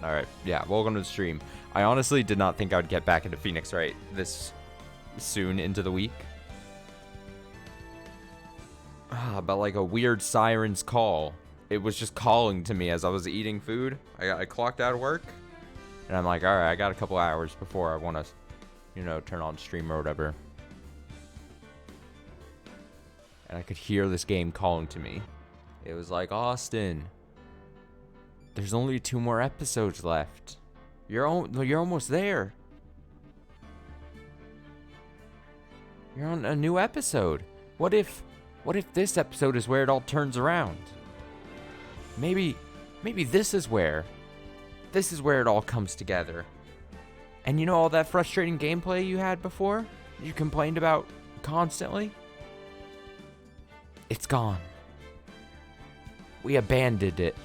All right. Yeah, welcome to the stream. I honestly did not think I would get back into Phoenix Wright this soon into the week. But like a weird siren's call. It was just calling to me as I was eating food. I clocked out of work. And I'm like, all right, I got a couple hours before I want to, you know, turn on stream or whatever. And I could hear this game calling to me. It was like, Austin, there's only 2 more episodes left. You're almost there. You're on a new episode. What if this episode is where it all turns around? Maybe this is where it all comes together. And you know all that frustrating gameplay you had before? You complained about constantly? It's gone. We abandoned it.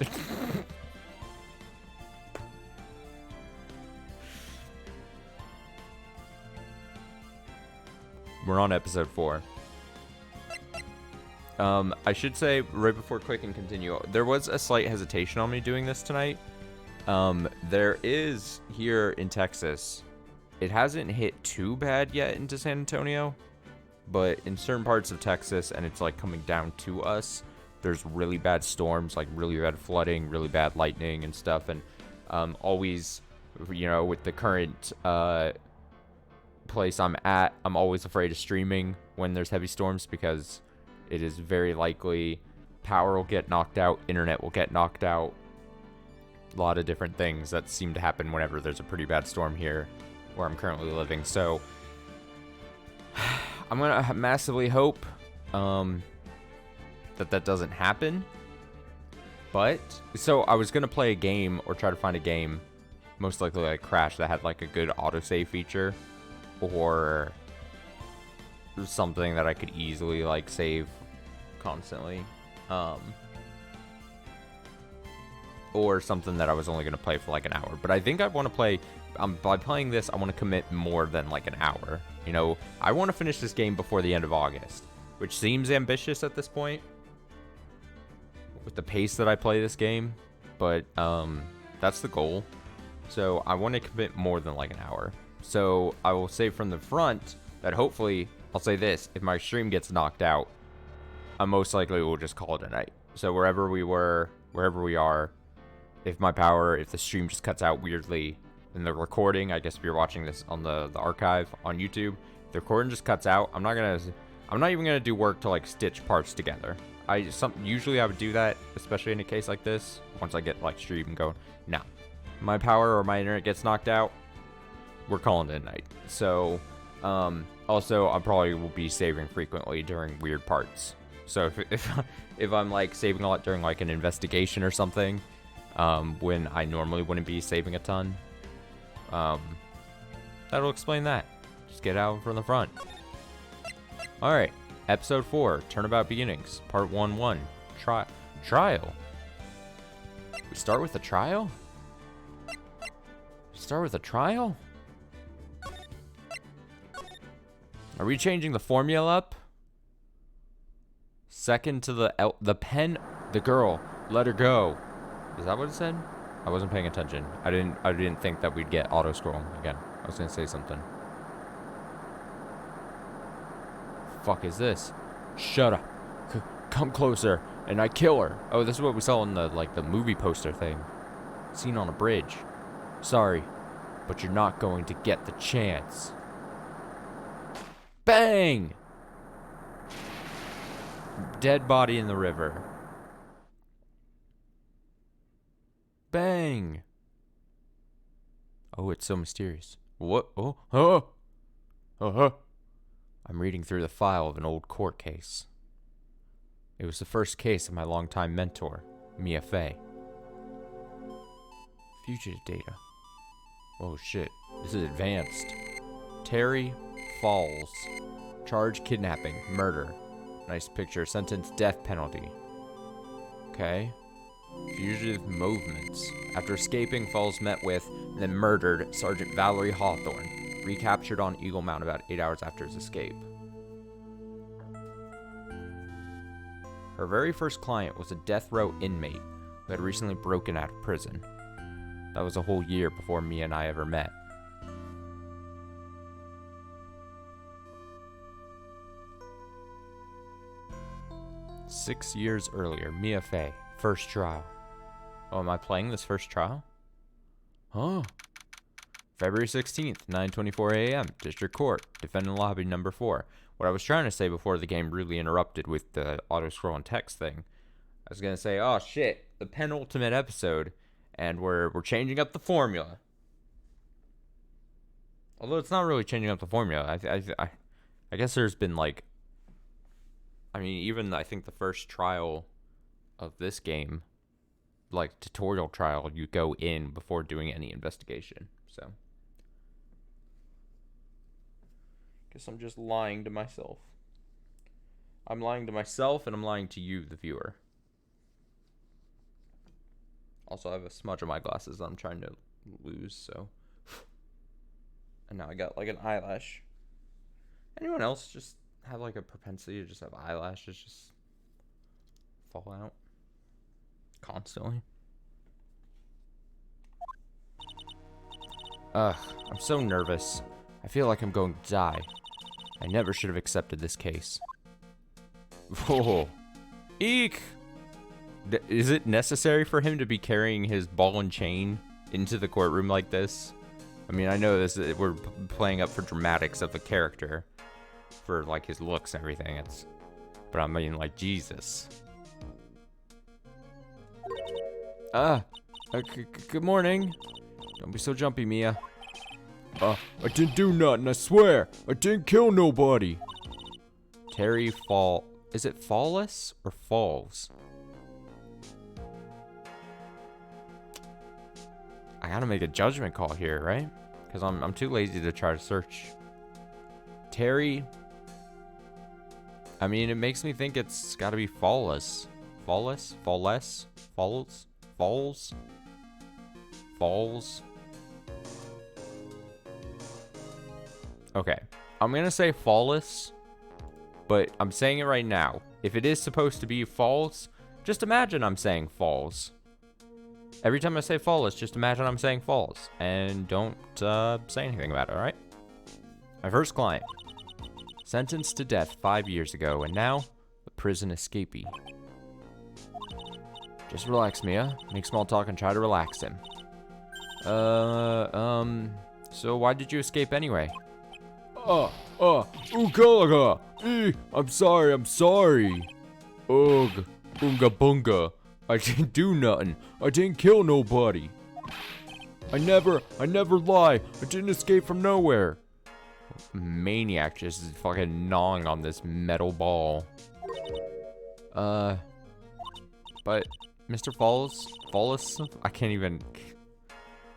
We're on episode 4. I should say, right before click and continue, there was a slight hesitation on me doing this tonight. There is, here in Texas, it hasn't hit too bad yet into San Antonio, but in certain parts of Texas, and it's like coming down to us, there's really bad storms, like really bad flooding, really bad lightning and stuff, and always, you know, with the current place I'm at, I'm always afraid of streaming when there's heavy storms because it is very likely power will get knocked out, internet will get knocked out. A lot of different things that seem to happen whenever there's a pretty bad storm here where I'm currently living. So I'm gonna massively hope that doesn't happen. But so I was gonna play a game or try to find a game, most likely like Crash, that had like a good autosave feature, or something that I could easily like save constantly, or something that I was only going to play for like an hour. But I think I want to play, by playing this, I want to commit more than like an hour. You know, I want to finish this game before the end of August, which seems ambitious at this point with the pace that I play this game, but that's the goal. So I want to commit more than like an hour. So I will say from the front that hopefully, I'll say this, if my stream gets knocked out, I most likely will just call it a night. So wherever we are, if the stream just cuts out weirdly in the recording, I guess if you're watching this on the archive on YouTube, if the recording just cuts out, I'm not even gonna do work to like stitch parts together. Usually I would do that, especially in a case like this, once I get like stream going. Now, my power or my internet gets knocked out, we're calling it a night. So, also, I probably will be saving frequently during weird parts. So if I'm like saving a lot during like an investigation or something, when I normally wouldn't be saving a ton, that'll explain that. Just get out from the front. All right, episode 4, Turnabout Beginnings, part 1-1, trial. We start with a trial? Are we changing the formula up? Second to the pen, the girl, let her go. Is that what it said? I wasn't paying attention. I didn't think that we'd get auto scroll again. I was gonna say something. Fuck is this? Shut up. Come closer, and I kill her. Oh, this is what we saw in the movie poster thing. Scene on a bridge. Sorry, but you're not going to get the chance. Bang! Dead body in the river. Bang! Oh, it's so mysterious. What? Oh. I'm reading through the file of an old court case. It was the first case of my longtime mentor, Mia Fey. Fugitive data. Oh shit, this is advanced. Terry Falls. Charge kidnapping, murder. Nice picture. Sentence death penalty. Okay. Fugitive movements. After escaping, Falls met with and then murdered Sergeant Valerie Hawthorne. Recaptured on Eagle Mount about 8 hours after his escape. Her very first client was a death row inmate who had recently broken out of prison. That was a whole year before Mia and I ever met. "6 years earlier, Mia Fey, first trial." Oh, am I playing this first trial? Huh? February 16th, 9:24 a.m., District Court, Defendant Lobby number 4. What I was trying to say before the game really interrupted with the auto-scroll and text thing, I was going to say, oh shit, the penultimate episode, and we're changing up the formula. Although it's not really changing up the formula. I guess there's been like, I mean, even I think the first trial of this game, like tutorial trial, you go in before doing any investigation. So, guess I'm just lying to myself. I'm lying to myself, and I'm lying to you, the viewer. Also, I have a smudge on my glasses that I'm trying to lose, so. And now I got like an eyelash. Anyone else just have like a propensity to just have eyelashes just fall out constantly? Ugh, I'm so nervous. I feel like I'm going to die. I never should have accepted this case. Whoa. Eek! Is it necessary for him to be carrying his ball and chain into the courtroom like this? I mean, I know this we're playing up for dramatics of the character, for like his looks and everything. But I mean, like, Jesus. Good morning. Don't be so jumpy, Mia. I didn't do nothing, I swear. I didn't kill nobody. Terry Fall. Is it Fallis or Falls? I gotta make a judgment call here, right? Because I'm too lazy to try to search. Terry. I mean, it makes me think it's gotta be Fallis. Fallis? Falles? Falls? Falls? Falls? Okay. I'm gonna say Fallis, but I'm saying it right now. If it is supposed to be false, just imagine I'm saying falls. Every time I say falls, just imagine I'm saying falls. And don't say anything about it, alright? My first client. Sentenced to death 5 years ago, and now a prison escapee. Just relax, Mia. Make small talk and try to relax him. So why did you escape anyway? Oogalaga! I'm sorry. Ugh, Oonga Boonga. I didn't do nothing. I didn't kill nobody. I never lie. I didn't escape from nowhere. Maniac just is fucking gnawing on this metal ball. But Mr. Falls, I can't even.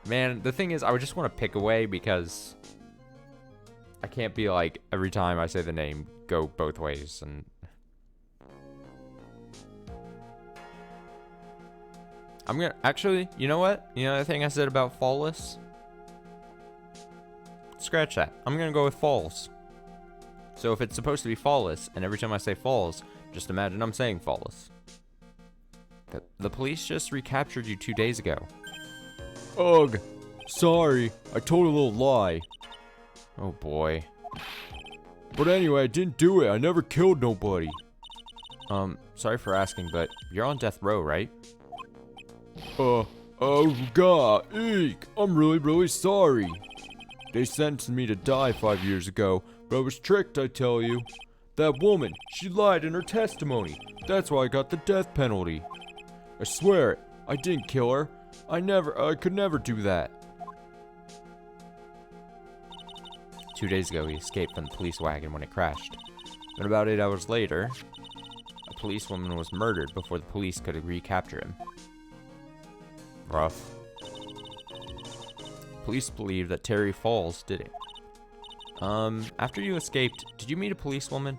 Man, the thing is, I would just want to pick away because I can't be like every time I say the name, go both ways and. I'm gonna, actually, you know what? You know the thing I said about Fallis? Scratch that. I'm gonna go with Falls. So if it's supposed to be Fallis, and every time I say Falls, just imagine I'm saying Fallis. The police just recaptured you 2 days ago. Ugh. Sorry. I told a little lie. Oh boy. But anyway, I didn't do it. I never killed nobody. Sorry for asking, but you're on death row, right? Oh god, eek, I'm really sorry. They sentenced me to die 5 years ago, but I was tricked, I tell you. That woman, she lied in her testimony. That's why I got the death penalty. I swear it, I didn't kill her. I could never do that. 2 days ago, he escaped from the police wagon when it crashed. Then about 8 hours later, a policewoman was murdered before the police could recapture him. Rough. Police believe that Terry Falls did it. After you escaped, did you meet a policewoman?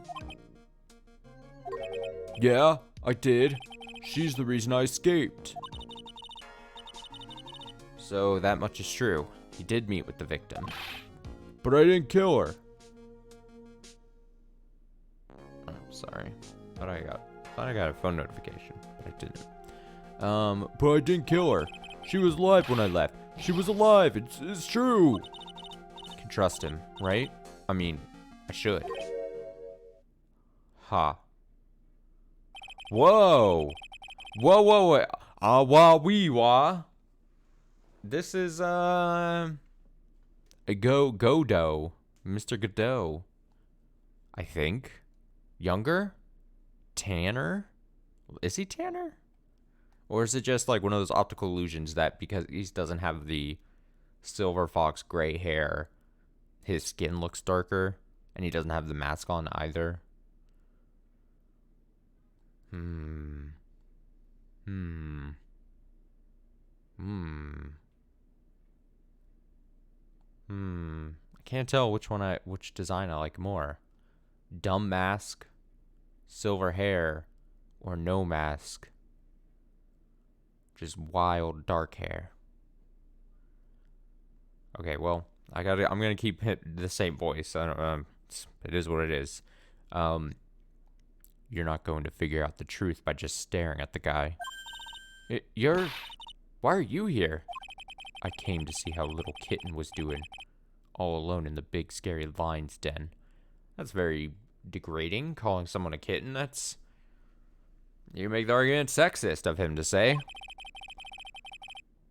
Yeah, I did. She's the reason I escaped. So that much is true. You did meet with the victim. But I didn't kill her. Oh, sorry. Thought I got a phone notification, but I didn't. But I didn't kill her. She was alive when I left. She was alive. It's true. I can trust him, right? I mean, I should. Ha. Whoa. Whoa. Ah, wah, wee, wah. This is, a Godot. Mr. Godot. I think. Younger? Tanner? Is he Tanner? Or is it just like one of those optical illusions that because he doesn't have the silver fox gray hair, his skin looks darker, and he doesn't have the mask on either? I can't tell which design I like more. Dumb mask, silver hair, or no mask. Just wild dark hair. Okay, well, I'm gonna keep the same voice. It is what it is. You're not going to figure out the truth by just staring at the guy. Why are you here? I came to see how little kitten was doing, all alone in the big scary lion's den. That's very degrading, calling someone a kitten. You make the argument sexist of him to say.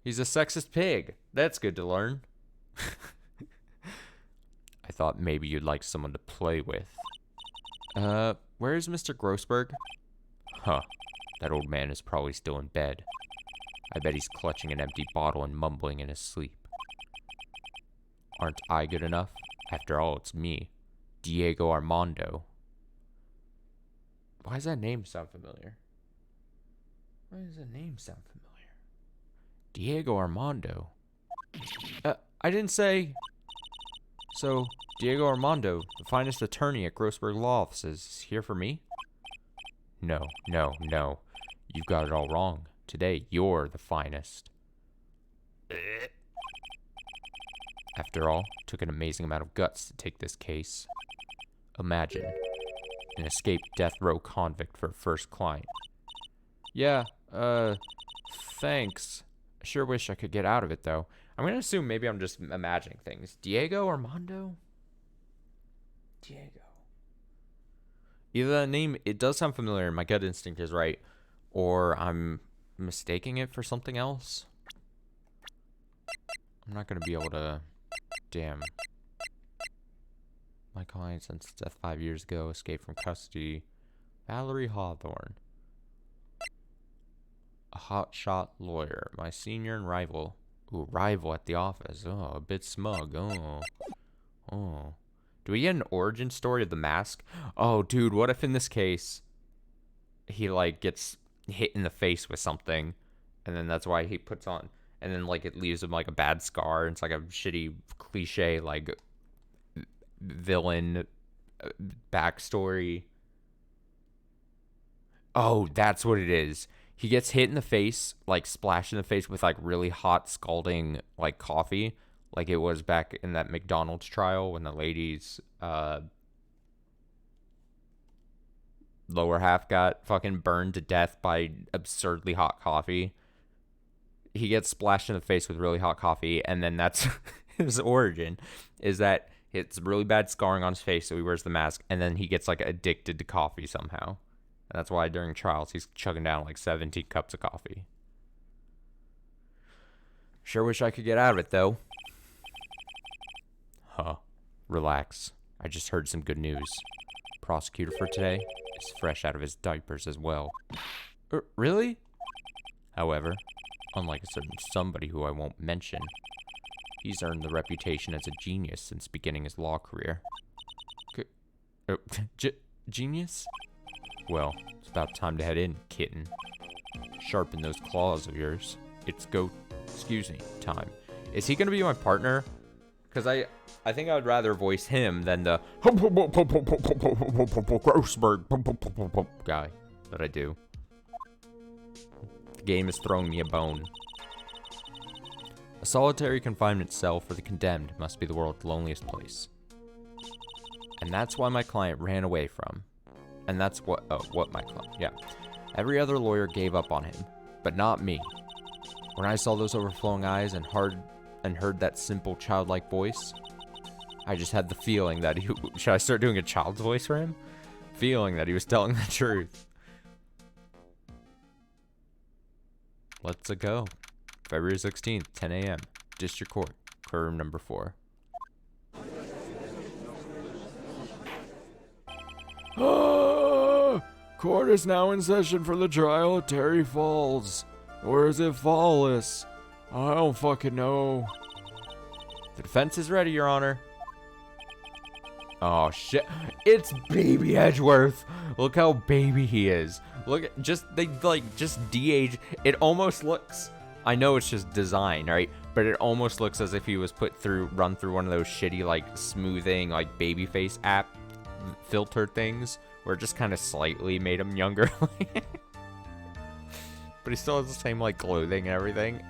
He's a sexist pig. That's good to learn. I thought maybe you'd like someone to play with. Where is Mr. Grossberg? Huh. That old man is probably still in bed. I bet he's clutching an empty bottle and mumbling in his sleep. Aren't I good enough? After all, it's me, Diego Armando. Why does that name sound familiar? Diego Armando. I didn't say... So, Diego Armando, the finest attorney at Grossberg Law Offices, is here for me? No. You've got it all wrong. Today, you're the finest. After all, it took an amazing amount of guts to take this case. Imagine, an escaped death row convict for a first client. Yeah, thanks. I sure wish I could get out of it, though. I'm gonna assume maybe I'm just imagining things. Diego Armando? Diego. Either that name, it does sound familiar, my gut instinct is right, or I'm mistaking it for something else. I'm not gonna be able to... Damn. My client since death 5 years ago escaped from custody. Valerie Hawthorne. A hotshot lawyer. My senior and rival. Ooh, rival at the office. Oh, a bit smug. Oh. Do we get an origin story of the mask? Oh, dude, what if in this case he, like, gets hit in the face with something, and then that's why he puts on, and then, like, it leaves him, like, a bad scar, and it's, like, a shitty cliche, like, villain backstory. Oh, that's what it is. He gets hit in the face, like, splashed in the face with, like, really hot, scalding, like, coffee, like it was back in that McDonald's trial when the lady's lower half got fucking burned to death by absurdly hot coffee. He gets splashed in the face with really hot coffee, and then that's his origin, is that it's really bad scarring on his face, so he wears the mask, and then he gets, like, addicted to coffee somehow. And that's why during trials he's chugging down like 17 cups of coffee. Sure wish I could get out of it, though. Huh. Relax. I just heard some good news. Prosecutor for today is fresh out of his diapers as well. Really? However, unlike a certain somebody who I won't mention, he's earned the reputation as a genius since beginning his law career. Genius? Well, it's about time to head in, kitten. Sharpen those claws of yours. It's time. Is he gonna be my partner? Because I think I would rather voice him than the Grossberg guy that I do. The game is throwing me a bone. A solitary confinement cell for the condemned must be the world's loneliest place. And that's why my client ran away from. And that's what my client, yeah. Every other lawyer gave up on him, but not me. When I saw those overflowing eyes and hard and heard that simple childlike voice. I just had the feeling that he... Should I start doing a child's voice for him? Feeling that he was telling the truth. Let's go. February 16th, 10 a.m. District Court, courtroom number 4. Court is now in session for the trial of Terry Falls. Or is it Fallis? I don't fucking know. The defense is ready, Your Honor. Oh shit, it's baby Edgeworth. Look how baby he is. Look at they just de-age. It almost looks, I know it's just design, right? But it almost looks as if he was run through one of those shitty like smoothing like baby face app filter things where it just kind of slightly made him younger. But he still has the same like clothing and everything.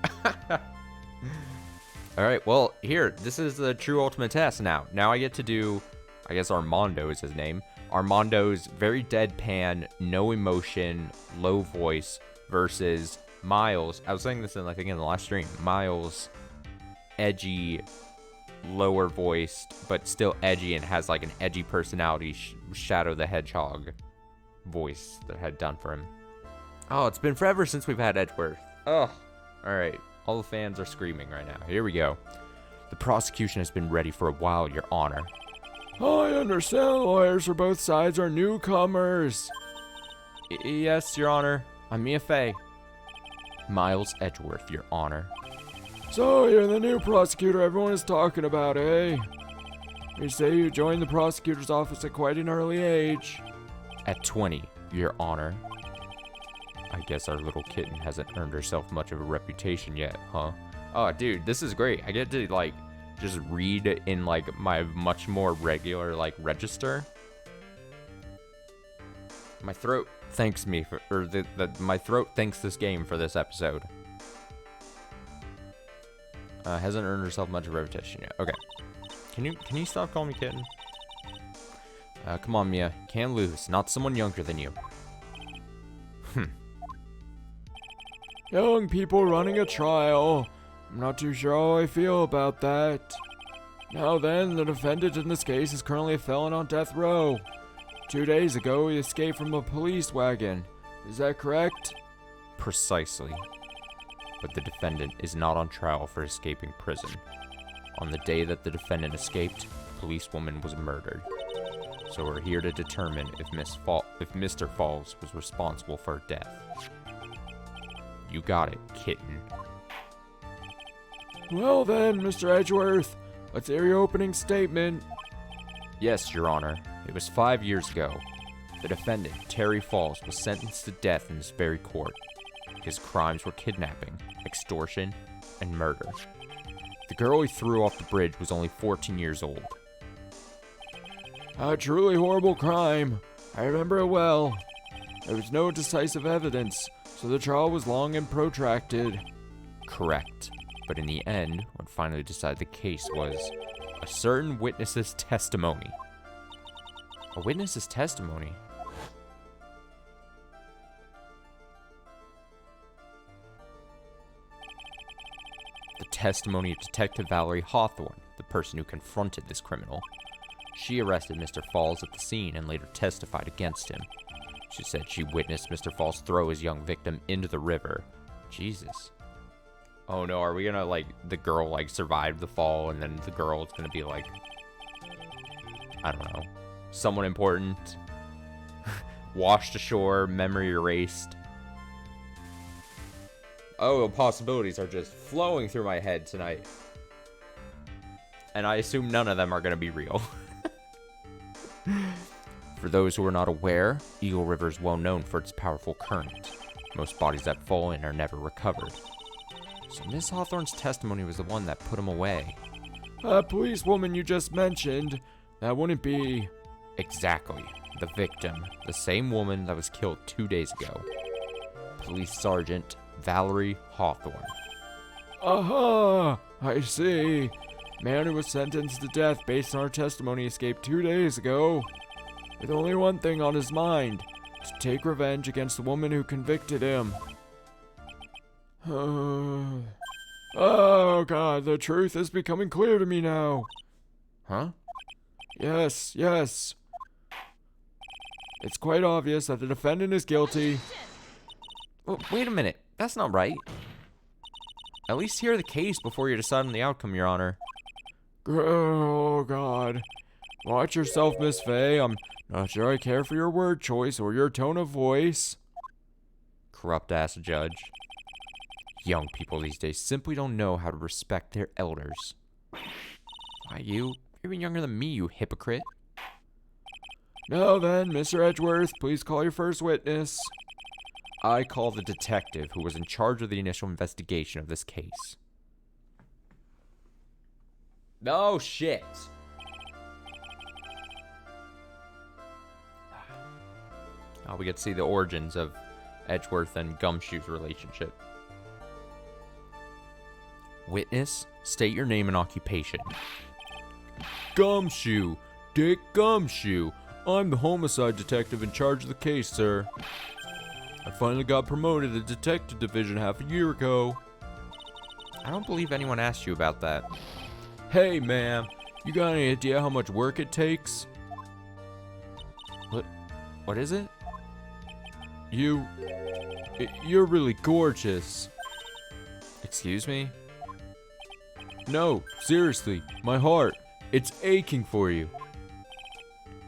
All right, well, here, this is the true ultimate test now. Now I get to do, I guess Armando is his name. Armando's very deadpan, no emotion, low voice versus Miles. I was saying this in, I think, in the last stream. Miles, edgy, lower voiced, but still edgy and has like an edgy personality. Shadow the Hedgehog voice that I had done for him. Oh, it's been forever since we've had Edgeworth. Oh, all right. All the fans are screaming right now. Here we go. The prosecution has been ready for a while, Your Honor. I understand lawyers for both sides are newcomers. Yes, Your Honor. I'm Mia Fey. Miles Edgeworth, Your Honor. So you're the new prosecutor everyone is talking about, eh? You say you joined the prosecutor's office at quite an early age. At 20, Your Honor. I guess our little kitten hasn't earned herself much of a reputation yet, huh? Oh, dude, this is great. I get to, like, just read in, like, my much more regular, like, register. My throat thanks me for, or my throat thanks this game for this episode. Hasn't earned herself much of a reputation yet. Okay. Can you stop calling me kitten? Come on, Mia. Can't lose. Not someone younger than you. Young people running a trial. I'm not too sure how I feel about that. Now then, the defendant in this case is currently a felon on death row. 2 days ago, he escaped from a police wagon. Is that correct? Precisely. But the defendant is not on trial for escaping prison. On the day that the defendant escaped, a policewoman was murdered. So we're here to determine if Mr. Falls was responsible for her death. You got it, kitten. Well then, Mr. Edgeworth, let's hear your opening statement. Yes, Your Honor. It was 5 years ago. The defendant, Terry Falls, was sentenced to death in this very court. His crimes were kidnapping, extortion, and murder. The girl he threw off the bridge was only 14 years old. A truly horrible crime. I remember it well. There was no decisive evidence, so the trial was long and protracted. Correct. But in the end, what finally decided the case was a certain witness's testimony. A witness's testimony? The testimony of Detective Valerie Hawthorne, the person who confronted this criminal. She arrested Mr. Falls at the scene and later testified against him. She said she witnessed Mr. Falls throw his young victim into the river. Jesus. Oh no, are we gonna, like, the girl, like, survived the fall, and then the girl is gonna be, like, I don't know, someone important, washed ashore, memory erased. Oh, possibilities are just flowing through my head tonight. And I assume none of them are gonna be real. For those who are not aware, Eagle River is well known for its powerful current. Most bodies that fall in are never recovered. So Miss Hawthorne's testimony was the one that put him away. That policewoman you just mentioned, that wouldn't be... Exactly. The victim. The same woman that was killed 2 days ago. Police Sergeant Valerie Hawthorne. Aha! I see. Man who was sentenced to death based on her testimony escaped 2 days ago. With only one thing on his mind. To take revenge against the woman who convicted him. Oh, God, the truth is becoming clear to me now. Huh? Yes, yes. It's quite obvious that the defendant is guilty. Well, wait a minute. That's not right. At least hear the case before you decide on the outcome, Your Honor. Oh, God. Watch yourself, Miss Fay. I'm not sure I care for your word choice or your tone of voice. Corrupt-ass judge. Young people these days simply don't know how to respect their elders. Why, you're even younger than me, you hypocrite. Now then, Mr. Edgeworth, please call your first witness. I call the detective who was in charge of the initial investigation of this case. No shit. Oh, we get to see the origins of Edgeworth and Gumshoe's relationship. Witness, state your name and occupation. Gumshoe. Dick Gumshoe. I'm the homicide detective in charge of the case, sir. I finally got promoted to detective division half a year ago. I don't believe anyone asked you about that. Hey, ma'am, you got any idea how much work it takes? What is it? You're really gorgeous. Excuse me? No, seriously, my heart, it's aching for you.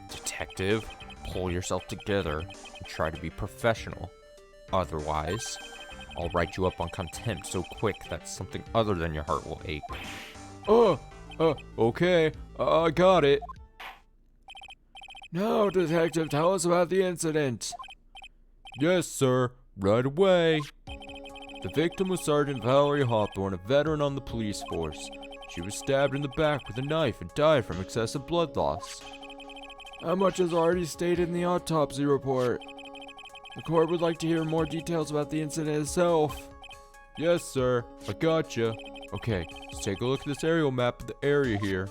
Detective, pull yourself together and try to be professional. Otherwise, I'll write you up on contempt so quick that something other than your heart will ache. Okay, I got it. Now, detective, tell us about the incident. Yes, sir, right away. The victim was Sergeant Valerie Hawthorne, a veteran on the police force. She was stabbed in the back with a knife and died from excessive blood loss. How much is already stated in the autopsy report? The court would like to hear more details about the incident itself. Yes, sir, I gotcha. Okay, let's take a look at this aerial map of the area here.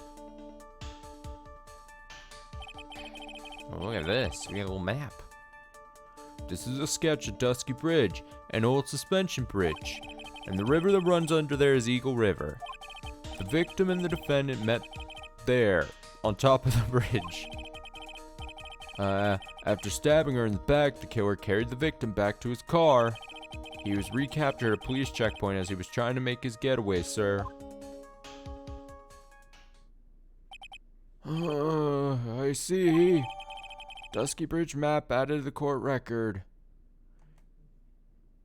Oh, look at this. We got a little map. This is a sketch of Dusky Bridge, an old suspension bridge, and the river that runs under there is Eagle River. The victim and the defendant met there, on top of the bridge. After stabbing her in the back, the killer carried the victim back to his car. He was recaptured at a police checkpoint as he was trying to make his getaway, sir. I see. Dusky Bridge map added to the court record.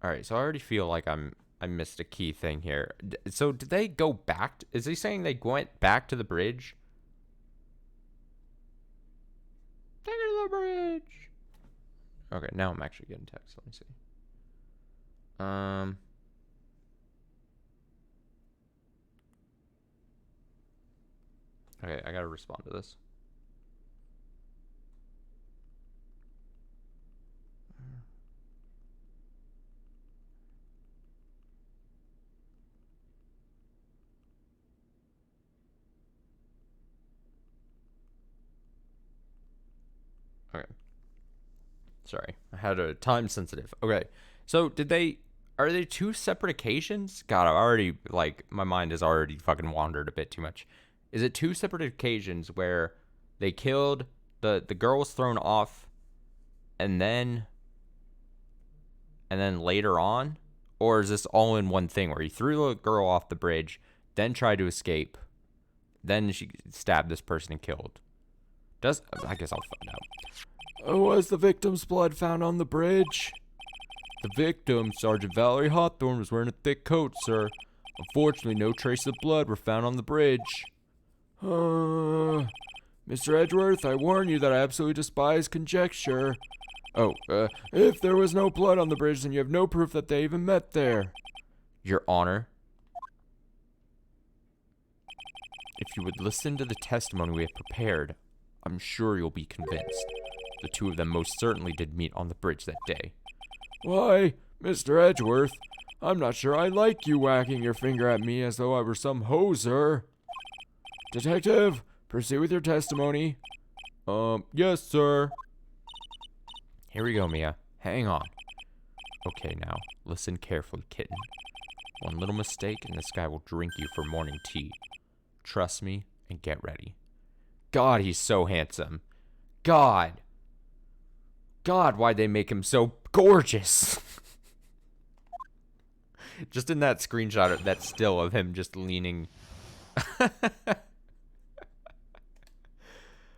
Alright, so I already feel like I missed a key thing here. So did they go back? Is he saying they went back to the bridge? Take it to the bridge. Okay, now I'm actually getting text. Let me see. Okay, I gotta respond to this. Okay. Sorry, I had a time sensitive. Okay, so are they two separate occasions? God, I already, my mind has already fucking wandered a bit too much. Is it two separate occasions where they killed, the girl was thrown off, and then later on? Or is this all in one thing where he threw the girl off the bridge, then tried to escape, then she stabbed this person and killed? I guess I'll find out. Was the victim's blood found on the bridge? The victim, Sergeant Valerie Hawthorne, was wearing a thick coat, sir. Unfortunately, no traces of blood were found on the bridge. Mr. Edgeworth, I warn you that I absolutely despise conjecture. If there was no blood on the bridge, then you have no proof that they even met there. Your Honor, if you would listen to the testimony we have prepared, I'm sure you'll be convinced. The two of them most certainly did meet on the bridge that day. Why, Mr. Edgeworth, I'm not sure I like you wagging your finger at me as though I were some hoser. Detective, proceed with your testimony. Yes, sir. Here we go, Mia. Hang on. Okay, now, listen carefully, kitten. One little mistake and this guy will drink you for morning tea. Trust me and get ready. God, he's so handsome. God, why'd they make him so gorgeous? Just in that screenshot, that still of him just leaning.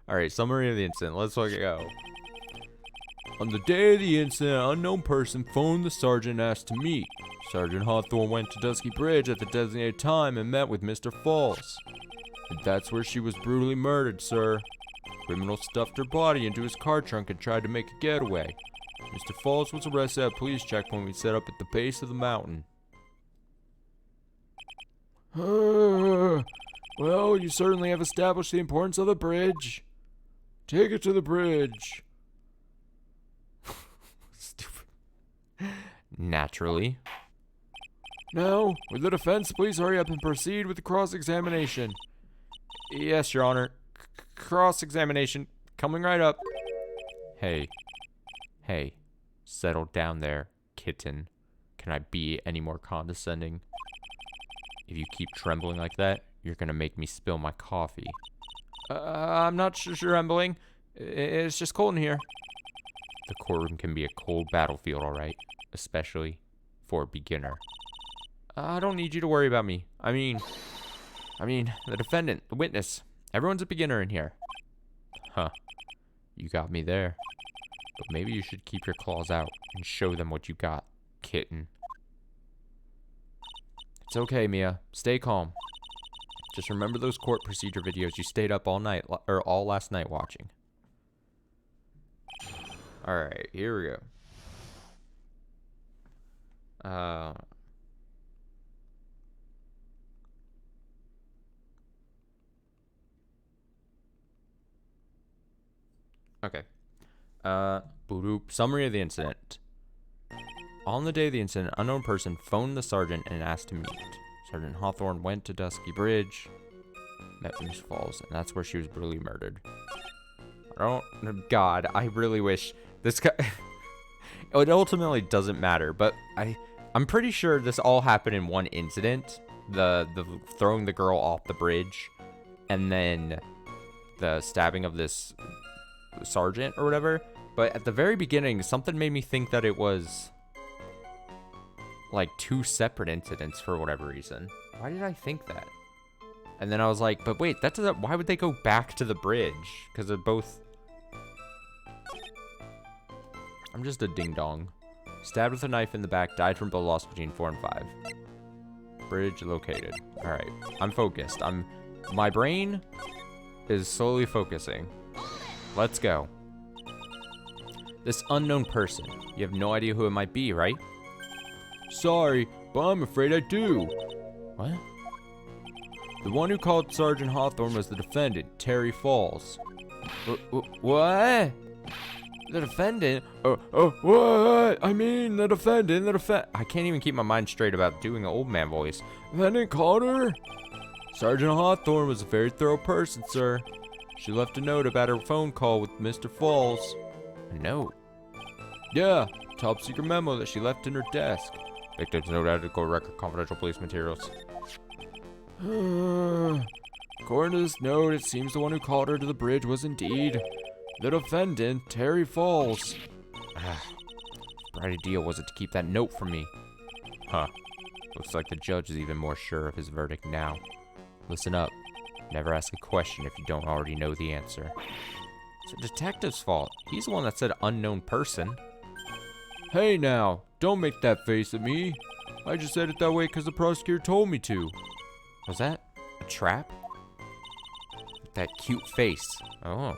Alright, summary of the incident. Let's go. On the day of the incident, an unknown person phoned the sergeant and asked to meet. Sergeant Hawthorne went to Dusky Bridge at the designated time and met with Mr. Falls. And that's where she was brutally murdered, sir. Criminal stuffed her body into his car trunk and tried to make a getaway. Mr. Falls was arrested at a police checkpoint we set up at the base of the mountain. Well, you certainly have established the importance of the bridge. Take it to the bridge. Stupid. Naturally. Now, with the defense, please hurry up and proceed with the cross-examination. Yes, Your Honor. Cross-examination. Coming right up. Hey. Settle down there, kitten. Can I be any more condescending? If you keep trembling like that, you're gonna make me spill my coffee. I'm not trembling. It's just cold in here. The courtroom can be a cold battlefield, alright? Especially for a beginner. I don't need you to worry about me. I mean, the defendant, the witness. Everyone's a beginner in here. Huh. You got me there. But maybe you should keep your claws out and show them what you got, kitten. It's okay, Mia. Stay calm. Just remember those court procedure videos you stayed up all night, or all last night watching. Alright, here we go. Okay. Summary of the incident. On the day of the incident, an unknown person phoned the sergeant and asked to meet. Sergeant Hawthorne went to Dusky Bridge, met Phoenix Falls, and that's where she was brutally murdered. God, I really wish this guy... It ultimately doesn't matter, but I'm pretty sure this all happened in one incident. The throwing the girl off the bridge, and then the stabbing of this sergeant or whatever. But at the very beginning, something made me think that it was like two separate incidents for whatever reason. Why did I think that? And then I was like, but wait, that doesn't... Why would they go back to the bridge? Because they're both... I'm just a ding-dong. Stabbed with a knife in the back, died from blood loss between 4 and 5. Bridge located. Alright, I'm focused. My brain is slowly focusing. Let's go. This unknown person. You have no idea who it might be, right? Sorry, but I'm afraid I do. What? The one who called Sergeant Hawthorne was the defendant, Terry Falls. What? The defendant? What? I mean, the defendant, I can't even keep my mind straight about doing an old man voice. Defendant called her? Sergeant Hawthorne was a very thorough person, sir. She left a note about her phone call with Mr. Falls. A note? Yeah, top secret memo that she left in her desk. Victim's note article record confidential police materials. According to this note, it seems the one who called her to the bridge was indeed the defendant, Terry Falls. Bright idea was it to keep that note from me. Huh. Looks like the judge is even more sure of his verdict now. Listen up. Never ask a question if you don't already know the answer. It's the detective's fault. He's the one that said unknown person. Hey now, don't make that face at me. I just said it that way because the prosecutor told me to. Was that a trap? With that cute face. I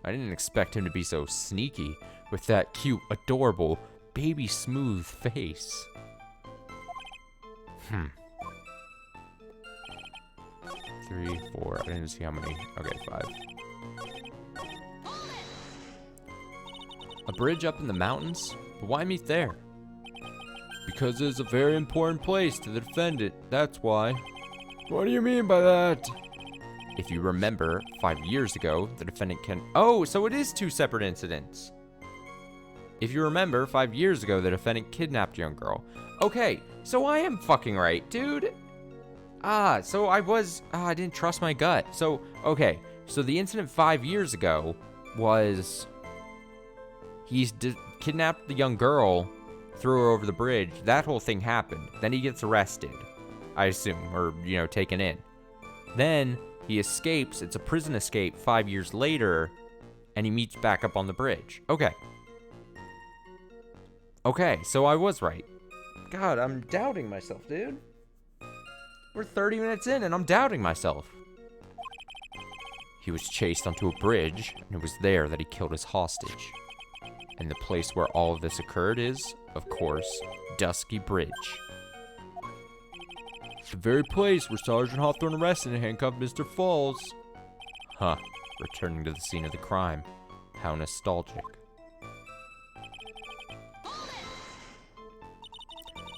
didn't expect him to be so sneaky with that cute, adorable, baby smooth face. 3, 4, I didn't see how many. Okay, 5. A bridge up in the mountains? But why meet there? Because it's a very important place to the defendant, that's why. What do you mean by that? If you remember, 5 years ago, the defendant can... Oh, so it is 2 separate incidents. If you remember, 5 years ago, the defendant kidnapped a young girl. Okay, so I am fucking right, dude. So I didn't trust my gut. So, okay, so the incident 5 years ago was he's kidnapped the young girl, threw her over the bridge. That whole thing happened. Then he gets arrested, I assume, or, taken in. Then he escapes. It's a prison escape 5 years later, and he meets back up on the bridge. Okay, so I was right. God, I'm doubting myself, dude. We're 30 minutes in, and I'm doubting myself. He was chased onto a bridge, and it was there that he killed his hostage. And the place where all of this occurred is, of course, Dusky Bridge. The very place where Sergeant Hawthorne arrested and handcuffed Mr. Falls. Huh. Returning to the scene of the crime. How nostalgic.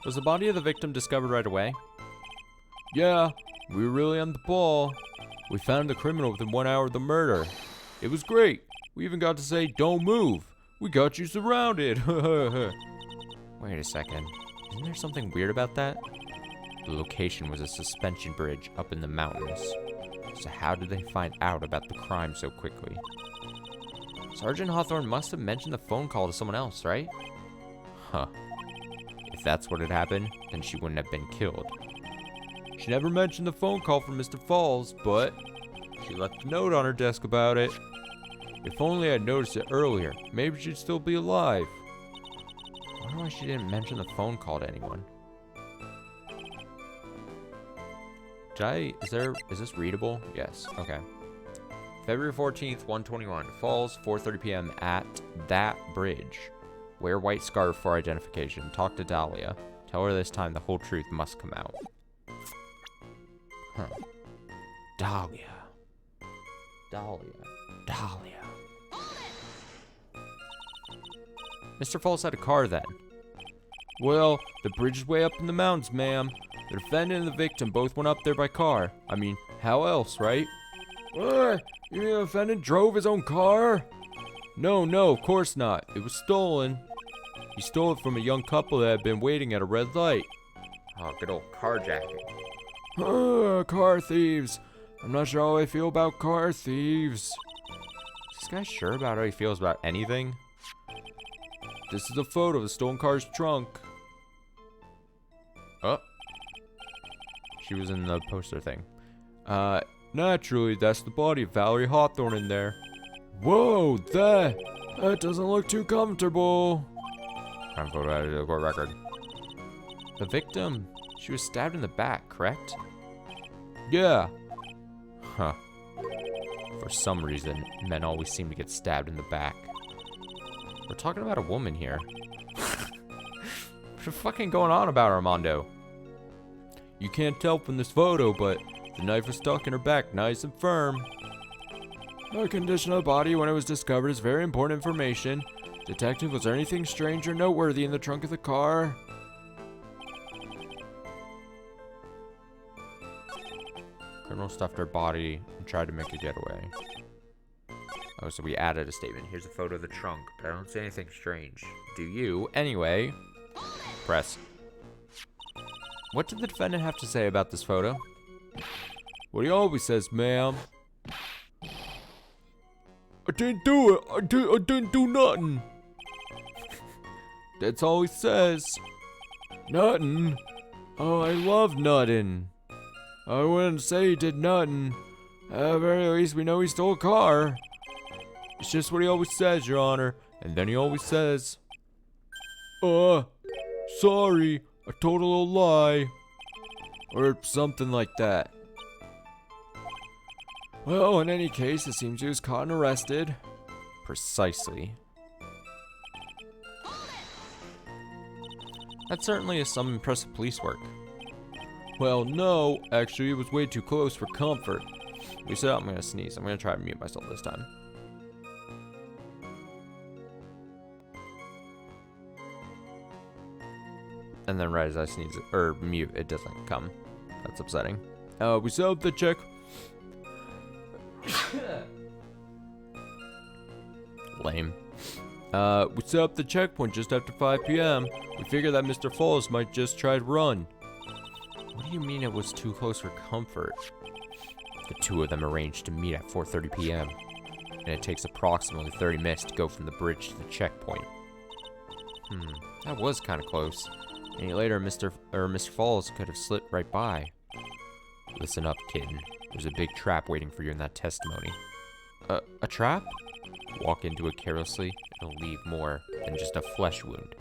Was the body of the victim discovered right away? Yeah, we were really on the ball. We found the criminal within 1 hour of the murder. It was great. We even got to say, "Don't move. We got you surrounded." Wait a second. Isn't there something weird about that? The location was a suspension bridge up in the mountains. So how did they find out about the crime so quickly? Sergeant Hawthorne must have mentioned the phone call to someone else, right? Huh. If that's what had happened, then she wouldn't have been killed. She never mentioned the phone call from Mr. Falls, but she left a note on her desk about it. If only I'd noticed it earlier, maybe she'd still be alive. I wonder why she didn't mention the phone call to anyone. Is this readable? Yes, okay. February 14th, 1:21. Falls, 4:30 p.m. at that bridge. Wear white scarf for identification. Talk to Dahlia. Tell her this time the whole truth must come out. Huh. Dahlia. Mr. Falls had a car then. Well, the bridge is way up in the mountains, ma'am. The defendant and the victim both went up there by car. I mean, how else, right? What? You mean the defendant drove his own car? No, of course not. It was stolen. He stole it from a young couple that had been waiting at a red light. Oh, good old carjacking. Car thieves. I'm not sure how I feel about car thieves. Is this guy sure about how he feels about anything? This is a photo of the stolen car's trunk. Oh. She was in the poster thing. Naturally, that's the body of Valerie Hawthorne in there. Whoa, that doesn't look too comfortable. Crime photo added to the court record. The victim, she was stabbed in the back, correct? Yeah. Huh. For some reason, men always seem to get stabbed in the back. We're talking about a woman here. What's fucking going on about Armando? You can't tell from this photo, but the knife was stuck in her back nice and firm. The condition of the body when it was discovered is very important information. Detective, was there anything strange or noteworthy in the trunk of the car? Criminal stuffed her body and tried to make a getaway. Oh, so we added a statement. Here's a photo of the trunk, but I don't see anything strange. Do you? Anyway, press. What did the defendant have to say about this photo? What he always says, ma'am. I didn't do it. I didn't do nothing. That's all he says. Nothing. Oh, I love nothing. I wouldn't say he did nothing. At the very least, we know he stole a car. It's just what he always says, Your Honor. And then he always says, sorry, I told a little lie. Or something like that. Well, in any case, it seems he was caught and arrested. Precisely. That certainly is some impressive police work. Well, no, actually, it was way too close for comfort. You said I'm gonna sneeze. I'm gonna try to mute myself this time. And then right as I sneeze, or mute, it doesn't come. That's upsetting. We set up the check. Lame. We set up the checkpoint just after 5 p.m. We figured that Mr. Falls might just try to run. What do you mean it was too close for comfort? The two of them arranged to meet at 4:30 p.m. and it takes approximately 30 minutes to go from the bridge to the checkpoint. That was kind of close. Any later, Mr. Falls could have slipped right by. Listen up, kitten. There's a big trap waiting for you in that testimony. A trap? Walk into it carelessly, it'll leave more than just a flesh wound.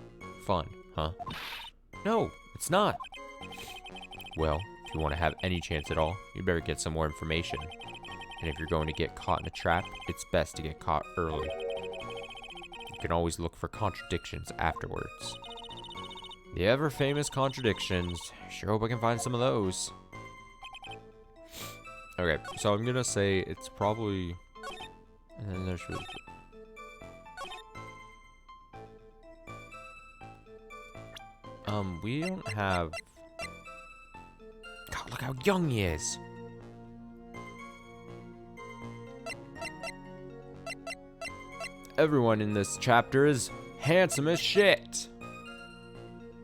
Fun, huh? No, it's not. Well, if you want to have any chance at all, you better get some more information. And if you're going to get caught in a trap, it's best to get caught early. You can always look for contradictions afterwards. The ever-famous contradictions. Sure hope I can find some of those. Okay, so I'm gonna say it's probably... And then there's... we don't have... God, look how young he is! Everyone in this chapter is handsome as shit!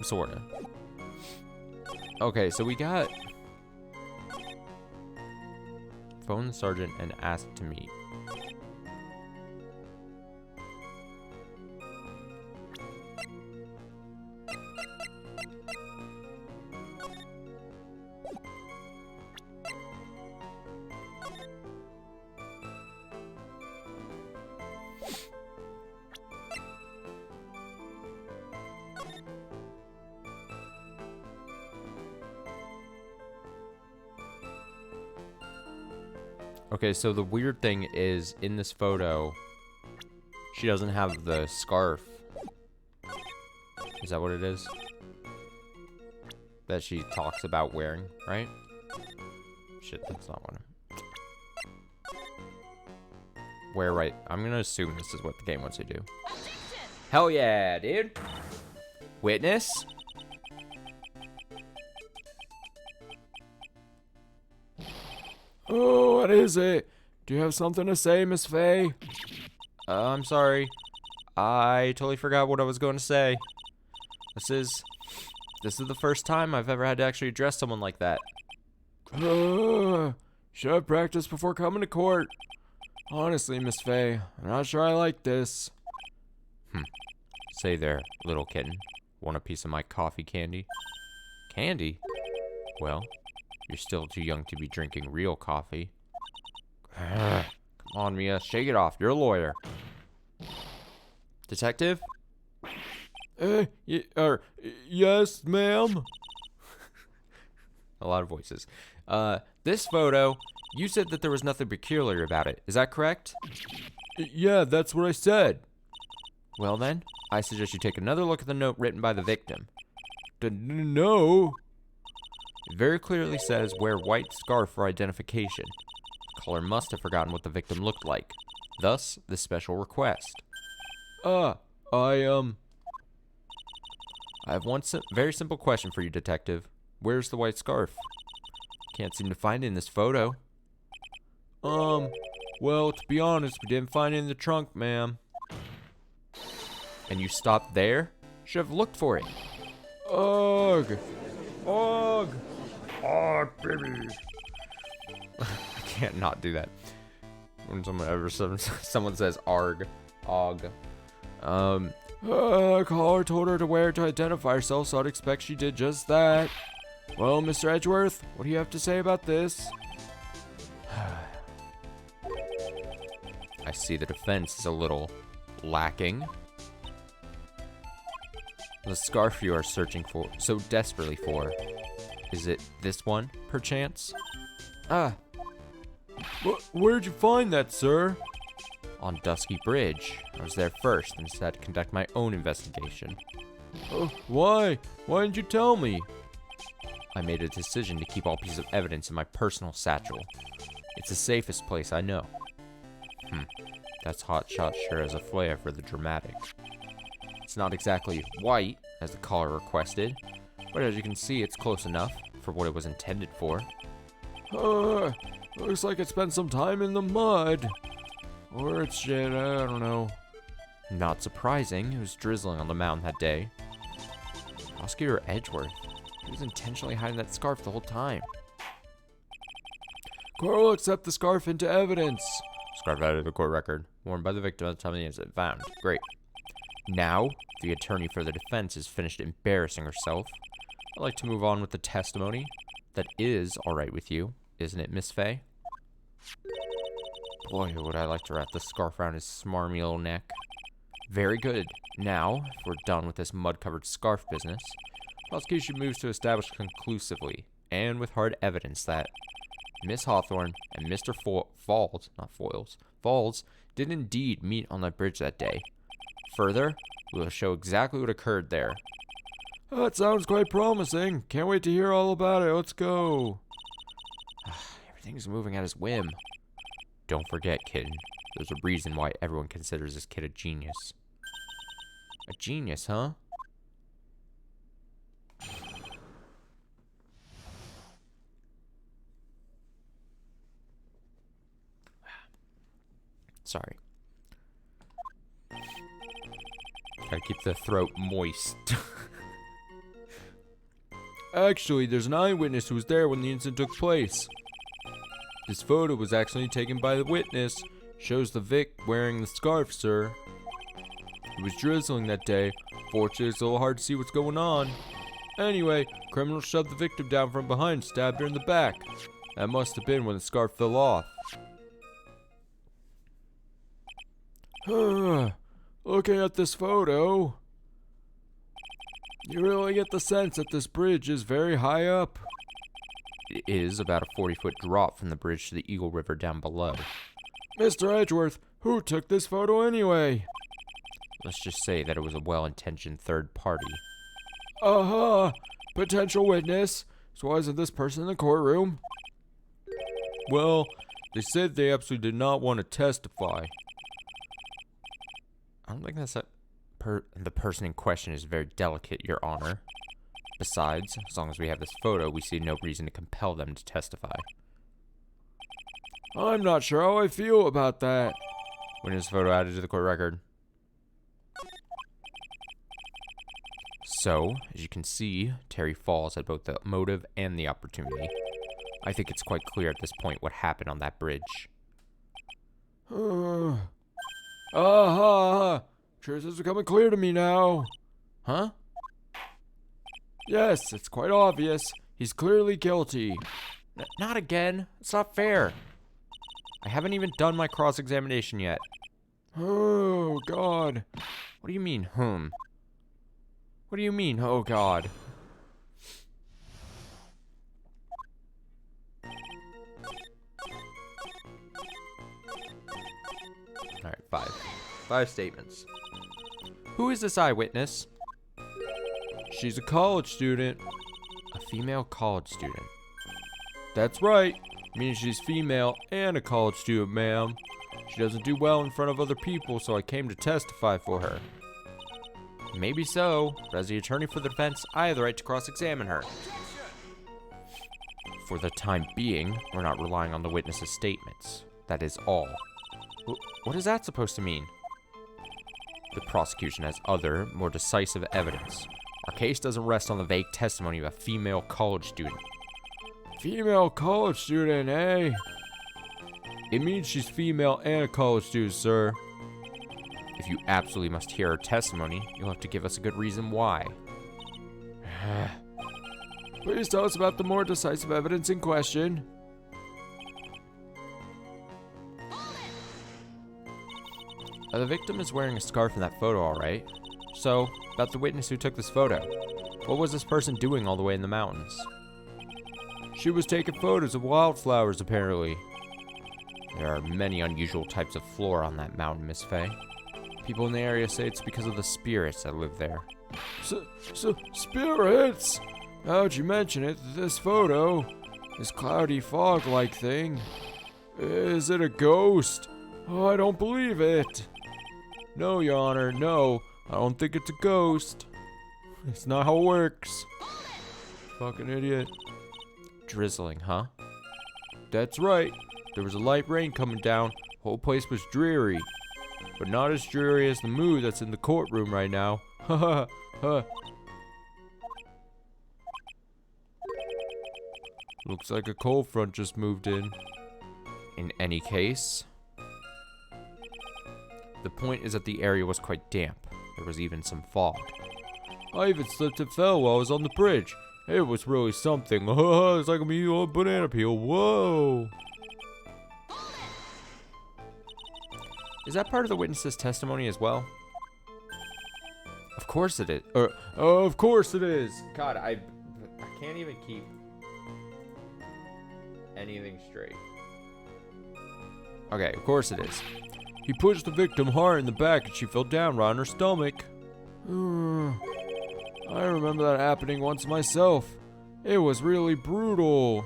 Sorta. Okay, so we got... Phone the sergeant and ask to meet. Okay, so the weird thing is, in this photo, she doesn't have the scarf. Is that what it is? That she talks about wearing, right? Shit, that's not what Wear right. I'm gonna assume this is what the game wants to do. Hell yeah, dude! Witness? Oh, what is it? Do you have something to say, Miss Faye? I'm sorry. I totally forgot what I was going to say. This is the first time I've ever had to actually address someone like that. Should have practiced before coming to court. Honestly, Miss Faye, I'm not sure I like this. Say there, little kitten. Want a piece of my coffee candy? Candy? Well, you're still too young to be drinking real coffee. Come on, Mia, shake it off. You're a lawyer. Detective? Yes, ma'am. A lot of voices. This photo, you said that there was nothing peculiar about it. Is that correct? Yeah, that's what I said. Well then, I suggest you take another look at the note written by the victim. No. It very clearly says wear white scarf for identification. The caller must have forgotten what the victim looked like. Thus, this special request. I have one very simple question for you, detective. Where's the white scarf? Can't seem to find it in this photo. Well, to be honest, we didn't find it in the trunk, ma'am. And you stopped there? Should have looked for it. Ugh, baby. I can't not do that. When someone says arg, og. Caller told her to wear it to identify herself, so I'd expect she did just that. Well, Mr. Edgeworth, what do you have to say about this? I see the defense is a little lacking. The scarf you are searching for, so desperately for, is it this one, perchance? Where'd you find that, sir? On Dusky Bridge. I was there first and decided to conduct my own investigation. Why? Why didn't you tell me? I made a decision to keep all pieces of evidence in my personal satchel. It's the safest place I know. That's hotshot sure has a flair for the dramatic. It's not exactly white, as the caller requested, but as you can see, it's close enough for what it was intended for. Looks like it spent some time in the mud. Or it's shit, I don't know. Not surprising, it was drizzling on the mountain that day. Prosecutor Edgeworth, he was intentionally hiding that scarf the whole time. Court will accept the scarf into evidence. Scarf added to the court record, worn by the victim at the time of the incident found. Great. Now, the attorney for the defense has finished embarrassing herself. I'd like to move on with the testimony. That is all right with you, isn't it, Miss Fay? Boy, would I like to wrap the scarf around his smarmy little neck. Very good. Now, if we're done with this mud-covered scarf business, prosecution moves to establish conclusively, and with hard evidence, that Miss Hawthorne and Mr. Falls did indeed meet on that bridge that day. Further, we will show exactly what occurred there. That sounds quite promising. Can't wait to hear all about it. Let's go. Everything's moving at his whim. Don't forget, kid, there's a reason why everyone considers this kid a genius. A genius, huh? Sorry. Gotta keep the throat moist. Actually, there's an eyewitness who was there when the incident took place. This photo was actually taken by the witness. Shows the Vic wearing the scarf, sir. It was drizzling that day. Fortunately, it's a little hard to see what's going on. Anyway, criminal shoved the victim down from behind and stabbed her in the back. That must have been when the scarf fell off. Looking at this photo, you really get the sense that this bridge is very high up. It is about a 40-foot drop from the bridge to the Eagle River down below. Mr. Edgeworth, who took this photo anyway? Let's just say that it was a well-intentioned third party. Potential witness. So why isn't this person in the courtroom? Well, they said they absolutely did not want to testify. I don't think that's the person in question is very delicate, Your Honor. Besides, as long as we have this photo, we see no reason to compel them to testify. I'm not sure how I feel about that. When is the photo added to the court record? So, as you can see, Terry Falls had both the motive and the opportunity. I think it's quite clear at this point what happened on that bridge. Truth is becoming clear to me now. Huh? Yes, it's quite obvious. He's clearly guilty. Not again. It's not fair. I haven't even done my cross-examination yet. Oh, God. What do you mean, What do you mean, oh, God? Alright, 5 statements. Who is this eyewitness? She's a college student. A female college student. That's right. Means she's female and a college student, ma'am. She doesn't do well in front of other people, so I came to testify for her. Maybe so, but as the attorney for the defense, I have the right to cross-examine her. For the time being, we're not relying on the witness's statements. That is all. What is that supposed to mean? The prosecution has other, more decisive evidence. Our case doesn't rest on the vague testimony of a female college student. Female college student, eh? It means she's female and a college student, sir. If you absolutely must hear her testimony, you'll have to give us a good reason why. Please tell us about the more decisive evidence in question. The victim is wearing a scarf in that photo, alright. So, about the witness who took this photo. What was this person doing all the way in the mountains? She was taking photos of wildflowers, apparently. There are many unusual types of flora on that mountain, Miss Fay. People in the area say it's because of the spirits that live there. Spirits? How'd you mention it? This photo, this cloudy fog-like thing. Is it a ghost? Oh, I don't believe it. No, Your Honor, no. I don't think it's a ghost. It's not how it works. Fucking idiot. Drizzling, huh? That's right. There was a light rain coming down. Whole place was dreary. but not as dreary as the mood that's in the courtroom right now. Ha ha ha. Looks like a cold front just moved in. In any case, the point is that the area was quite damp. There was even some fog. I even slipped and fell while I was on the bridge. It was really something. It's like me on a banana peel. Whoa. Is that part of the witness's testimony as well? Of course it is. Of course it is. God, I can't even keep anything straight. Okay, of course it is. He pushed the victim hard in the back and she fell down right on her stomach. I remember that happening once myself. It was really brutal.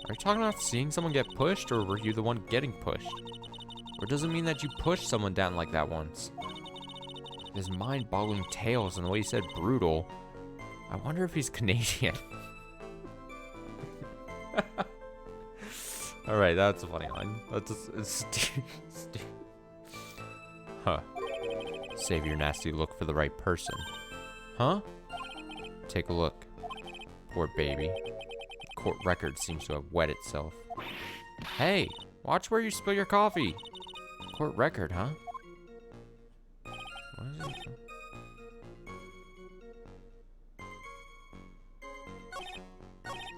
Are you talking about seeing someone get pushed, or were you the one getting pushed? Or does it mean that you pushed someone down like that once? His mind-boggling tales and the way he said brutal. I wonder if he's Canadian. Alright, that's a funny line. That's huh. Save your nasty look for the right person. Huh? Take a look. Poor baby. The court record seems to have wet itself. Hey, watch where you spill your coffee. Court record, huh? What is it?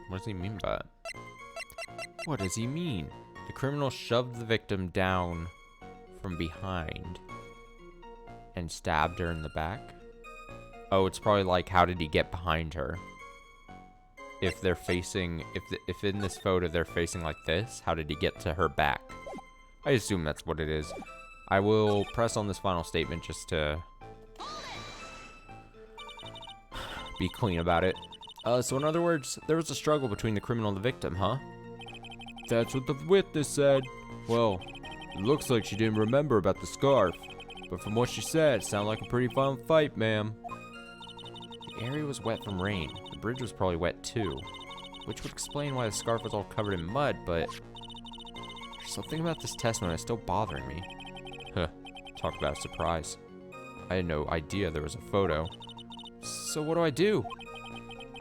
What does he mean by that? What does he mean? The criminal shoved the victim down from behind and stabbed her in the back. Oh, it's probably like, how did he get behind her? If they're facing, if in this photo they're facing like this, how did he get to her back? I assume that's what it is. I will press on this final statement just to be clean about it. So in other words, there was a struggle between the criminal and the victim, huh? That's what the witness said. Well, it looks like she didn't remember about the scarf. But from what she said, it sounded like a pretty violent fight, ma'am. The area was wet from rain. The bridge was probably wet too. Which would explain why the scarf was all covered in mud, but there's something about this testimony that's still bothering me. Huh. Talk about a surprise. I had no idea there was a photo. So what do I do?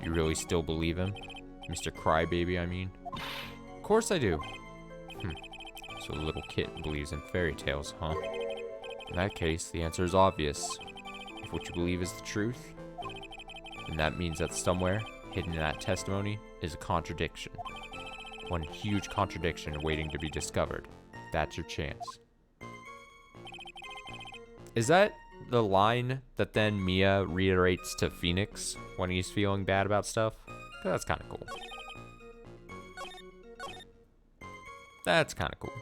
You really still believe him? Mr. Crybaby, I mean. Of course I do. So the little kitten believes in fairy tales, huh? In that case, the answer is obvious. If what you believe is the truth, then that means that somewhere, hidden in that testimony, is a contradiction. One huge contradiction waiting to be discovered. That's your chance. Is that the line that then Mia reiterates to Phoenix when he's feeling bad about stuff? That's kind of cool. That's kind of cool,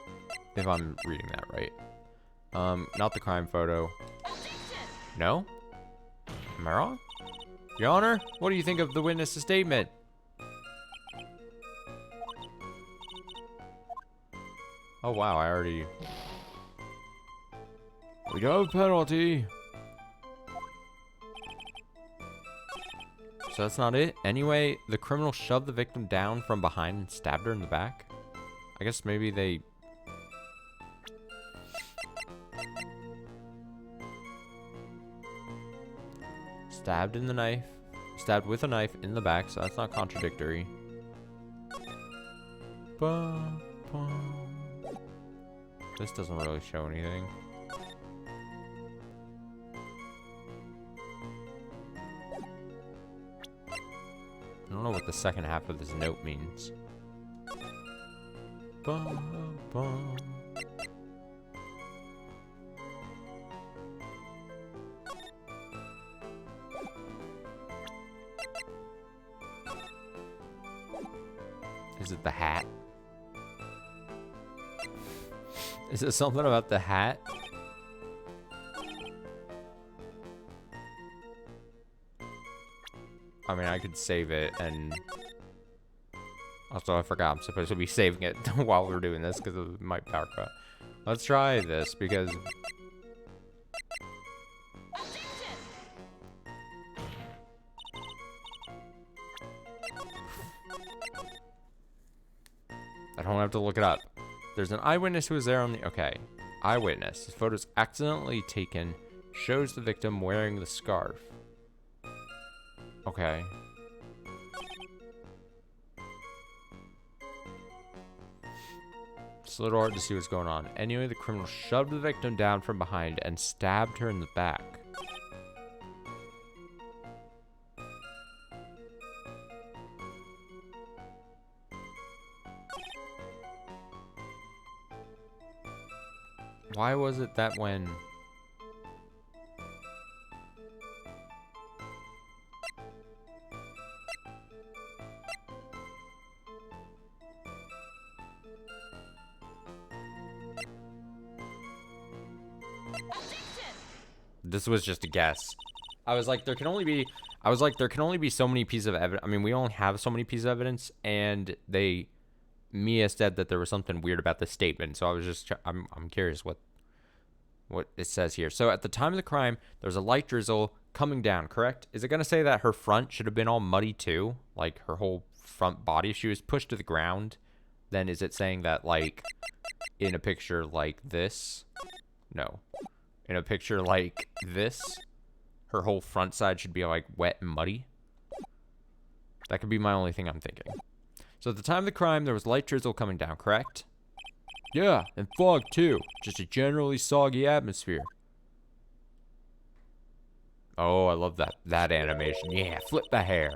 if I'm reading that right. Not the crime photo. No? Am I wrong? Your Honor, what do you think of the witness's statement? Oh wow, I already... We got a penalty. So that's not it? Anyway, the criminal shoved the victim down from behind and stabbed her in the back? I guess maybe they... Stabbed with a knife in the back, so that's not contradictory. This doesn't really show anything. I don't know what the second half of this note means. Is it the hat? Is it something about the hat? I mean, I could save it, and also I forgot I'm supposed to be saving it while we're doing this because of my power cut. Let's try this because I don't have to look it up. There's an eyewitness who was there on the... Okay. eyewitness. His photos accidentally taken shows the victim wearing the scarf. Okay. It's a little hard to see what's going on. Anyway, the criminal shoved the victim down from behind and stabbed her in the back. Why was it that when... This was just a guess. I was like, there can only be so many pieces of evidence. I mean, we only have so many pieces of evidence, and Mia said that there was something weird about the statement. So I was just, I'm curious what it says here. So at the time of the crime, there was a light drizzle coming down, correct? Is it going to say that her front should have been all muddy too? Like her whole front body, if she was pushed to the ground, then is it saying that like in a picture like this? No. In a picture like this, her whole front side should be like wet and muddy. That could be my only thing I'm thinking. So at the time of the crime, there was light drizzle coming down, correct? Yeah, and fog too. Just a generally soggy atmosphere. Oh, I love that animation. Yeah, flip the hair.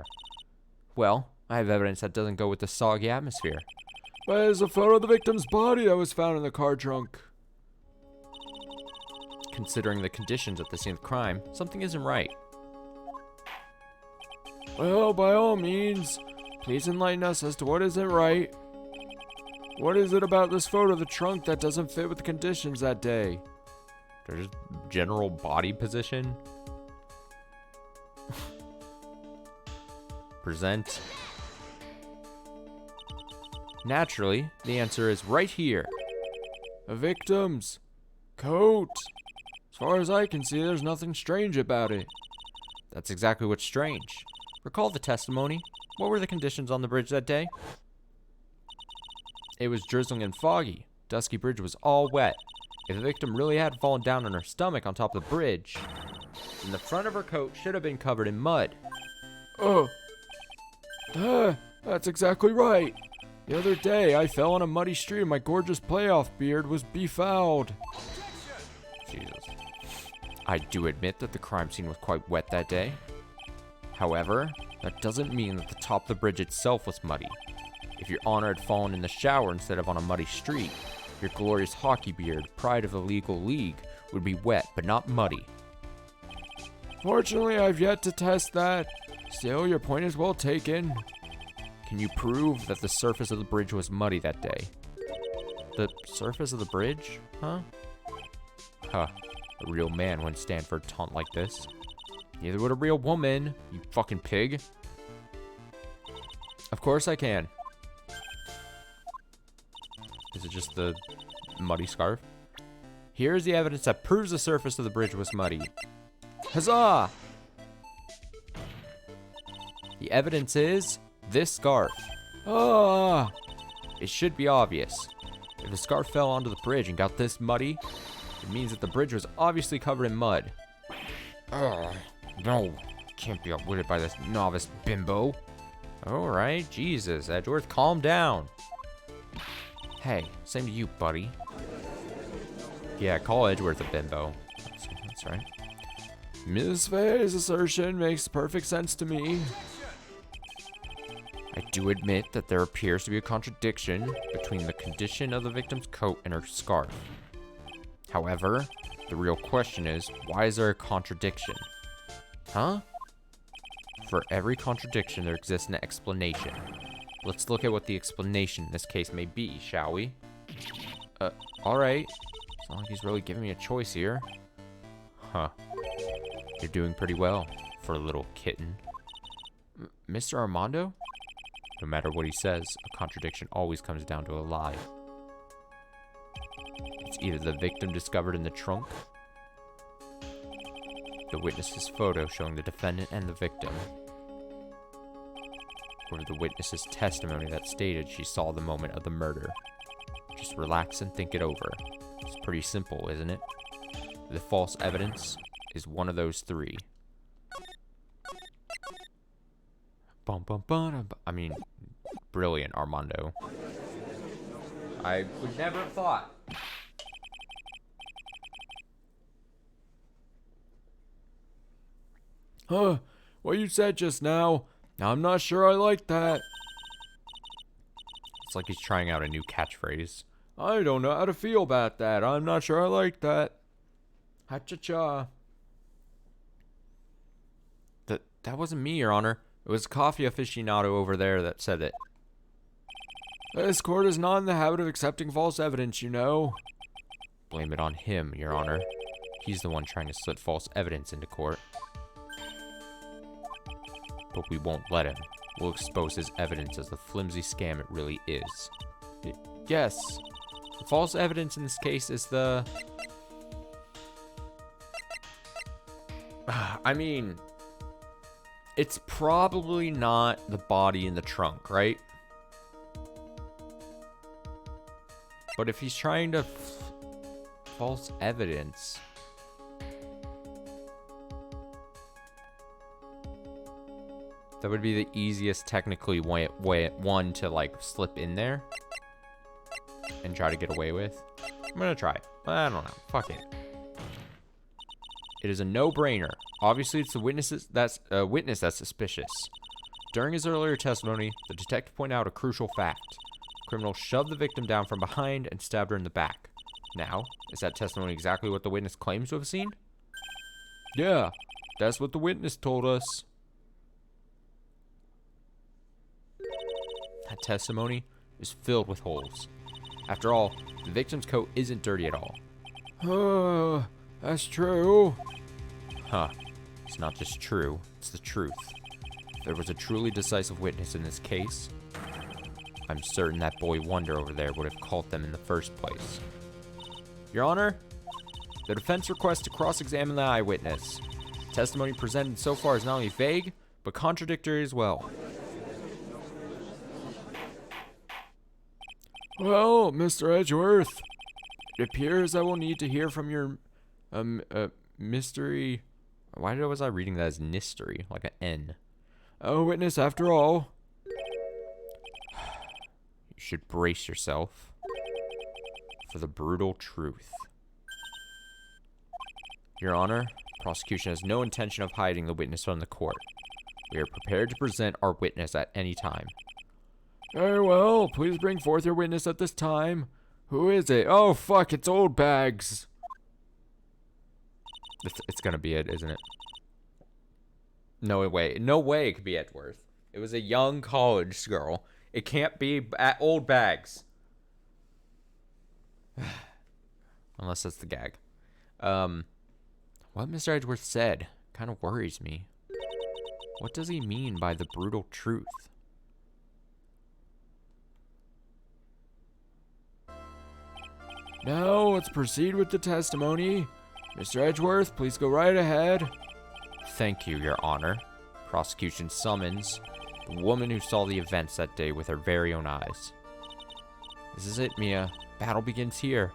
Well, I have evidence that doesn't go with the soggy atmosphere. But there's a photo of the victim's body that was found in the car trunk. Considering the conditions at the scene of the crime, something isn't right. Well, by all means, please enlighten us as to what isn't right. What is it about this photo of the trunk that doesn't fit with the conditions that day? There's general body position. Present. Naturally, the answer is right here. The victim's coat. As far as I can see, there's nothing strange about it. That's exactly what's strange. Recall the testimony. What were the conditions on the bridge that day? It was drizzling and foggy. Dusky Bridge was all wet. If the victim really had fallen down on her stomach on top of the bridge, then the front of her coat should have been covered in mud. Oh. That's exactly right. The other day, I fell on a muddy street and my gorgeous playoff beard was befouled. Jesus. I do admit that the crime scene was quite wet that day. However, that doesn't mean that the top of the bridge itself was muddy. If your honor had fallen in the shower instead of on a muddy street, your glorious hockey beard, pride of the legal league, would be wet but not muddy. Fortunately, I've yet to test that. Still, your point is well taken. Can you prove that the surface of the bridge was muddy that day? The surface of the bridge? Huh? Huh. A real man wouldn't stand for a taunt like this. Neither would a real woman, you fucking pig. Of course I can. Is it just the muddy scarf? Here's the evidence that proves the surface of the bridge was muddy. Huzzah! The evidence is this scarf. Ah! It should be obvious. If the scarf fell onto the bridge and got this muddy, it means that the bridge was obviously covered in mud. Ugh, no, can't be outwitted by this novice bimbo. Alright, Jesus, Edgeworth, calm down. Hey, same to you, buddy. Yeah, call Edgeworth a bimbo. That's right. Miss Faye's assertion makes perfect sense to me. I do admit that there appears to be a contradiction between the condition of the victim's coat and her scarf. However, the real question is, why is there a contradiction? Huh? For every contradiction, there exists an explanation. Let's look at what the explanation in this case may be, shall we? Alright. It's not like he's really giving me a choice here. Huh. You're doing pretty well for a little kitten. Mr. Armando? No matter what he says, a contradiction always comes down to a lie. It's either the victim discovered in the trunk, the witness's photo showing the defendant and the victim, or the witness's testimony that stated she saw the moment of the murder. Just relax and think it over. It's pretty simple, isn't it? The false evidence is one of those three. Bum, bum, bum, bum. I mean, brilliant, Armando. I would never have thought. Huh, what you said just now, I'm not sure I like that. It's like he's trying out a new catchphrase. I don't know how to feel about that. I'm not sure I like that. Ha-cha-cha. That wasn't me, Your Honor. It was a coffee aficionado over there that said it. This court is not in the habit of accepting false evidence, you know. Blame it on him, Your Honor. He's the one trying to slip false evidence into court. But we won't let him. We'll expose his evidence as the flimsy scam it really is. Yes. The false evidence in this case is the... I mean... It's probably not the body in the trunk, right? But if he's trying to... false evidence... That would be the easiest, technically, one to, like, slip in there and try to get away with. I'm gonna try. I don't know. Fuck it. It is a no-brainer. Obviously, it's the witness that's suspicious. During his earlier testimony, the detective pointed out a crucial fact. The criminal shoved the victim down from behind and stabbed her in the back. Now, is that testimony exactly what the witness claims to have seen? Yeah, that's what the witness told us. That testimony is filled with holes. After all, the victim's coat isn't dirty at all. That's true. Huh. It's not just true, it's the truth. If there was a truly decisive witness in this case, I'm certain that boy Wonder over there would have caught them in the first place. Your Honor, the defense requests to cross-examine the eyewitness. Testimony presented so far is not only vague, but contradictory as well. Well, Mr. Edgeworth, it appears I will need to hear from your, mystery... Why was I reading that as mystery, like an N? A witness after all. You should brace yourself for the brutal truth. Your Honor, prosecution has no intention of hiding the witness from the court. We are prepared to present our witness at any time. Very well, please bring forth your witness at this time. Who is it? Oh, fuck, it's Old Bags. It's gonna be it, isn't it? No way. No way it could be Edgeworth. It was a young college girl. It can't be at Old Bags. Unless that's the gag. What Mr. Edgeworth said kind of worries me. What does he mean by the brutal truth? Now, let's proceed with the testimony. Mr. Edgeworth, please go right ahead. Thank you, Your Honor. Prosecution summons the woman who saw the events that day with her very own eyes. This is it, Mia. Battle begins here.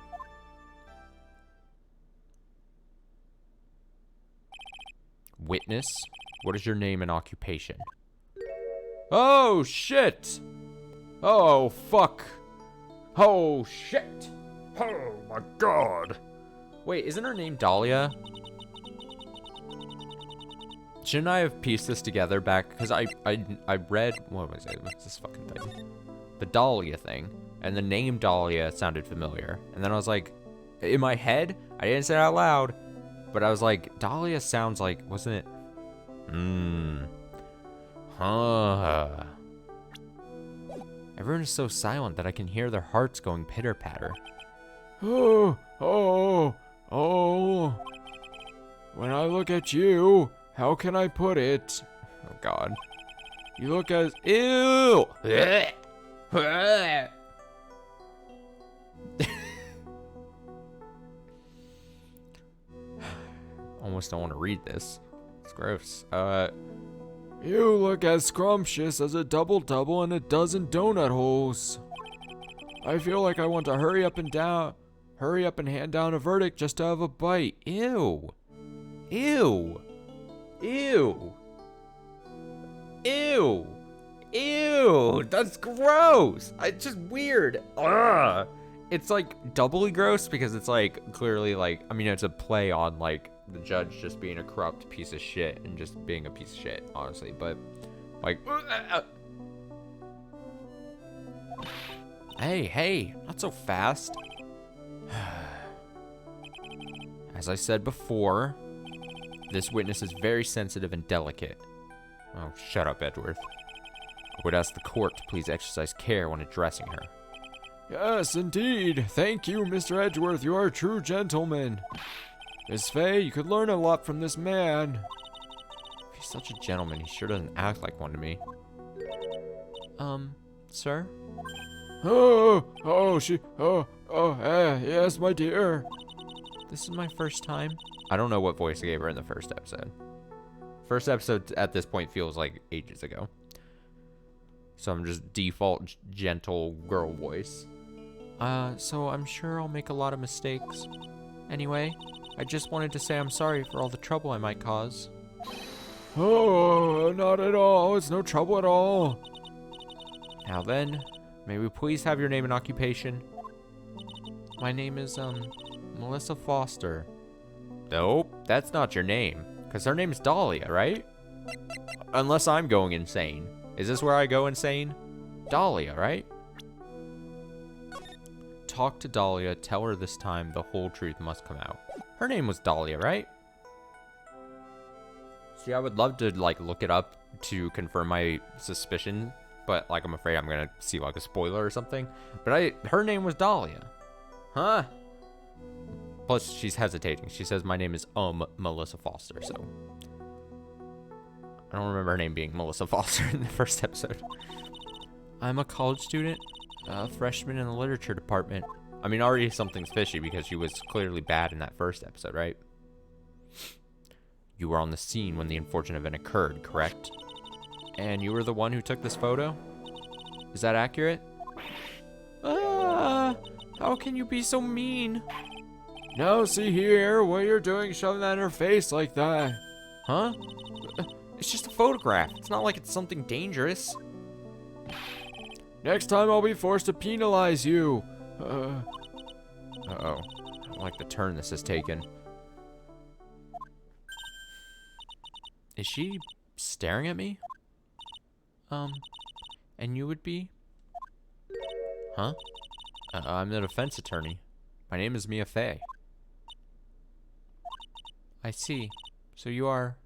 Witness, what is your name and occupation? Oh, shit! Oh, fuck! Oh, shit! Oh, my God! Wait, isn't her name Dahlia? Shouldn't I have pieced this together back? Because I read... What was it? What's this fucking thing? The Dahlia thing. And the name Dahlia sounded familiar. And then I was like... In my head, I didn't say it out loud. But I was like, Dahlia sounds like... Wasn't it? Huh. Everyone is so silent that I can hear their hearts going pitter-patter. Oh. When I look at you, how can I put it? Oh, God. You look as... Ew! Almost don't want to read this. It's gross. You look as scrumptious as a double-double and a dozen donut holes. I feel like I want to hurry up and down... Hurry up and hand down a verdict just to have a bite. Ew. Ew. Ew. Ew. Ew. That's gross. It's just weird. Ugh. It's like doubly gross because it's like clearly like, I mean, it's a play on like the judge just being a corrupt piece of shit and just being a piece of shit, honestly. But like, hey, not so fast. As I said before, this witness is very sensitive and delicate. Oh, shut up, Edgeworth. I would ask the court to please exercise care when addressing her. Yes, indeed. Thank you, Mr. Edgeworth. You are a true gentleman. Miss Fay, you could learn a lot from this man. If he's such a gentleman, he sure doesn't act like one to me. Sir? Yes, my dear. This is my first time. I don't know what voice I gave her in the first episode. First episode at this point feels like ages ago. So I'm just default gentle girl voice. So I'm sure I'll make a lot of mistakes. Anyway, I just wanted to say I'm sorry for all the trouble I might cause. Oh, not at all. It's no trouble at all. Now then, may we please have your name and occupation? My name is, Melissa Foster. Nope, that's not your name. Because her name's Dahlia, right? Unless I'm going insane. Is this where I go insane? Dahlia, right? Talk to Dahlia, tell her this time the whole truth must come out. Her name was Dahlia, right? See, I would love to, like, look it up to confirm my suspicion, but, like, I'm afraid I'm gonna see, like, a spoiler or something. But her name was Dahlia. Huh? Plus, she's hesitating. She says, my name is, Melissa Foster, so. I don't remember her name being Melissa Foster in the first episode. I'm a college student, a freshman in the literature department. I mean, already something's fishy because she was clearly bad in that first episode, right? You were on the scene when the unfortunate event occurred, correct? And you were the one who took this photo? Is that accurate? How can you be so mean? Now see here, what you're doing shoving that in her face like that. Huh? It's just a photograph. It's not like it's something dangerous. Next time I'll be forced to penalize you. Uh-oh. I don't like the turn this has taken. Is she staring at me? And you would be? Huh? I'm the defense attorney. My name is Mia Fey. I see. So you are...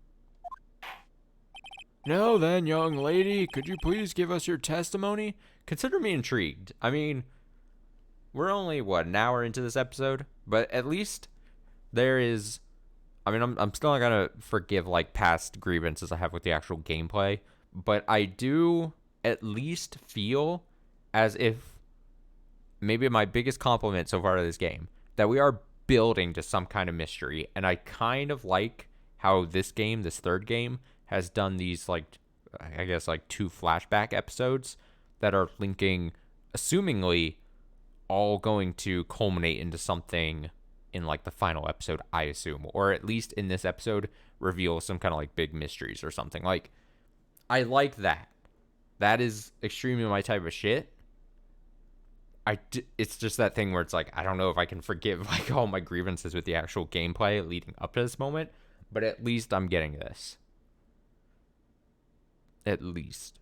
Now then, young lady, could you please give us your testimony? Consider me intrigued. I mean, we're only, what, an hour into this episode? But at least there is... I mean, I'm still not going to forgive, like, past grievances I have with the actual gameplay. But I do at least feel as if maybe my biggest compliment so far to this game, that we are building to some kind of mystery. And I kind of like how this game, this third game, has done these, like, I guess, like, 2 flashback episodes that are linking, assumingly, all going to culminate into something in, like, the final episode, I assume. Or at least in this episode, reveal some kind of, like, big mysteries or something. Like, I like that. That is extremely my type of shit. It's just that thing where it's like, I don't know if I can forgive, like, all my grievances with the actual gameplay leading up to this moment. But at least I'm getting this. At least.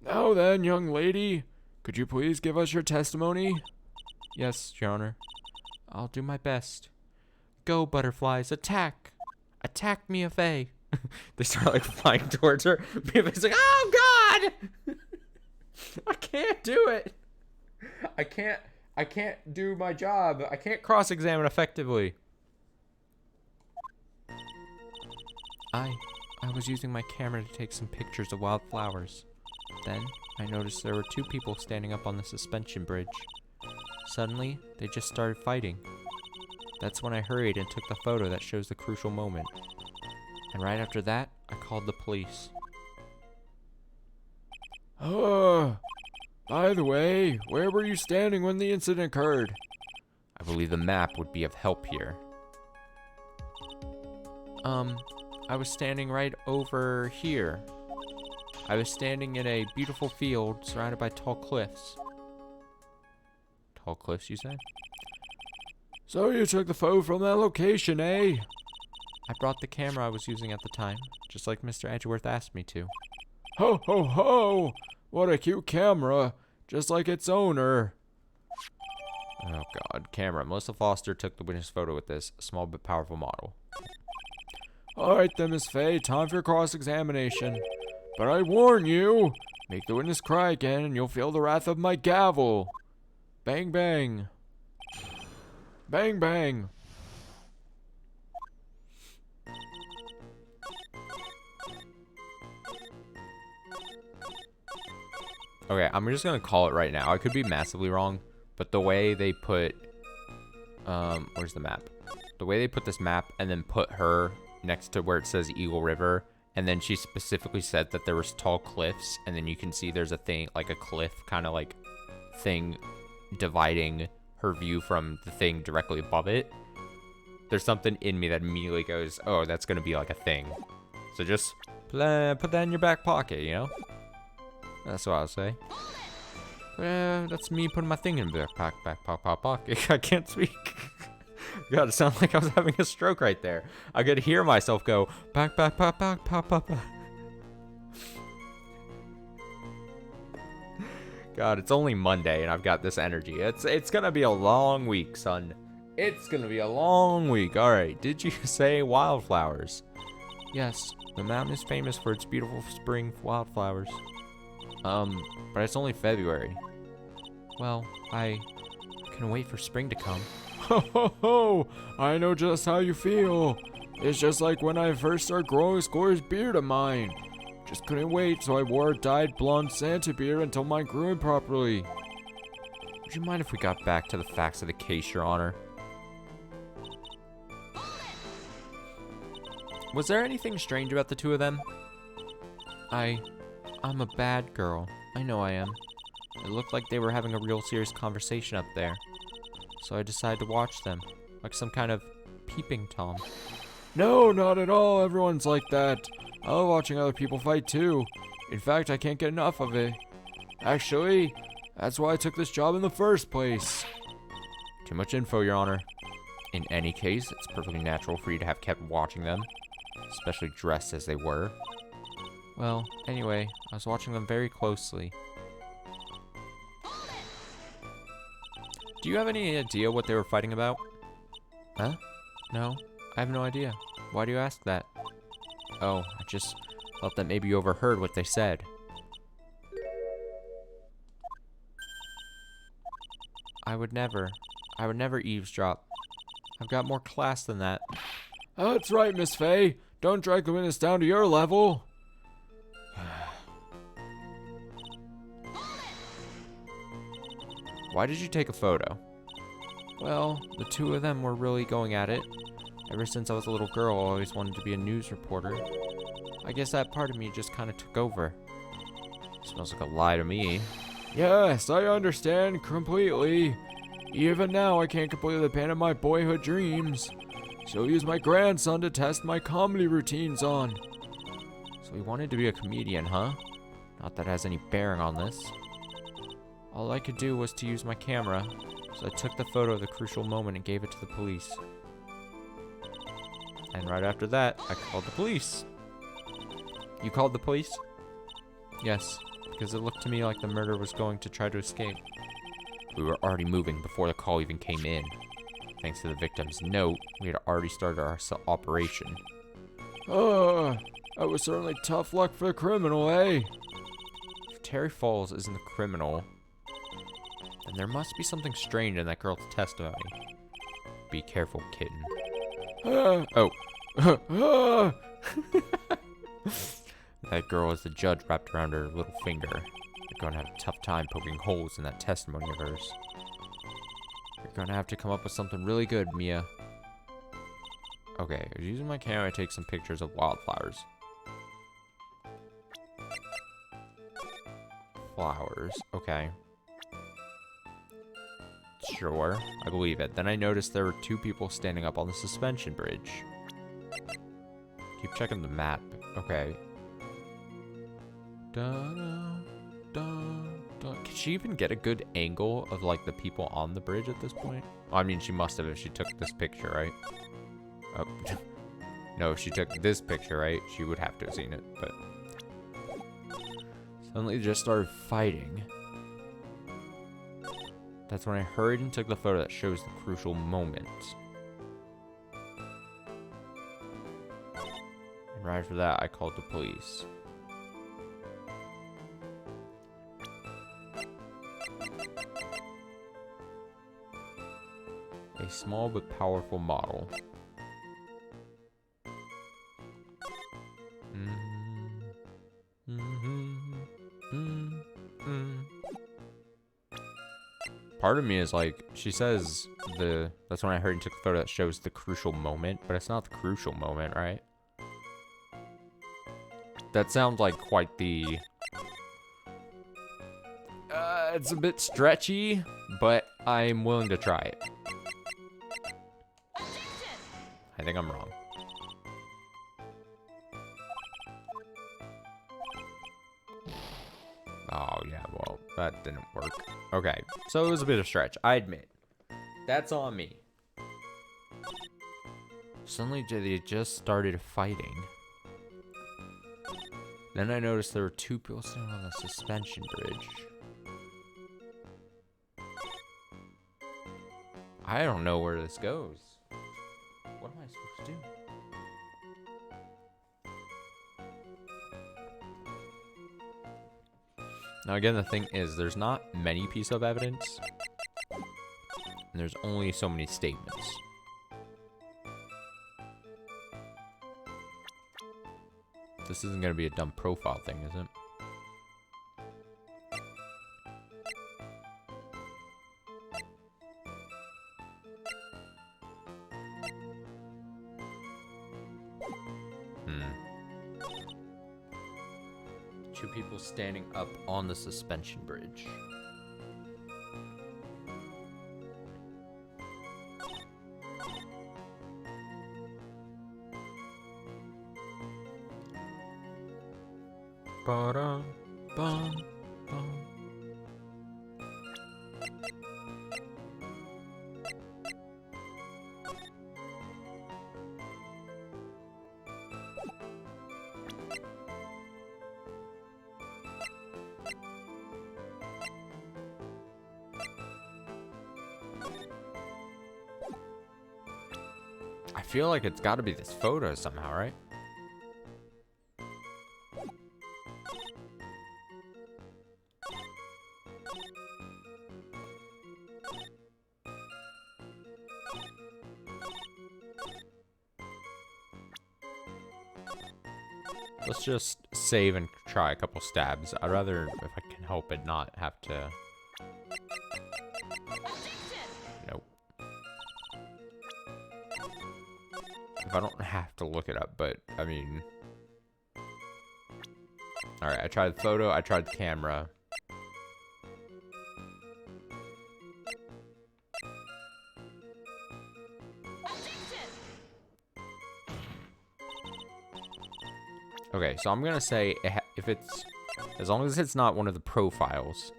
Now then, young lady, could you please give us your testimony? Yes, Your Honor. I'll do my best. Go, butterflies, attack! Attack Mia Fey! They start, like, flying towards her. Mia Fey's like, oh, God! I can't do it! I can't do my job. I can't cross-examine effectively. I was using my camera to take some pictures of wildflowers. Then, I noticed there were 2 people standing up on the suspension bridge. Suddenly, they just started fighting. That's when I hurried and took the photo that shows the crucial moment. And right after that, I called the police. By the way, where were you standing when the incident occurred? I believe the map would be of help here. I was standing right over here. I was standing in a beautiful field surrounded by tall cliffs. Tall cliffs, you say? So you took the photo from that location, eh? I brought the camera I was using at the time, just like Mr. Edgeworth asked me to. Ho ho ho! What a cute camera, just like its owner. Oh god, camera. Melissa Foster took the witness photo with this small but powerful model. Alright then, Miss Faye, time for your cross-examination. But I warn you, make the witness cry again and you'll feel the wrath of my gavel. Bang bang. Bang bang. Okay, I'm just gonna call it right now. I could be massively wrong, but the way they put, where's the map? The way they put this map and then put her next to where it says Eagle River, and then she specifically said that there was tall cliffs, and then you can see there's a thing, like a cliff kind of like thing dividing her view from the thing directly above it. There's something in me that immediately goes, oh, that's gonna be like a thing. So just put that in your back pocket, you know? That's what I'll say. That's me putting my thing in the back pocket. I can't speak. God, it sounded like I was having a stroke right there. I could hear myself go, back. God, it's only Monday and I've got this energy. It's gonna be a long week, son. It's gonna be a long week. Alright, did you say wildflowers? Yes, the mountain is famous for its beautiful spring wildflowers. But it's only February. Well, I can wait for spring to come. Ho ho ho! I know just how you feel. It's just like when I first started growing this glorious beard of mine. Just couldn't wait, so I wore a dyed blonde Santa beard until mine grew in properly. Would you mind if we got back to the facts of the case, Your Honor? Was there anything strange about the two of them? I'm a bad girl. I know I am. It looked like they were having a real serious conversation up there. So I decided to watch them, like some kind of peeping Tom. No, not at all. Everyone's like that. I love watching other people fight too. In fact, I can't get enough of it. Actually, that's why I took this job in the first place. Too much info, Your Honor. In any case, it's perfectly natural for you to have kept watching them, especially dressed as they were. Well, anyway, I was watching them very closely. Do you have any idea what they were fighting about? Huh? No, I have no idea. Why do you ask that? Oh, I just thought that maybe you overheard what they said. I would never eavesdrop. I've got more class than that. That's right, Miss Faye. Don't drag the witness down to your level. Why did you take a photo? Well, the two of them were really going at it. Ever since I was a little girl, I always wanted to be a news reporter. I guess that part of me just kind of took over. Smells like a lie to me. Yes, I understand completely. Even now, I can't completely abandon my boyhood dreams. So use my grandson to test my comedy routines on. So he wanted to be a comedian, huh? Not that it has any bearing on this. All I could do was to use my camera, so I took the photo of the crucial moment and gave it to the police. And right after that, I called the police. You called the police? Yes, because it looked to me like the murderer was going to try to escape. We were already moving before the call even came in. Thanks to the victim's note, we had already started our operation. That was certainly tough luck for the criminal, eh? If Terry Falls isn't the criminal, then there must be something strange in that girl's testimony. Be careful, kitten. Oh. That girl has the judge wrapped around her little finger. You're going to have a tough time poking holes in that testimony of hers. You're going to have to come up with something really good, Mia. Okay, I was using my camera to take some pictures of wildflowers. Flowers, okay. Sure, I believe it. Then I noticed there were 2 people standing up on the suspension bridge. Keep checking the map. Okay. Can she even get a good angle of, like, the people on the bridge at this point? Well, I mean, she must have if she took this picture, right? Oh. No, if she took this picture, right? She would have to have seen it, but... Suddenly just started fighting. That's when I hurried and took the photo that shows the crucial moment. And right after that, I called the police. A small but powerful model. Part of me is like, she says that's when I heard and took the photo that shows the crucial moment, but it's not the crucial moment, right? That sounds like quite the... it's a bit stretchy, but I'm willing to try it. I think I'm wrong. Oh, yeah, well, that didn't work. Okay, so it was a bit of stretch, I admit. That's on me. Suddenly, they just started fighting. Then I noticed there were 2 people sitting on the suspension bridge. I don't know where this goes. What am I supposed to do? Now again, the thing is, there's not many pieces of evidence, and there's only so many statements. This isn't going to be a dumb profile thing, is it? Two people standing up on the suspension bridge. Ba-dum, bum, bum. I feel like it's got to be this photo somehow, right? Let's just save and try a couple stabs. I'd rather, if I can help it, not have to... Nope. If I don't have to look it up, but, I mean... Alright, I tried the photo, I tried the camera. Okay, so I'm gonna say if it's, as long as it's not one of the profiles,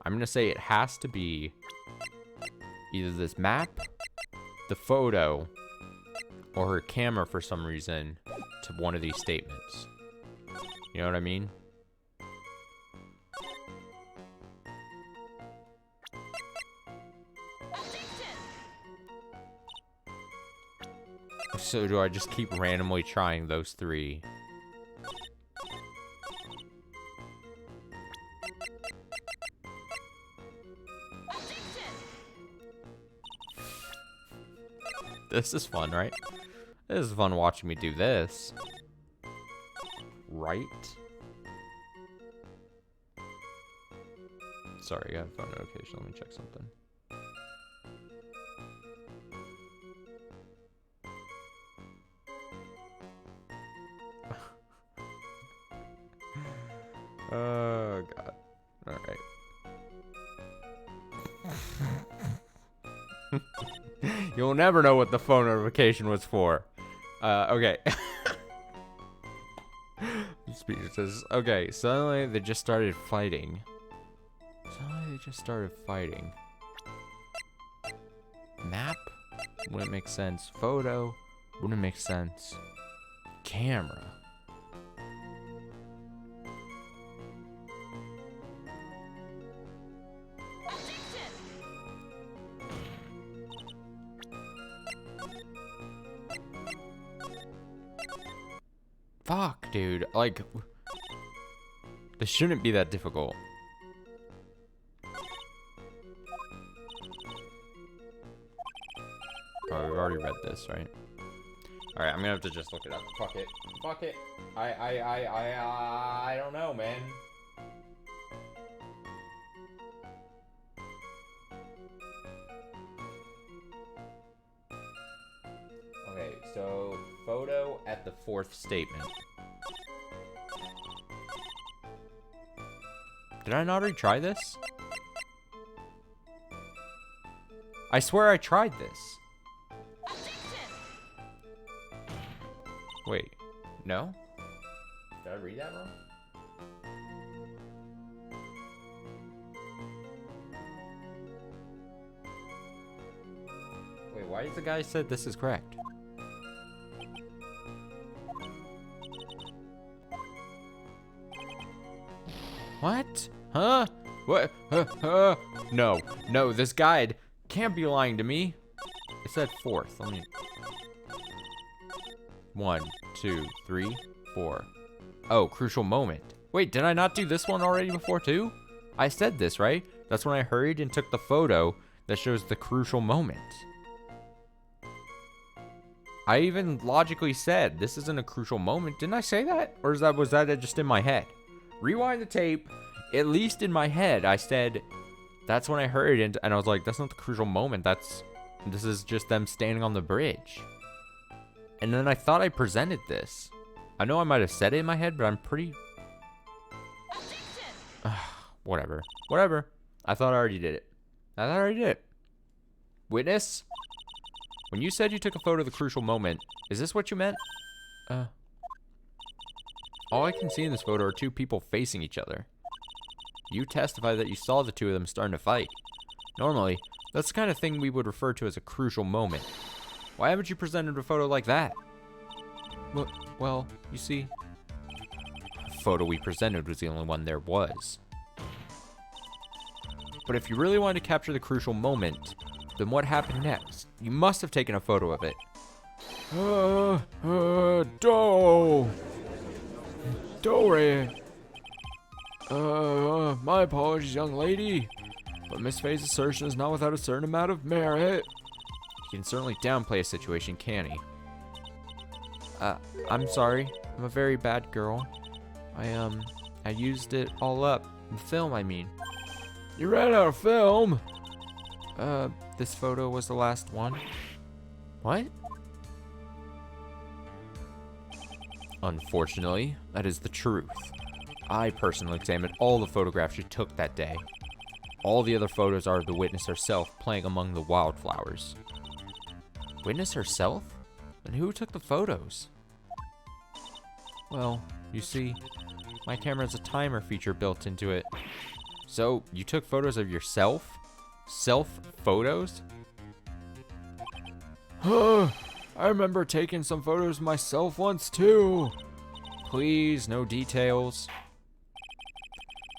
I'm gonna say it has to be either this map, the photo, or her camera for some reason to one of these statements. You know what I mean? So do I just keep randomly trying those three? This is fun, right? This is fun watching me do this. Right? Sorry, I got a phone notification. Let me check something. Oh, God. Alright. You'll never know what the phone notification was for. Okay. Speeches. Okay, suddenly they just started fighting. Map? Wouldn't make sense. Photo? Wouldn't make sense. Camera? Fuck, dude. Like, this shouldn't be that difficult. Oh, we've already read this, right? Alright, I'm gonna have to just look it up. Fuck it. Fuck it. I don't know, man. Okay, so photo at the fourth statement. Did I not already try this? I swear I tried this. Wait, no? Did I read that wrong? Wait, why does the guy said this is correct? What? Huh? What? No, no, this guide can't be lying to me. It said fourth. Let me... 1, 2, 3, 4. Oh, crucial moment. Wait, did I not do this one already before too? I said this, right? That's when I hurried and took the photo that shows the crucial moment. I even logically said this isn't a crucial moment. Didn't I say that? Or was that just in my head? Rewind the tape. At least in my head, I said that's when I hurried and I was like, that's not the crucial moment. This is just them standing on the bridge. And then I thought I presented this. I know I might have said it in my head, but I'm pretty... Whatever. Whatever. I thought I already did it. Witness? When you said you took a photo of the crucial moment, is this what you meant? All I can see in this photo are two people facing each other. You testify that you saw the two of them starting to fight. Normally, that's the kind of thing we would refer to as a crucial moment. Why haven't you presented a photo like that? Well, you see, the photo we presented was the only one there was. But if you really wanted to capture the crucial moment, then what happened next? You must have taken a photo of it. Dory. My apologies, young lady. But Miss Faye's assertion is not without a certain amount of merit. He can certainly downplay a situation, can he? I'm sorry. I'm a very bad girl. I used it all up. In film, I mean. You ran out of film? This photo was the last one. What? Unfortunately, that is the truth. I personally examined all the photographs you took that day. All the other photos are of the witness herself playing among the wildflowers. Witness herself? Then who took the photos? Well, you see, my camera has a timer feature built into it. So, you took photos of yourself? Self-photos? I remember taking some photos myself once too. Please, no details.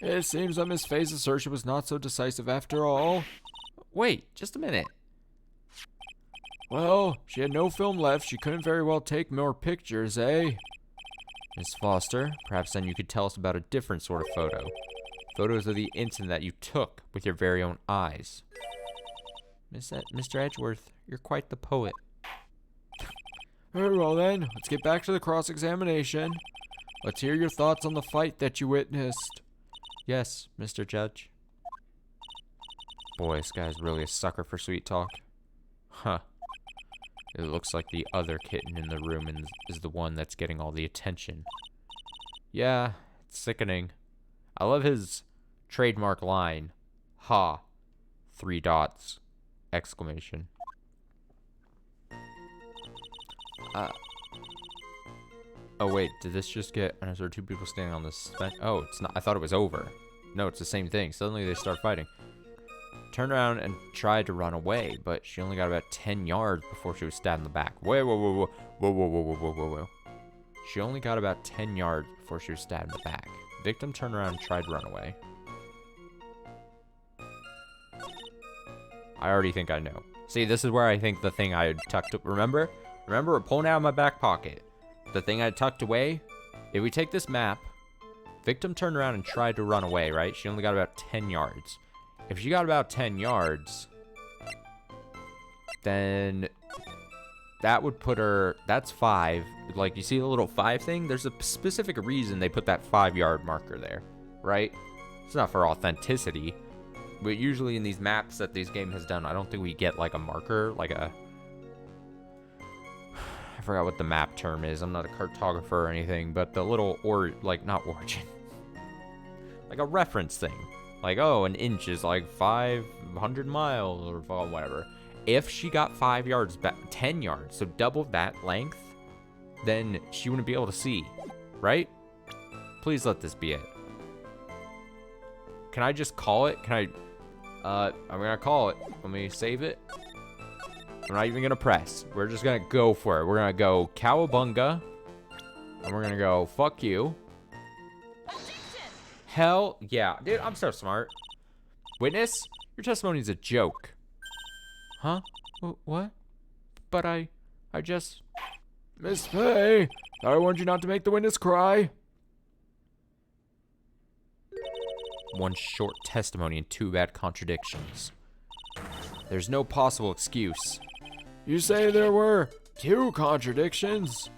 It seems that Miss Faye's assertion was not so decisive after all. Wait, just a minute. Well, she had no film left. She couldn't very well take more pictures, eh? Miss Foster, perhaps then you could tell us about a different sort of photo. Photos of the incident that you took with your very own eyes. Mr. Edgeworth, you're quite the poet. Very well then, let's get back to the cross-examination. Let's hear your thoughts on the fight that you witnessed. Yes, Mr. Judge. Boy, this guy's really a sucker for sweet talk. Huh. It looks like the other kitten in the room is the one that's getting all the attention. Yeah, it's sickening. I love his trademark line. Ha. 3 dots. Exclamation. Oh, wait. Did this just get... Is there 2 people standing on this bench? Oh, it's not. I thought it was over. No, it's the same thing. Suddenly they start fighting. Turned around and tried to run away, but she only got about 10 yards before she was stabbed in the back. Whoa, whoa, whoa, whoa, whoa, whoa, whoa, whoa, whoa, whoa, whoa. She only got about 10 yards before she was stabbed in the back. Victim turned around and tried to run away. I already think I know. See, this is where I think the thing I had tucked... Remember? Remember, pulling out of my back pocket. The thing I tucked away? If we take this map, victim turned around and tried to run away, right? She only got about 10 yards. If she got about 10 yards, then that would put her... That's 5. Like, you see the little 5 thing? There's a specific reason they put that 5-yard marker there, right? It's not for authenticity. But usually in these maps that this game has done, I don't think we get, like, a marker, like a... I forgot what the map term is. I'm not a cartographer or anything, but the little, not origin. Like a reference thing. Like, oh, an inch is like 500 miles or whatever. If she got 5 yards back, 10 yards, so double that length, then she wouldn't be able to see, right? Please let this be it. Can I just call it? I'm gonna call it. Let me save it. I'm not even gonna press. We're just gonna go for it. We're gonna go cowabunga. And we're gonna go, fuck you. Hell yeah. Dude, I'm so smart. Witness, your testimony is a joke. Huh? What? But I just... Miss Faye, I warned you not to make the witness cry. One short testimony and 2 bad contradictions. There's no possible excuse. You say there were 2 contradictions?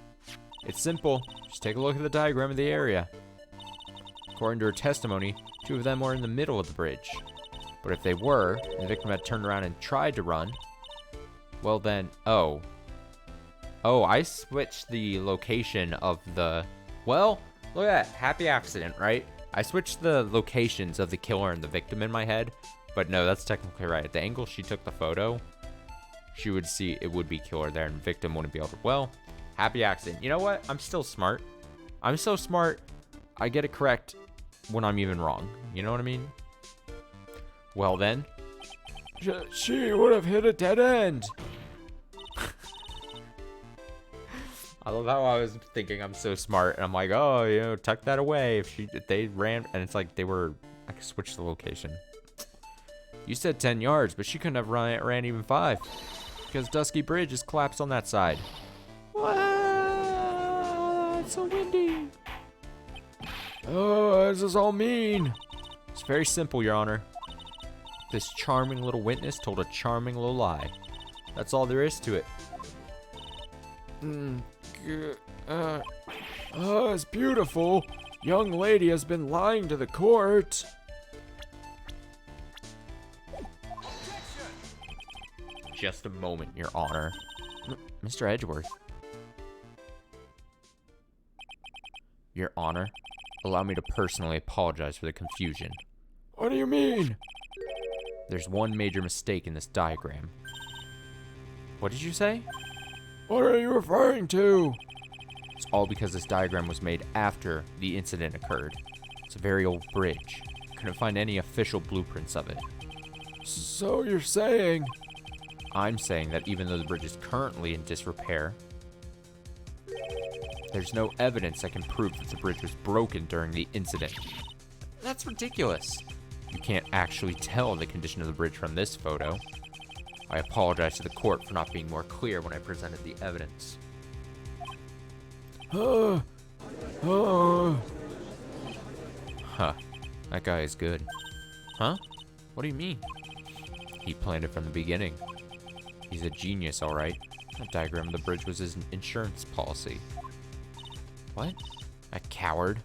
It's simple. Just take a look at the diagram of the area. According to her testimony, 2 of them were in the middle of the bridge. But if they were, and the victim had turned around and tried to run, well then, oh, I switched the location of the, well, look at that, happy accident, right? I switched the locations of the killer and the victim in my head, but no, that's technically right. At the angle she took the photo, she would see it would be killer there and victim wouldn't be able to, well, happy accident. You know what? I'm still smart. I'm so smart, I get it correct when I'm even wrong. You know what I mean? Well then. She would have hit a dead end. I love how I was thinking I'm so smart, and I'm like, oh, you know, tuck that away. If they ran, and it's like I could switch the location. You said 10 yards, but she couldn't have ran even 5. Because Dusky Bridge is collapsed on that side. What? It's so windy. Oh, what does this all mean? It's very simple, Your Honor. This charming little witness told a charming little lie. That's all there is to it. It's beautiful. Young lady has been lying to the court. Just a moment, Your Honor. Mr. Edgeworth. Your Honor, allow me to personally apologize for the confusion. What do you mean? There's one major mistake in this diagram. What did you say? What are you referring to? It's all because this diagram was made after the incident occurred. It's a very old bridge. Couldn't find any official blueprints of it. So you're saying... I'm saying that even though the bridge is currently in disrepair, there's no evidence that can prove that the bridge was broken during the incident. That's ridiculous. You can't actually tell the condition of the bridge from this photo. I apologize to the court for not being more clear when I presented the evidence. Huh. That guy is good. Huh? What do you mean? He planned it from the beginning. He's a genius, all right. That diagram of the bridge was his insurance policy. What? A coward?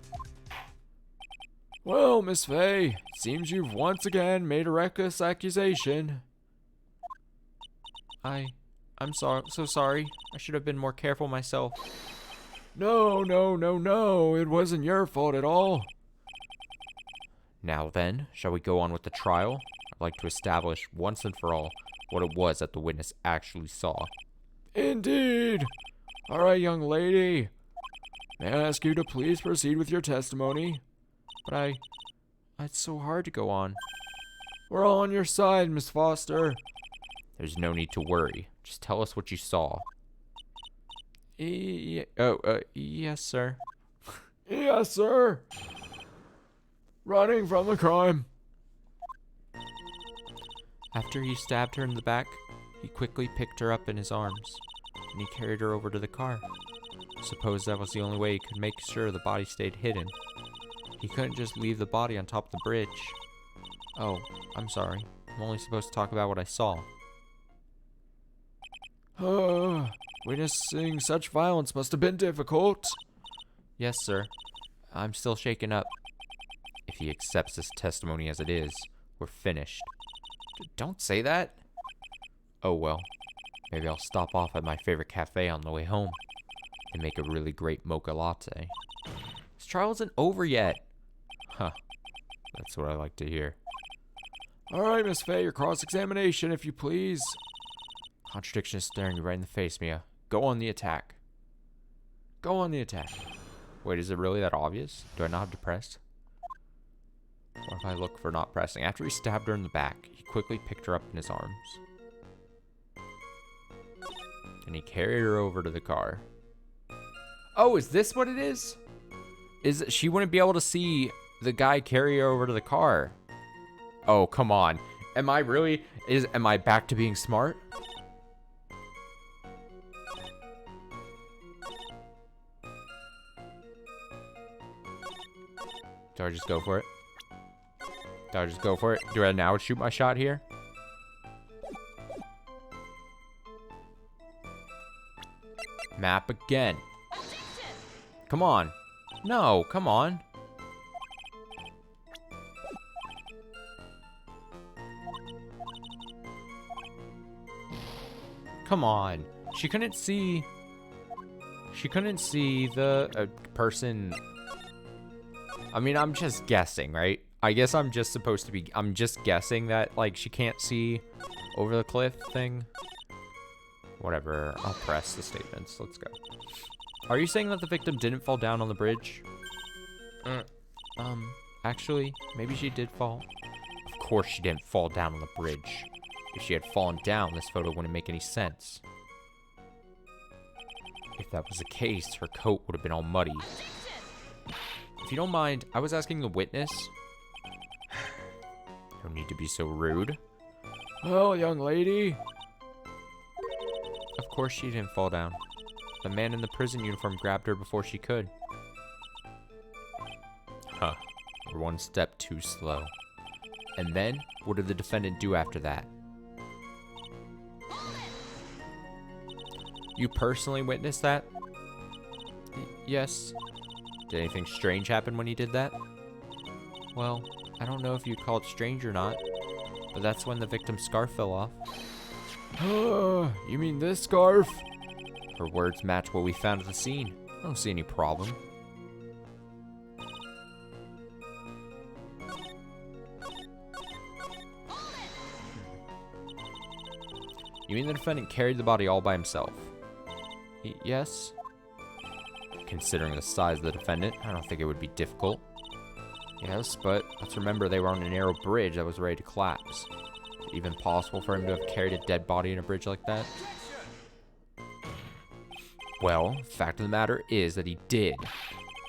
Well, Miss Faye, seems you've once again made a reckless accusation. I'm so sorry. I should have been more careful myself. No, it wasn't your fault at all. Now then, shall we go on with the trial? I'd like to establish once and for all what it was that the witness actually saw. Indeed. All right, young lady. May I ask you to please proceed with your testimony? But it's so hard to go on. We're all on your side, Miss Foster. There's no need to worry. Just tell us what you saw. Yes, sir. Yes, sir. Running from the crime. After he stabbed her in the back, he quickly picked her up in his arms, and he carried her over to the car. Suppose that was the only way he could make sure the body stayed hidden. He couldn't just leave the body on top of the bridge. Oh, I'm sorry. I'm only supposed to talk about what I saw. Witnessing such violence must have been difficult. Yes, sir. I'm still shaken up. If he accepts this testimony as it is, we're finished. Don't say that. Oh well. Maybe I'll stop off at my favorite cafe on the way home. They make a really great mocha latte. This trial isn't over yet. Huh. That's what I like to hear. All right, Miss Fay, your cross-examination, if you please. Contradiction is staring you right in the face, Mia. Go on the attack. Go on the attack. Wait, is it really that obvious? Do I not have to press? What if I look for not pressing? After he stabbed her in the back, he quickly picked her up in his arms. And he carried her over to the car. Oh, is this what it is? She wouldn't be able to see the guy carry her over to the car. Oh, come on. Am I back to being smart? Do I just go for it? Do I just go for it? Do I now shoot my shot here? Map again. Come on. No, come on. Come on. She couldn't see the person. I mean, I'm just guessing, right? I guess I'm just guessing that, like, she can't see over the cliff thing. Whatever, I'll press the statements. Let's go. Are you saying that the victim didn't fall down on the bridge? Actually, maybe she did fall. Of course she didn't fall down on the bridge. If she had fallen down, this photo wouldn't make any sense. If that was the case, her coat would have been all muddy. If you don't mind, I was asking the witness. You don't need to be so rude. Well, young lady. Of course she didn't fall down. The man in the prison uniform grabbed her before she could. Huh. We're one step too slow. And then, what did the defendant do after that? You personally witnessed that? Yes. Did anything strange happen when he did that? Well, I don't know if you'd call it strange or not, but that's when the victim's scarf fell off. You mean this scarf? Her words match what we found at the scene. I don't see any problem. You mean the defendant carried the body all by himself? Yes. Considering the size of the defendant, I don't think it would be difficult. Yes, but let's remember they were on a narrow bridge that was ready to collapse. Is it even possible for him to have carried a dead body in a bridge like that? Well, fact of the matter is that he did.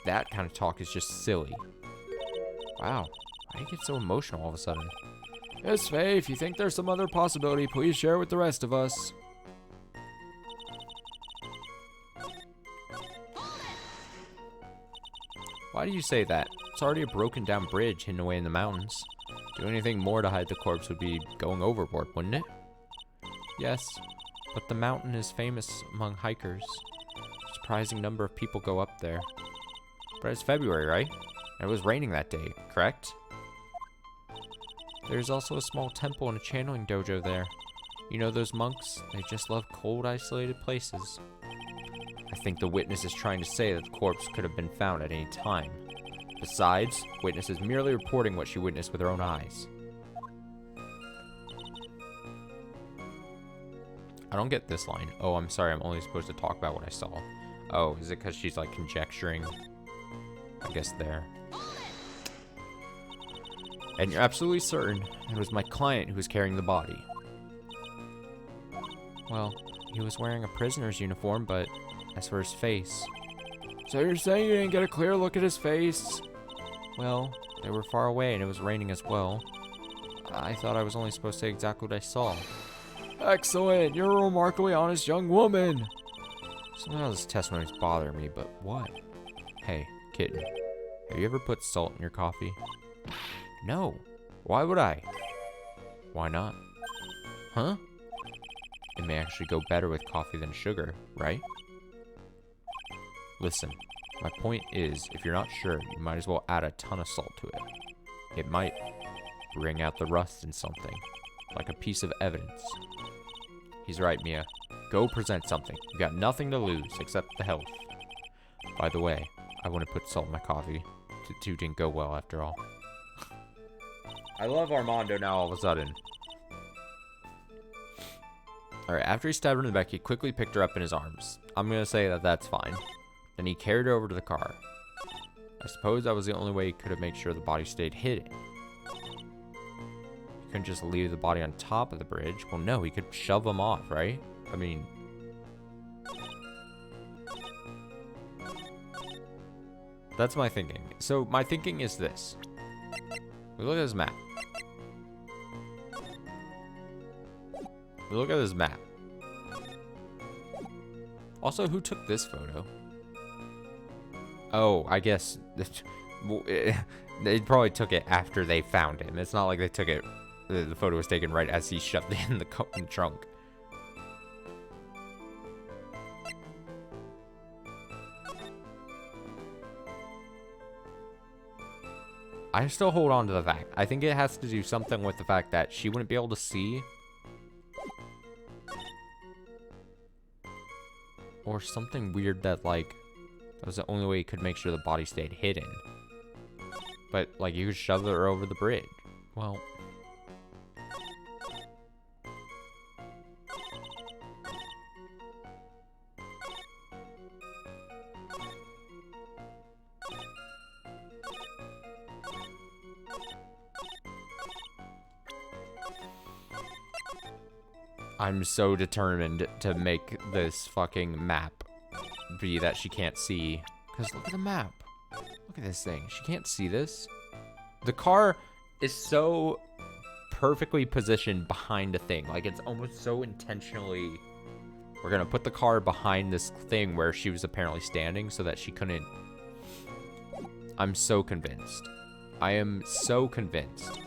That kind of talk is just silly. Wow, why do you get so emotional all of a sudden? Miss Fay, if you think there's some other possibility, please share it with the rest of us. Why do you say that? It's already a broken down bridge hidden away in the mountains. Do anything more to hide the corpse would be going overboard, wouldn't it? Yes, but the mountain is famous among hikers. A surprising number of people go up there. But it's February, right? And it was raining that day, correct? There's also a small temple and a channeling dojo there. You know those monks? They just love cold, isolated places. I think the witness is trying to say that the corpse could have been found at any time. Besides, witness is merely reporting what she witnessed with her own eyes. I don't get this line. Oh, I'm sorry. I'm only supposed to talk about what I saw. Oh, is it because she's like conjecturing? I guess there. And you're absolutely certain it was my client who was carrying the body. Well, he was wearing a prisoner's uniform, but as for his face... So you're saying you didn't get a clear look at his face? Well, they were far away and it was raining as well. I thought I was only supposed to say exactly what I saw. Excellent! You're a remarkably honest young woman! Somehow this testimony's bothering me, but what? Hey, kitten, have you ever put salt in your coffee? No. Why would I? Why not? Huh? It may actually go better with coffee than sugar, right? Listen, my point is, if you're not sure, you might as well add a ton of salt to it. It might bring out the rust in something, like a piece of evidence. He's right, Mia. Go present something. You got nothing to lose except the health. By the way, I wouldn't put salt in my coffee. The two didn't go well after all. I love Armando now all of a sudden. Alright, after he stabbed her in the back, he quickly picked her up in his arms. I'm gonna say that that's fine. Then he carried her over to the car. I suppose that was the only way he could have made sure the body stayed hidden. He couldn't just leave the body on top of the bridge. Well, no, he could shove him off, right? I mean... That's my thinking. So, my thinking is this. We look at this map. We look at this map. Also, who took this photo? Oh, I guess... They probably took it after they found him. It's not like they took it... The photo was taken right as he shoved it in the trunk. I still hold on to the fact. I think it has to do something with the fact that she wouldn't be able to see. Or something weird that, like, that was the only way you could make sure the body stayed hidden. But, like, you could shove her over the bridge. Well... I'm so determined to make this fucking map be that she can't see. Because look at the map. Look at this thing. She can't see this. The car is so perfectly positioned behind a thing. Like, it's almost so intentionally... We're going to put the car behind this thing where she was apparently standing so that she couldn't... I'm so convinced. I am so convinced.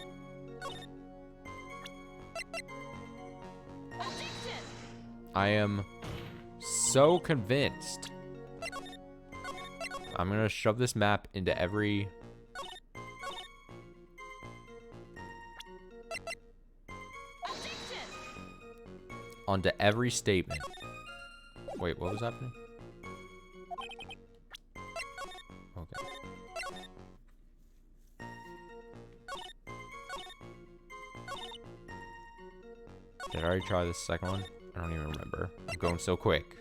I am so convinced. I'm gonna shove this map into every... onto every statement. Wait, what was happening? Okay. Did I already try this second one? I don't even remember. I'm going so quick.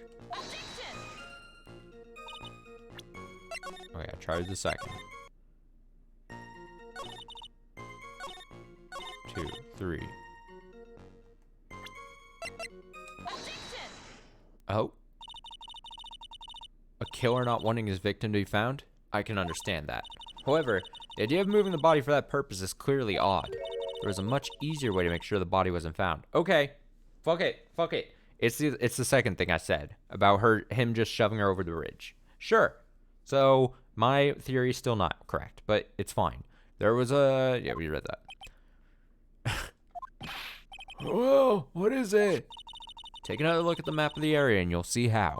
Okay, I tried the second. 2, 3. Oh. A killer not wanting his victim to be found? I can understand that. However, the idea of moving the body for that purpose is clearly odd. There was a much easier way to make sure the body wasn't found. Okay. Fuck it. Fuck it. It's the second thing I said about him just shoving her over the bridge. Sure. So my theory is still not correct, but it's fine. There was a... Yeah, we read that. Whoa, what is it? Take another look at the map of the area and you'll see how.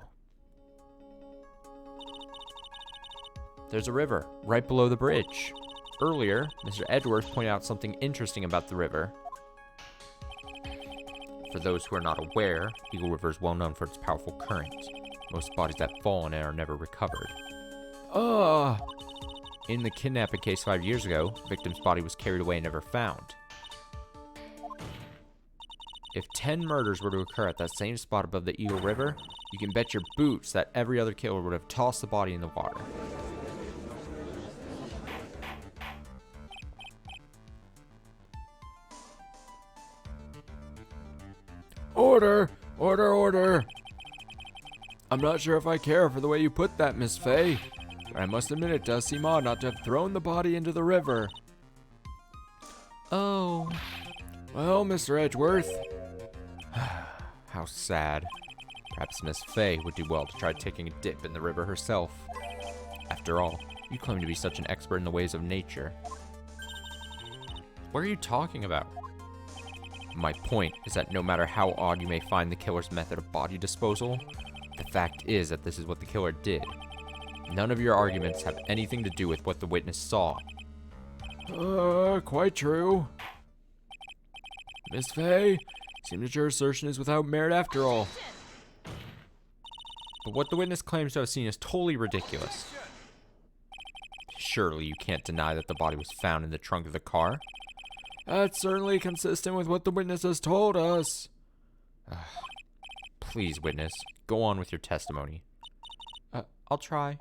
There's a river right below the bridge. Earlier, Mr. Edgeworth pointed out something interesting about the river. For those who are not aware, Eagle River is well known for its powerful current. Most bodies that fall in it are never recovered. In the kidnapping case 5 years ago, the victim's body was carried away and never found. If 10 murders were to occur at that same spot above the Eagle River, you can bet your boots that every other killer would have tossed the body in the water. Order! Order, order! I'm not sure if I care for the way you put that, Miss Fay, but I must admit it does seem odd not to have thrown the body into the river. Oh. Well, Mr. Edgeworth. How sad. Perhaps Miss Fay would do well to try taking a dip in the river herself. After all, you claim to be such an expert in the ways of nature. What are you talking about? My point is that no matter how odd you may find the killer's method of body disposal, the fact is that this is what the killer did. None of your arguments have anything to do with what the witness saw. Quite true. Miss Fay, seems that your assertion is without merit after all. But what the witness claims to have seen is totally ridiculous. Surely you can't deny that the body was found in the trunk of the car? That's certainly consistent with what the witness has told us. Please, witness, go on with your testimony. I'll try.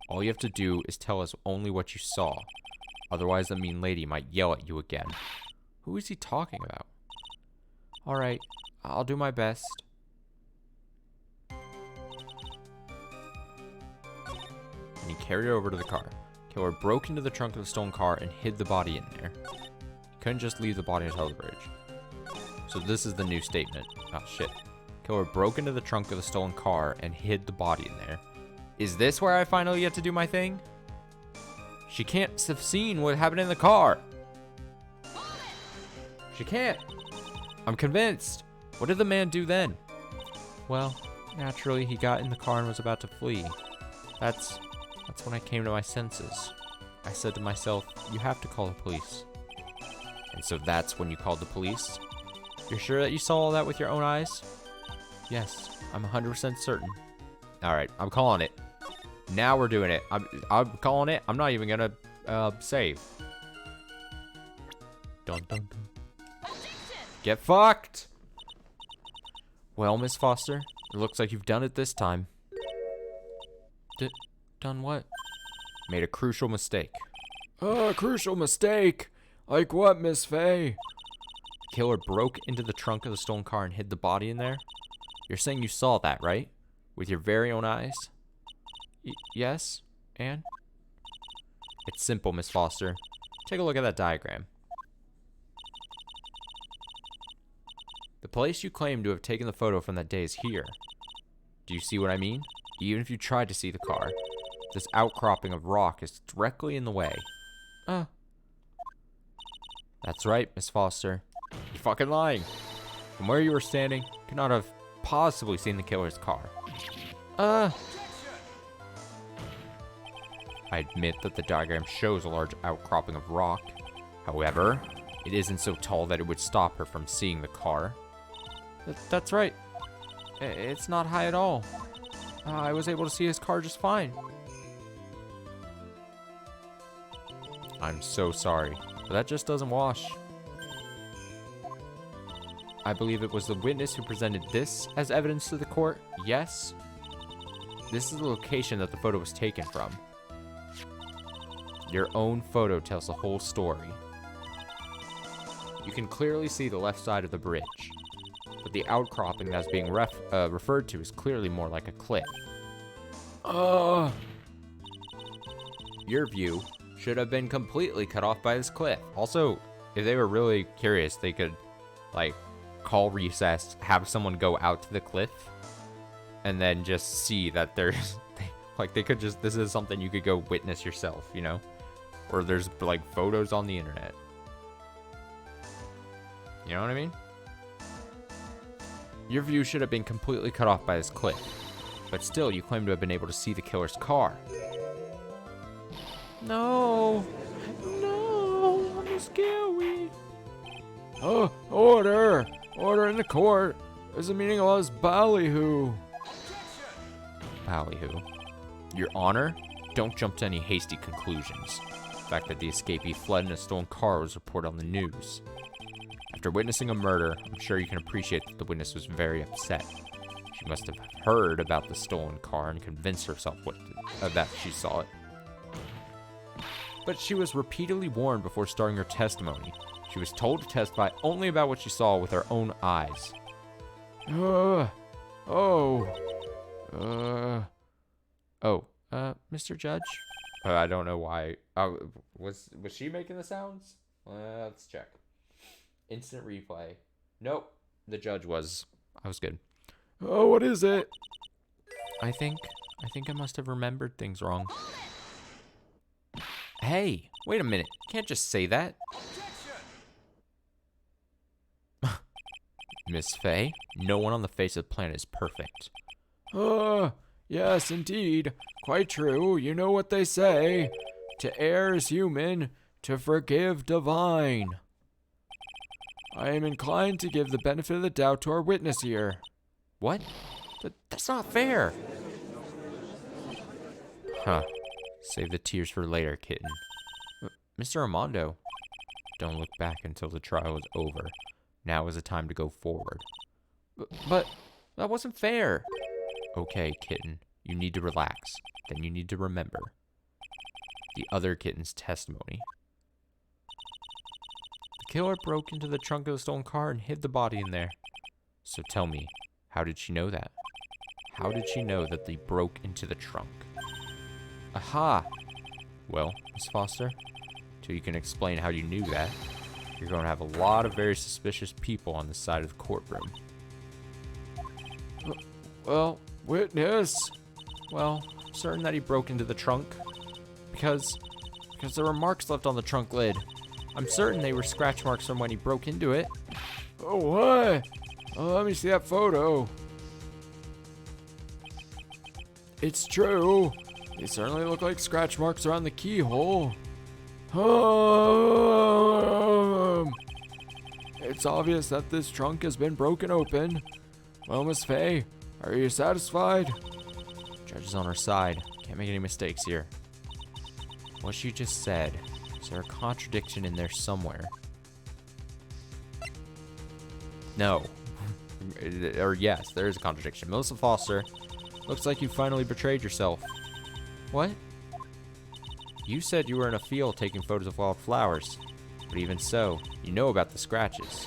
All you have to do is tell us only what you saw. Otherwise, the mean lady might yell at you again. Who is he talking about? All right, I'll do my best. And he carried it over to the car. Killer broke into the trunk of the stolen car and hid the body in there. He couldn't just leave the body until the bridge. So this is the new statement. Oh, shit. Killer broke into the trunk of the stolen car and hid the body in there. Is this where I finally get to do my thing? She can't have seen what happened in the car. She can't. I'm convinced. What did the man do then? Well, naturally, he got in the car and was about to flee. That's when I came to my senses. I said to myself, you have to call the police. And so that's when you called the police? You're sure that you saw all that with your own eyes? Yes, I'm 100% certain. Alright, I'm calling it. Now we're doing it. I'm calling it. I'm not even gonna save. Dun dun dun. Get fucked! Well, Miss Foster, it looks like you've done it this time. Done what? Made a crucial mistake. A crucial mistake? Like what, Miss Fay? The killer broke into the trunk of the stolen car and hid the body in there? You're saying you saw that, right? With your very own eyes? Yes, and? It's simple, Miss Foster. Take a look at that diagram. The place you claim to have taken the photo from that day is here. Do you see what I mean? Even if you tried to see the car, this outcropping of rock is directly in the way. That's right, Miss Foster. You're fucking lying. From where you were standing, you could not have possibly seen the killer's car. I admit that the diagram shows a large outcropping of rock. However, it isn't so tall that it would stop her from seeing the car. That's right. It's not high at all. I was able to see his car just fine. I'm so sorry, but that just doesn't wash. I believe it was the witness who presented this as evidence to the court. Yes. This is the location that the photo was taken from. Your own photo tells the whole story. You can clearly see the left side of the bridge, but the outcropping that's being referred to is clearly more like a cliff. Your view should have been completely cut off by this cliff. Also, if they were really curious, they could, like, call recess, have someone go out to the cliff, and then just see that there's, they could just, this is something you could go witness yourself, you know? Or there's, like, photos on the internet. You know what I mean? Your view should have been completely cut off by this cliff, but still, you claim to have been able to see the killer's car. No, I'm scary. Order in the court. There's a meaningless ballyhoo. Ballyhoo. Your Honor, don't jump to any hasty conclusions. The fact that the escapee fled in a stolen car was reported on the news. After After witnessing a murder, I'm sure you can appreciate that the witness was very upset. She must have heard about the stolen car and convinced herself that she saw it. But she was repeatedly warned before starting her testimony. She was told to testify only about what she saw with her own eyes. Mr. Judge? I don't know why. Was she making the sounds? Let's check. Instant replay. Nope. The judge was. I was good. Oh, what is it? I think I must have remembered things wrong. Hey, wait a minute. Can't just say that. Miss Faye, no one on the face of the planet is perfect. Yes, indeed. Quite true. You know what they say. To err is human, to forgive divine. I am inclined to give the benefit of the doubt to our witness here. What? That's not fair. Huh. Save the tears for later, kitten. Mr. Armando, don't look back until the trial is over. Now is the time to go forward. But that wasn't fair. Okay, kitten. You need to relax. Then you need to remember the other kitten's testimony. The killer broke into the trunk of the stolen car and hid the body in there. So tell me, how did she know that? How did she know that they broke into the trunk? Aha! Well, Miss Foster, till you can explain how you knew that, you're going to have a lot of very suspicious people on this side of the courtroom. Well, witness. Well, I'm certain that he broke into the trunk. Because there were marks left on the trunk lid. I'm certain they were scratch marks from when he broke into it. Oh, what? Oh, let me see that photo. It's true. They certainly look like scratch marks around the keyhole. It's obvious that this trunk has been broken open. Well, Miss Faye, are you satisfied? Judge is on our side. Can't make any mistakes here. What she just said, is there a contradiction in there somewhere? No. Or yes, there is a contradiction. Melissa Foster, looks like you finally betrayed yourself. What? You said you were in a field taking photos of wild flowers. But even so, you know about the scratches.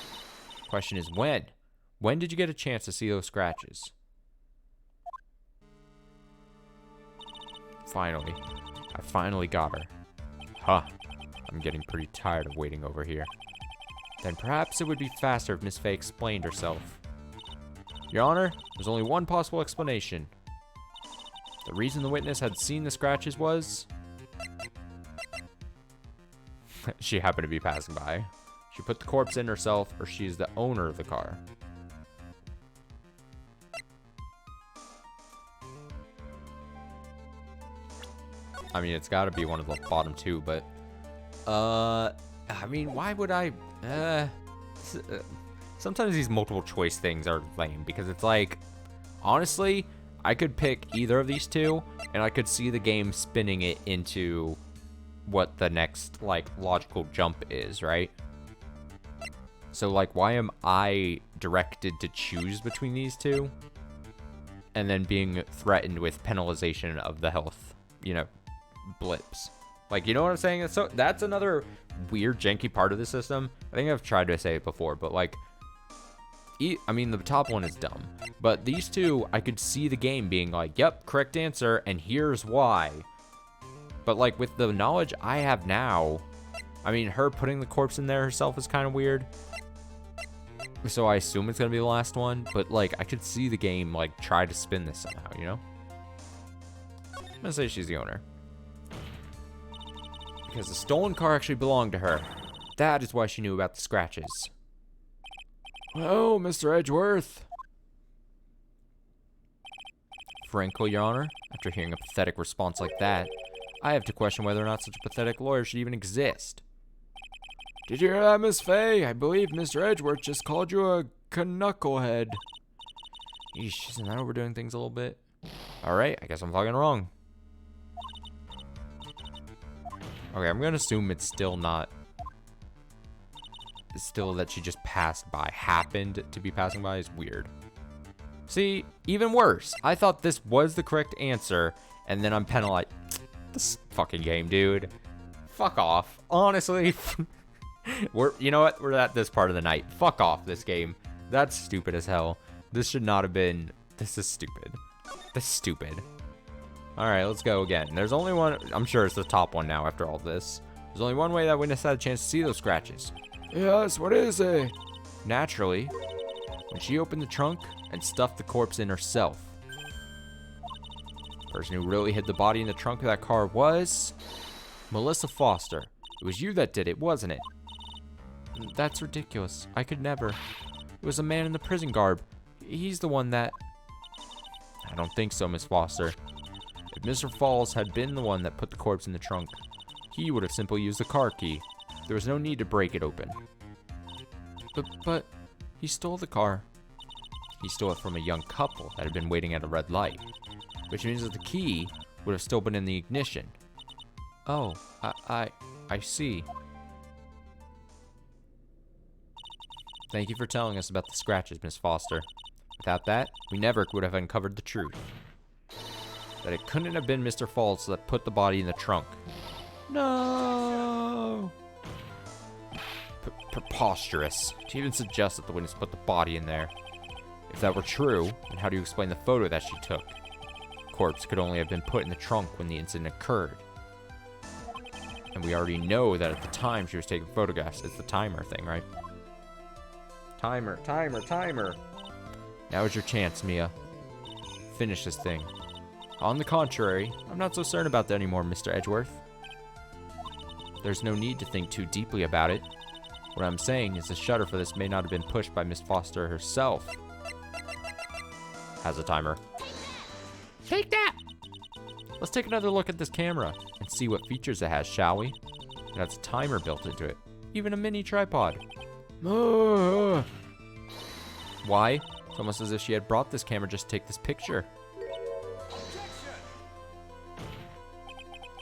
Question is when? When did you get a chance to see those scratches? Finally. I finally got her. Huh. I'm getting pretty tired of waiting over here. Then perhaps it would be faster if Miss Faye explained herself. Your Honor, there's only one possible explanation. The reason the witness had seen the scratches was... she happened to be passing by. She put the corpse in herself, or she's the owner of the car. I mean, it's got to be one of the bottom two, but... I mean, why would I... sometimes these multiple choice things are lame, because it's like... Honestly, I could pick either of these two, and I could see the game spinning it into what the next, like, logical jump is, right? So, like, why am I directed to choose between these two? And then being threatened with penalization of the health, you know, blips. Like, you know what I'm saying? So that's another weird, janky part of the system. I think I've tried to say it before, but, like, I mean, the top one is dumb. But these two, I could see the game being like, yep, correct answer, and here's why. But, like, with the knowledge I have now, I mean, her putting the corpse in there herself is kind of weird. So I assume it's going to be the last one. But, like, I could see the game, like, try to spin this somehow, you know? I'm going to say she's the owner. Because the stolen car actually belonged to her. That is why she knew about the scratches. Well, Mr. Edgeworth. Frankly, Your Honor, after hearing a pathetic response like that, I have to question whether or not such a pathetic lawyer should even exist. Did you hear that, Miss Faye? I believe Mr. Edgeworth just called you a knucklehead. Yeesh, isn't that overdoing things a little bit? Alright, I guess I'm fucking wrong. Okay, I'm gonna assume it's still not still that she just passed by, happened to be passing by, is weird. See, even worse. I thought this was the correct answer, and then I'm penalized. This fucking game, dude. Fuck off. Honestly. You know what? We're at this part of the night. Fuck off, this game. That's stupid as hell. This should not have been. This is stupid. This is stupid. Alright, let's go again. There's only one. I'm sure it's the top one now after all this. There's only one way that witness had a chance to see those scratches. Yes, what is it? Naturally, when she opened the trunk and stuffed the corpse in herself. The person who really hid the body in the trunk of that car was Melissa Foster. It was you that did it, wasn't it? That's ridiculous. I could never. It was a man in the prison garb. He's the one that... I don't think so, Miss Foster. If Mr. Falls had been the one that put the corpse in the trunk, he would have simply used the car key. There was no need to break it open. But he stole the car. He stole it from a young couple that had been waiting at a red light, which means that the key would have still been in the ignition. Oh, I see. Thank you for telling us about the scratches, Miss Foster. Without that, we never would have uncovered the truth. That it couldn't have been Mr. Falls that put the body in the trunk. No! Preposterous. To even suggest that the witness put the body in there. If that were true, then how do you explain the photo that she took? The corpse could only have been put in the trunk when the incident occurred. And we already know that at the time she was taking photographs. It's the timer thing, right? Timer. Now is your chance, Mia. Finish this thing. On the contrary, I'm not so certain about that anymore, Mr. Edgeworth. There's no need to think too deeply about it. What I'm saying is the shutter for this may not have been pushed by Miss Foster herself. Has a timer. Take that! Let's take another look at this camera and see what features it has, shall we? It has a timer built into it. Even a mini tripod. Why? It's almost as if she had brought this camera just to take this picture.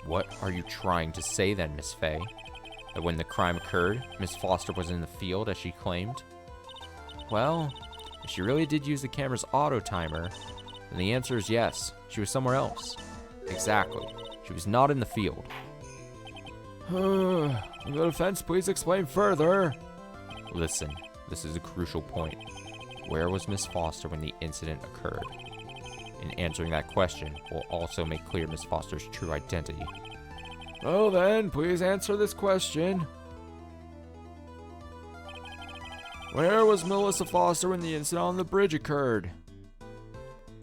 What are you trying to say then, Miss Fay? That when the crime occurred, Miss Foster was in the field, as she claimed? Well, if she really did use the camera's auto timer, then the answer is yes. She was somewhere else. Exactly. She was not in the field. The defense, please explain further. Listen, this is a crucial point. Where was Miss Foster when the incident occurred? In answering that question will also make clear Miss Foster's true identity. Well then, please answer this question. Where was Melissa Foster when the incident on the bridge occurred?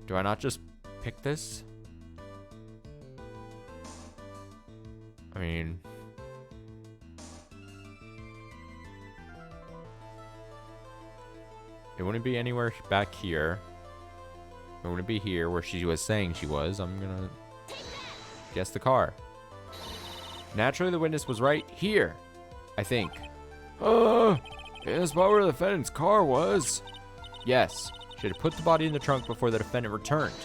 Do I not just pick this? I mean... it wouldn't be anywhere back here. It wouldn't be here where she was saying she was. I'm gonna guess the car. Naturally, the witness was right here, I think. In the spot where the defendant's car was? Yes. She had put the body in the trunk before the defendant returned.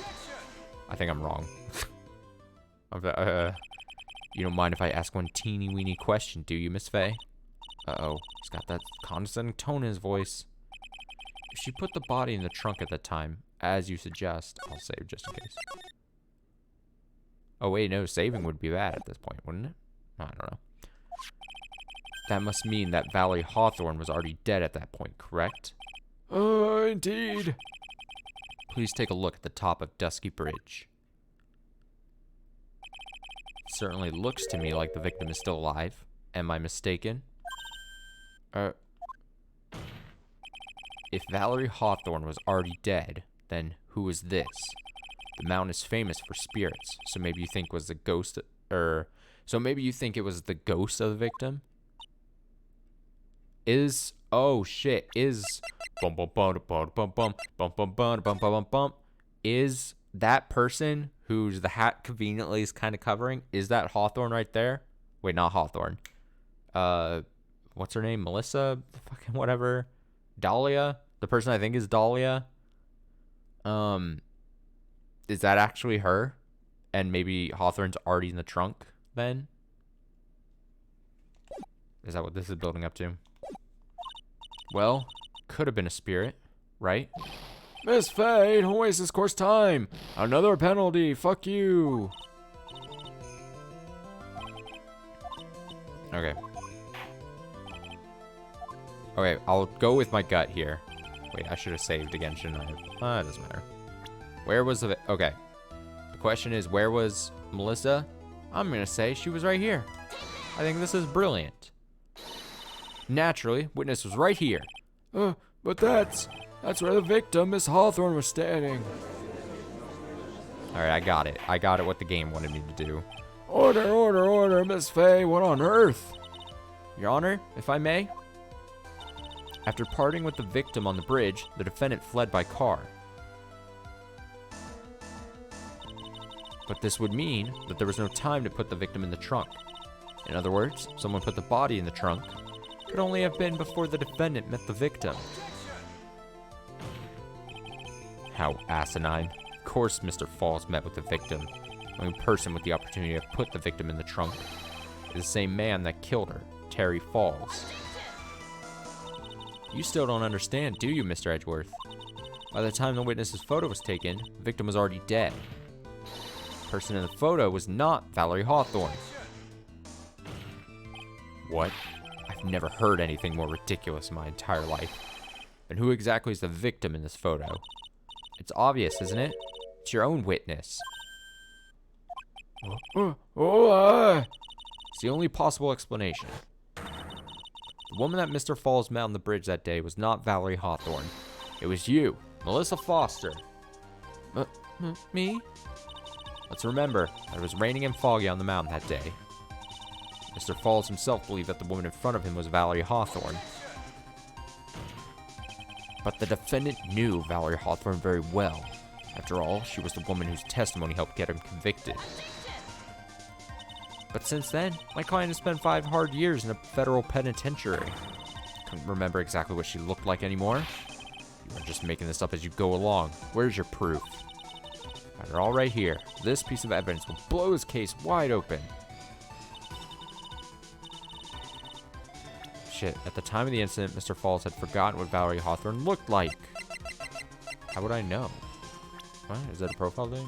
I think I'm wrong. You don't mind if I ask one teeny weeny question, do you, Miss Fay? Uh-oh. He's got that condescending tone in his voice. If she put the body in the trunk at the time, as you suggest, I'll save just in case. Oh wait, no, saving would be bad at this point, wouldn't it? I don't know. That must mean that Valerie Hawthorne was already dead at that point, correct? Indeed. Please take a look at the top of Dusky Bridge. It certainly looks to me like the victim is still alive. Am I mistaken? If Valerie Hawthorne was already dead, then who is this? The mountain is famous for spirits, so maybe you think it was the ghost, so maybe you think it was the ghost of the victim? Is, oh shit, is, is that person who's the hat conveniently is kind of covering, is that Hawthorne right there? Wait, not Hawthorne. What's her name? Melissa? Fucking whatever. Dahlia? The person I think is Dahlia. Is that actually her? And maybe Hawthorne's already in the trunk then? Is that what this is building up to? Well, could have been a spirit, right? Miss Faye, don't waste this course time. Another penalty. Fuck you. Okay. Okay, I'll go with my gut here. Wait, I should have saved again, shouldn't I? It doesn't matter. Where was the... Okay. The question is, where was Melissa? I'm going to say she was right here. I think this is brilliant. Naturally, witness was right here. But that's where the victim, Miss Hawthorne, was standing. Alright, I got it. I got it what the game wanted me to do. Order, Miss Faye. What on earth? Your Honor, if I may? After parting with the victim on the bridge, the defendant fled by car. But this would mean that there was no time to put the victim in the trunk. In other words, someone put the body in the trunk. Could only have been before the defendant met the victim. How asinine. Of course Mr. Falls met with the victim. The only person with the opportunity to put the victim in the trunk is the same man that killed her, Terry Falls. You still don't understand, do you, Mr. Edgeworth? By the time the witness's photo was taken, the victim was already dead. The person in the photo was not Valerie Hawthorne. What? I've never heard anything more ridiculous in my entire life. And who exactly is the victim in this photo? It's obvious, isn't it? It's your own witness. It's the only possible explanation. The woman that Mr. Falls met on the bridge that day was not Valerie Hawthorne. It was you, Melissa Foster. Me? Let's remember that it was raining and foggy on the mountain that day. Mr. Falls himself believed that the woman in front of him was Valerie Hawthorne. But the defendant knew Valerie Hawthorne very well. After all, she was the woman whose testimony helped get him convicted. But since then, my client has spent 5 hard years in a federal penitentiary. Couldn't remember exactly what she looked like anymore. You are just making this up as you go along. Where's your proof? Got it all right here. This piece of evidence will blow his case wide open. Shit, at the time of the incident, Mr. Falls had forgotten what Valerie Hawthorne looked like. How would I know? What? Is that a profile thing?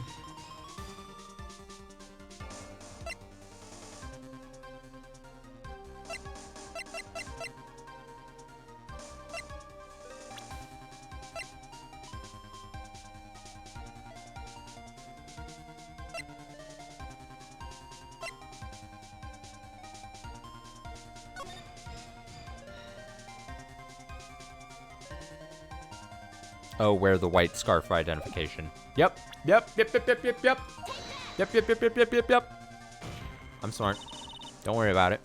Oh, wear the white scarf for identification. Yep. I'm smart. Don't worry about it.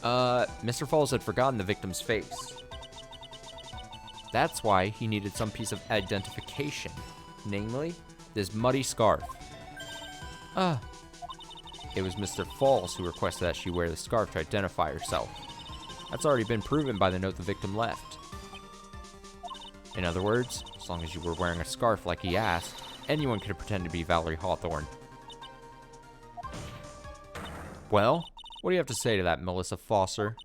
Mr. Falls had forgotten the victim's face. That's why he needed some piece of identification. Namely, this muddy scarf. It was Mr. Falls who requested that she wear the scarf to identify herself. That's already been proven by the note the victim left. In other words, as long as you were wearing a scarf like he asked, anyone could pretend to be Valerie Hawthorne. Well, what do you have to say to that, Melissa Foster?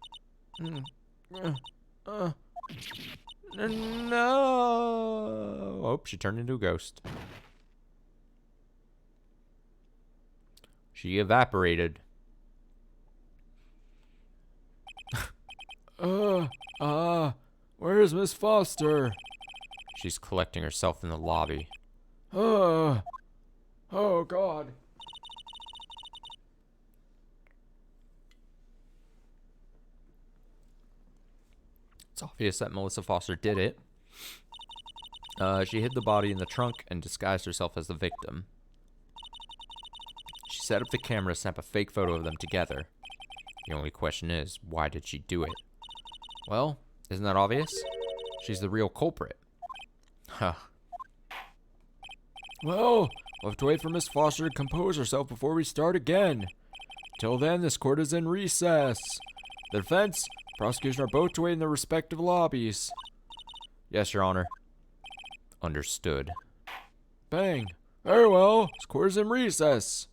No. Oh, she turned into a ghost. She evaporated. Where is Miss Foster? She's collecting herself in the lobby. Oh, God. It's obvious that Melissa Foster did it. She hid the body in the trunk and disguised herself as the victim. She set up the camera to snap a fake photo of them together. The only question is, why did she do it? Well, isn't that obvious? She's the real culprit. Huh. Well, we'll have to wait for Miss Foster to compose herself before we start again. Till then, this court is in recess. The defense, prosecution are both to wait in their respective lobbies. Yes, Your Honor. Understood. Bang. Very well, this court is in recess.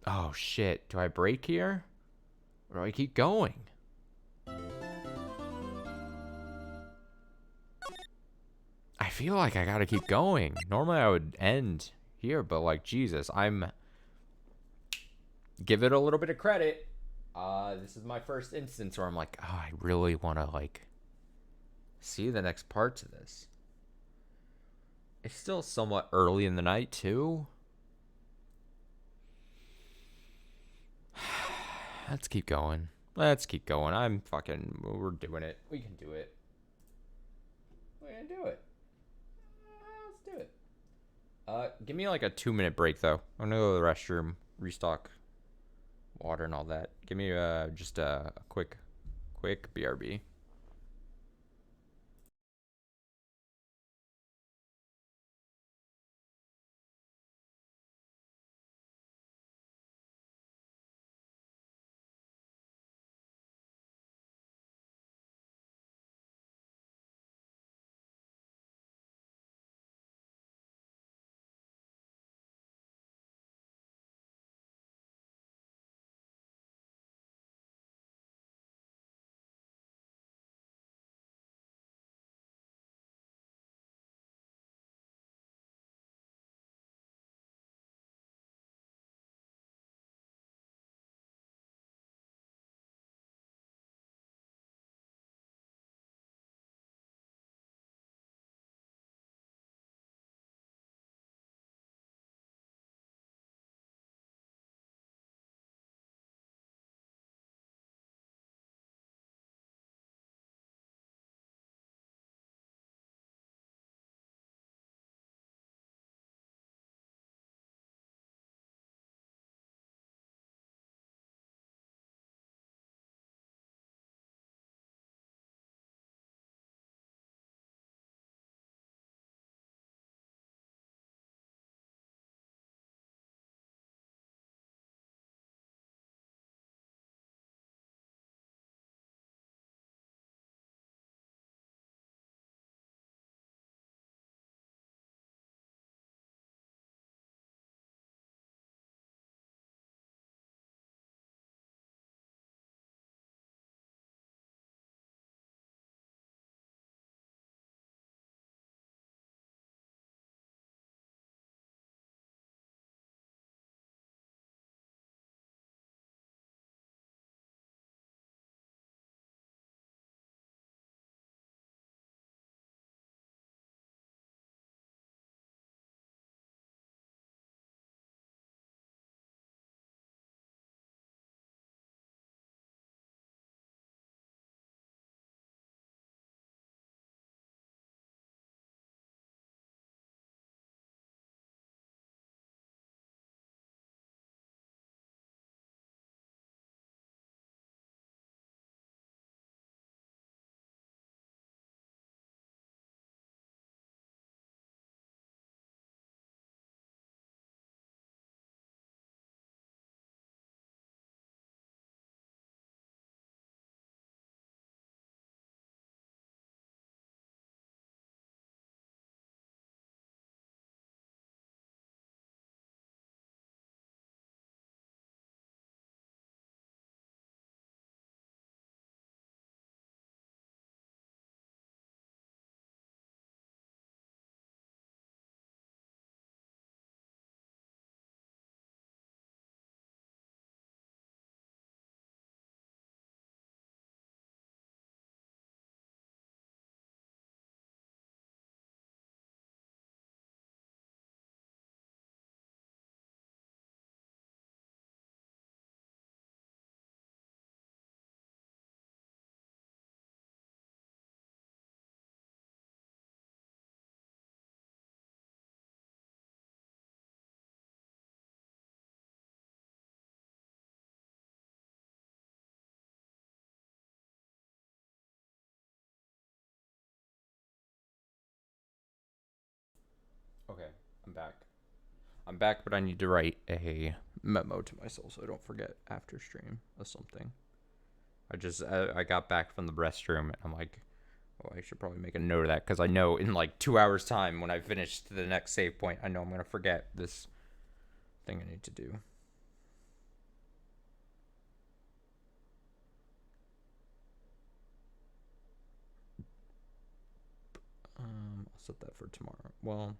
Oh, shit. Do I break here? Or do I keep going? feel like I gotta keep going. Normally I would end here, but like, Jesus, give it a little bit of credit. This is my first instance where I'm like, oh, I really want to like see the next part to this. It's still somewhat early in the night too. Let's keep going. We're doing it. We can do it. We're gonna do it. Let's do it. Give me like a 2-minute break though. I'm gonna go to the restroom, restock water and all that. Give me just a quick BRB. Okay, I'm back. But I need to write a memo to myself so I don't forget after stream or something. I got back from the restroom and I'm like, oh, I should probably make a note of that because I know in like 2 hours time when I finish to the next save point, I know I'm gonna forget this thing I need to do. set that for tomorrow. Well,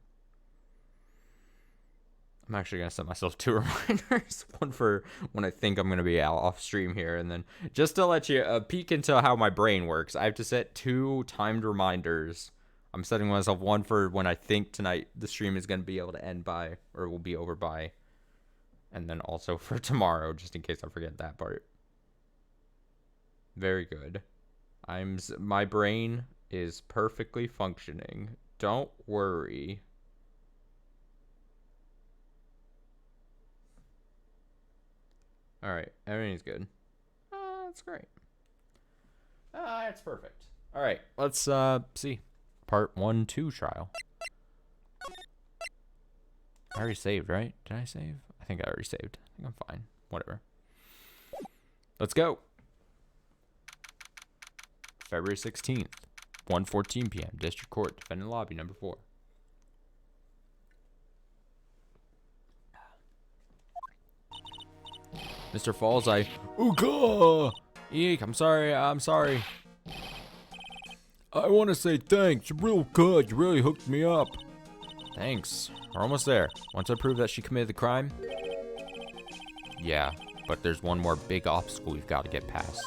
I'm actually going to set myself 2 reminders. One for when I think I'm going to be out off stream here. And then just to let you peek into how my brain works, I have to set 2 timed reminders. I'm setting myself one for when I think tonight the stream is going to be able to end by, or will be over by. And then also for tomorrow, just in case I forget that part. Very good. My brain is perfectly functioning. Don't worry. All right, everything's good. That's great. That's perfect. All right, let's see. Part 1-2 trial. I already saved, right? Did I save? I think I already saved. I think I'm fine. Whatever. Let's go. February 16th, 1:14 p.m. District Court, Defendant Lobby, number 4. Mr. Falls, Ooga! Eek, I'm sorry. I want to say thanks. You're real good. You really hooked me up. Thanks. We're almost there. Once I prove that she committed the crime. Yeah, but there's one more big obstacle we've got to get past.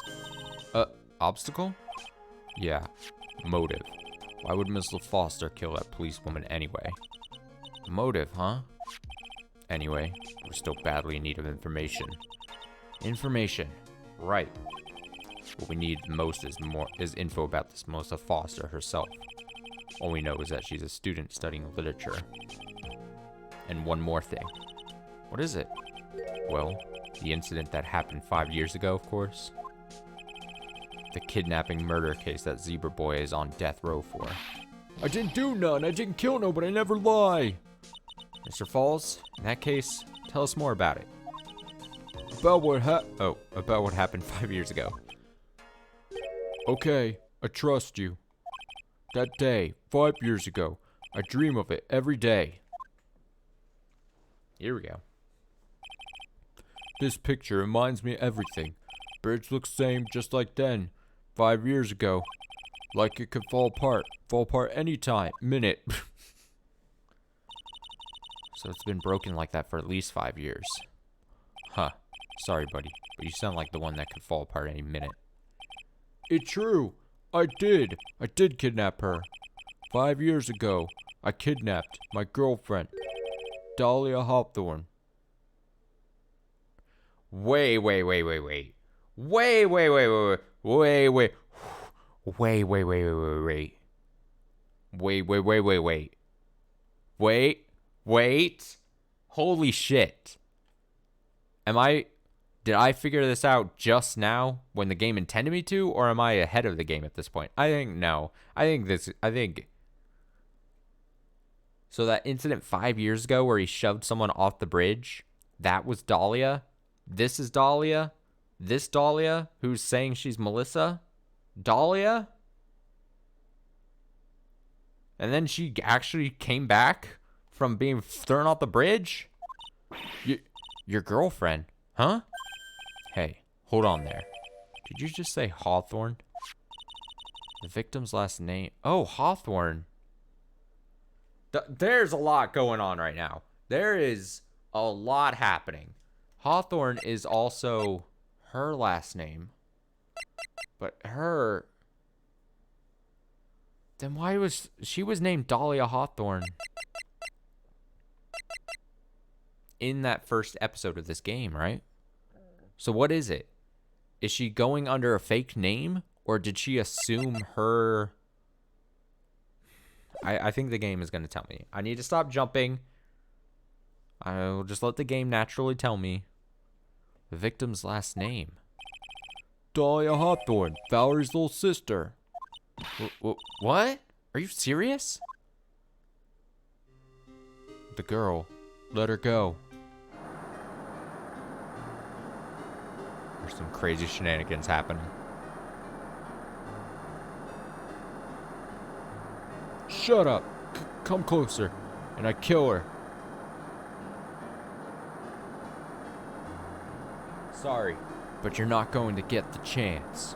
Obstacle? Yeah, motive. Why would Miss Foster kill that policewoman anyway? Motive, huh? Anyway, we're still badly in need of information. Information. Right. What we need most is info about this Melissa Foster herself. All we know is that she's a student studying literature. And one more thing. What is it? Well, the incident that happened 5 years ago, of course. The kidnapping murder case that Zebra Boy is on death row for. I didn't do none. I didn't kill nobody. I never lie. Mr. Falls, in that case, tell us more about it. About what about what happened 5 years ago. Okay, I trust you. That day, 5 years ago, I dream of it every day. Here we go. This picture reminds me of everything. Bridge looks same just like then, 5 years ago. Like it could fall apart anytime, minute. So it's been broken like that for at least 5 years. Huh. Sorry, buddy, but you sound like the one that could fall apart any minute. It's true. I did kidnap her. 5 years ago, I kidnapped my girlfriend, Dolly Hawthorne. Wait. Wait. Holy shit. Did I figure this out just now when the game intended me to, or am I ahead of the game at this point? I think no. So that incident 5 years ago where he shoved someone off the bridge, that was Dahlia. This is Dahlia. This Dahlia, who's saying she's Melissa. Dahlia? And then she actually came back from being thrown off the bridge? Your girlfriend, huh? Hey, hold on there. Did you just say Hawthorne? The victim's last name. Oh, Hawthorne. There's a lot going on right now. There is a lot happening. Hawthorne is also her last name. But her... Then why was... She was named Dahlia Hawthorne in that first episode of this game, right? So what is it? Is she going under a fake name? Or did she assume her... I think the game is going to tell me. I need to stop jumping. I will just let the game naturally tell me. The victim's last name. Dahlia Hawthorne, Valerie's little sister. What? Are you serious? The girl. Let her go. There's some crazy shenanigans happening. Shut up. Come closer, and I kill her. Sorry, but you're not going to get the chance.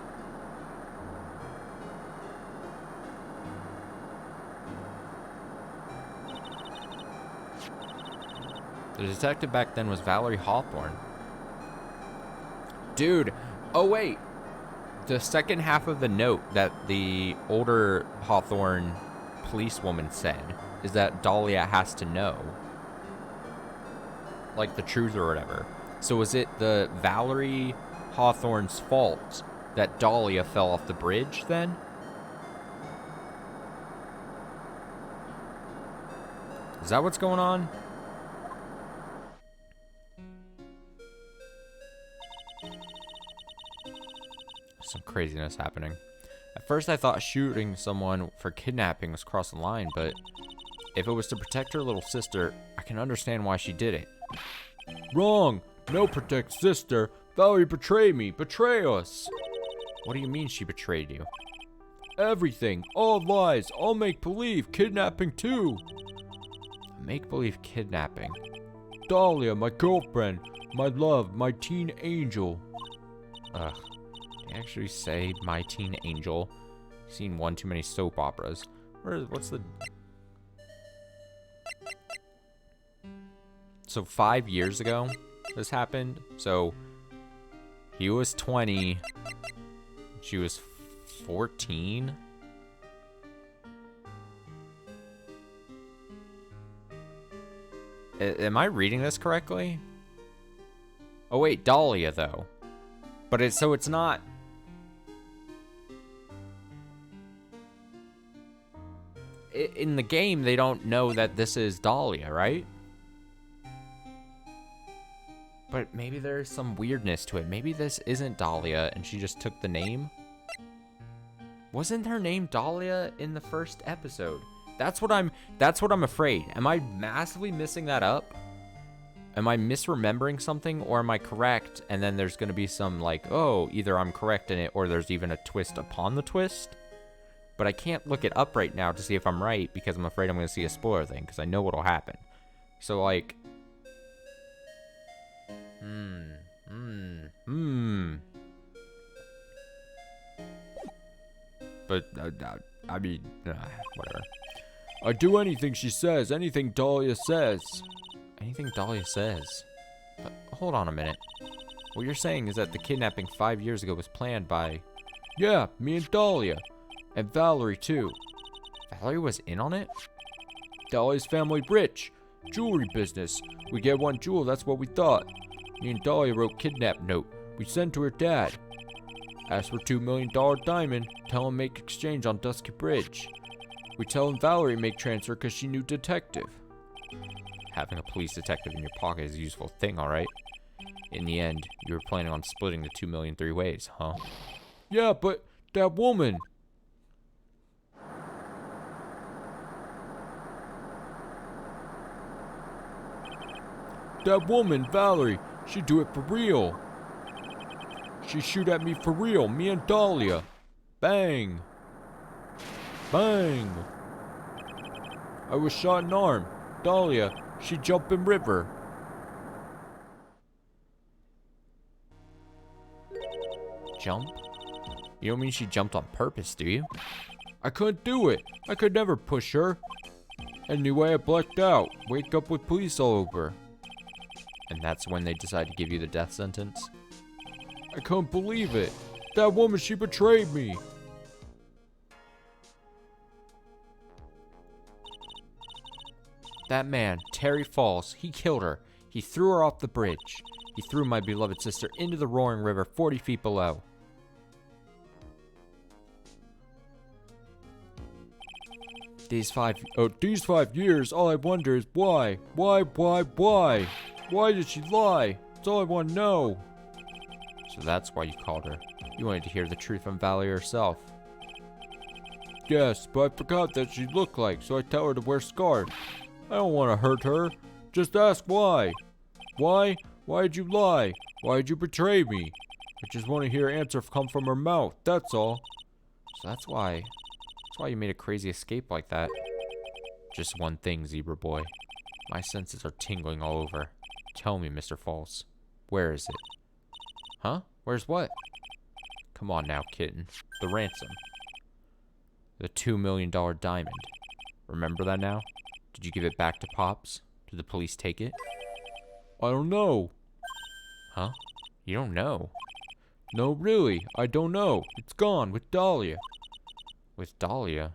The detective back then was Valerie Hawthorne. Dude, oh wait. The second half of the note that the older Hawthorne policewoman said is that Dahlia has to know. Like the truth or whatever. So is it the Valerie Hawthorne's fault that Dahlia fell off the bridge then? Is that what's going on? Some craziness happening. At first I thought shooting someone for kidnapping was crossing the line, but if it was to protect her little sister, I can understand why she did it. Wrong! No protect sister! Valerie betrayed me! Betray us! What do you mean she betrayed you? Everything! All lies! All make-believe! Kidnapping too! Make-believe kidnapping? Dahlia, my girlfriend! My love! My teen angel! Ugh. They actually say my teen angel. I've seen one too many soap operas. What's the... So 5 years ago this happened. So he was 20. She was 14. Am I reading this correctly? Oh wait, Dahlia though. But it's not. In the game, they don't know that this is Dahlia, right? But maybe there's some weirdness to it. Maybe this isn't Dahlia and she just took the name. Wasn't her name Dahlia in the first episode? That's what I'm afraid. Am I massively messing that up? Am I misremembering something, or am I correct and then there's going to be some like, oh, either I'm correct in it or there's even a twist upon the twist? But I can't look it up right now to see if I'm right because I'm afraid I'm going to see a spoiler thing because I know what'll happen. So like, But I mean, whatever. I'd do anything she says, anything Dahlia says. Anything Dahlia says? Hold on a minute. What you're saying is that the kidnapping 5 years ago was planned by... Yeah, me and Dahlia. And Valerie, too. Valerie was in on it? Dahlia's family rich. Jewelry business. We get one jewel, that's what we thought. Me and Dahlia wrote kidnap note. We sent to her dad. Asked for $2 million diamond. Tell him make exchange on Dusky Bridge. We tell him Valerie make transfer because she knew detective. Having a police detective in your pocket is a useful thing, alright? In the end, you were planning on splitting the 2 million 3 ways, huh? Yeah, but that woman... That woman, Valerie, she'd do it for real. She'd shoot at me for real, me and Dahlia. Bang. Bang. I was shot in arm. Dahlia, she jumped in river. Jump? You don't mean she jumped on purpose, do you? I couldn't do it. I could never push her. Anyway, I blacked out. Wake up with police all over. And that's when they decide to give you the death sentence? I couldn't believe it. That woman, she betrayed me. That man, Terry Falls, he killed her. He threw her off the bridge. He threw my beloved sister into the roaring river 40 feet below. These 5 years, all I wonder is why? Why? Why did she lie? That's all I want to know. So that's why you called her. You wanted to hear the truth from Valerie herself. Yes, but I forgot that she looked like, so I tell her to wear scarves. I don't want to hurt her. Just ask why. Why? Why did you lie? Why did you betray me? I just want to hear an answer come from her mouth, that's all. So that's why you made a crazy escape like that. Just one thing, Zebra Boy. My senses are tingling all over. Tell me, Mr. False. Where is it? Huh? Where's what? Come on now, kitten. The ransom. The $2 million diamond. Remember that now? Did you give it back to Pops? Did the police take it? I don't know. Huh? You don't know? No, really, I don't know. It's gone with Dahlia. With Dahlia?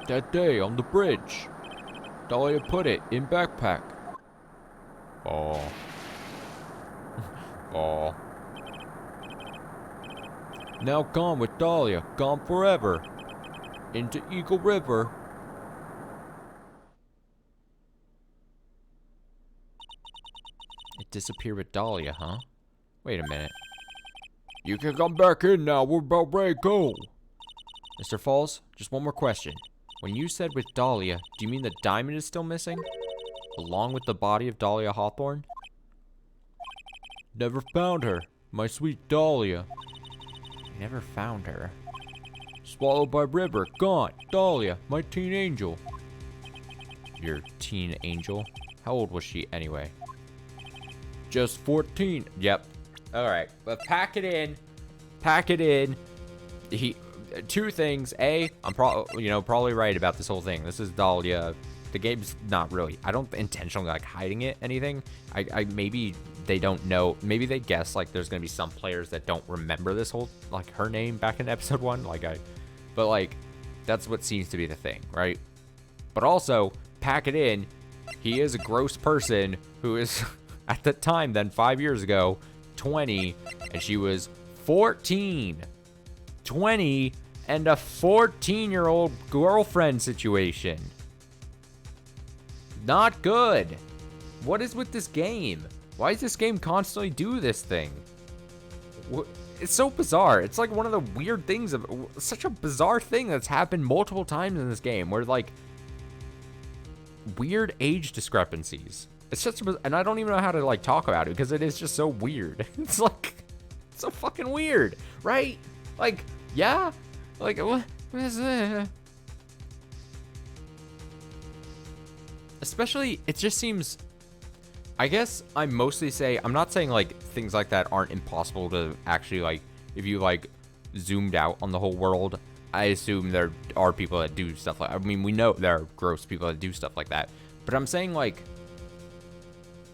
That day on the bridge. Dahlia put it in backpack. Ball. Ball. Now gone with Dahlia. Gone forever. Into Eagle River. It disappeared with Dahlia, huh? Wait a minute. You can come back in now. We're about ready to go. Mr. Falls, just one more question. When you said with Dahlia, do you mean the diamond is still missing? Along with the body of Dahlia Hawthorne? Never found her. My sweet Dahlia. You never found her. Swallowed by river. Gone. Dahlia, my teen angel. Your teen angel? How old was she anyway? Just 14. Yep. Alright, but pack it in. Pack it in. Two things. A, I'm probably right about this whole thing. This is Dahlia. The game's not really, I don't intentionally like hiding it, anything. I maybe they don't know, maybe they guess like there's gonna be some players that don't remember this whole, like her name back in episode 1, but like, that's what seems to be the thing, right? But also, pack it in, he is a gross person who is, at the time then, 5 years ago, 20, and she was 14. 20 and a 14-year-old girlfriend situation. Not good. What is with this game? Why does this game constantly do this thing? It's so bizarre. It's like one of the weird things of such a bizarre thing that's happened multiple times in this game where like weird age discrepancies. It's just, and I don't even know how to like talk about it because it is just so weird. It's like, it's so fucking weird, right? Like, yeah, like what is that? Especially, it just seems, I guess I mostly say, I'm not saying like things like that aren't impossible to actually like, if you like zoomed out on the whole world, I assume there are people that do stuff like, I mean, we know there are gross people that do stuff like that, but I'm saying like,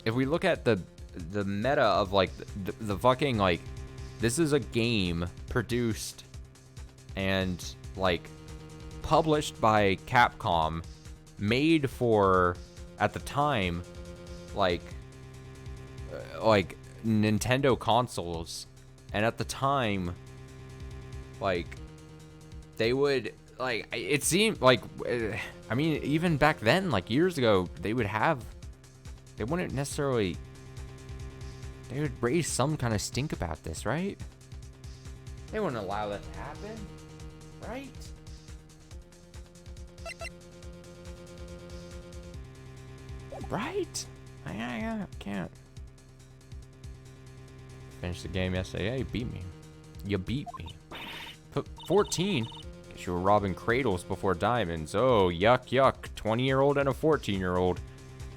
if we look at the meta of like the fucking like, this is a game produced and like published by Capcom, made for, at the time, like Nintendo consoles, and at the time, like they would like, it seemed like, I mean, even back then, like years ago, they wouldn't necessarily, they would raise some kind of stink about this, right? They wouldn't allow that to happen, right? Right? I can't. Finished the game yesterday. Yeah, you beat me. You beat me. Put 14? Guess you were robbing cradles before diamonds. Oh, yuck, yuck. 20-year-old and a 14-year-old.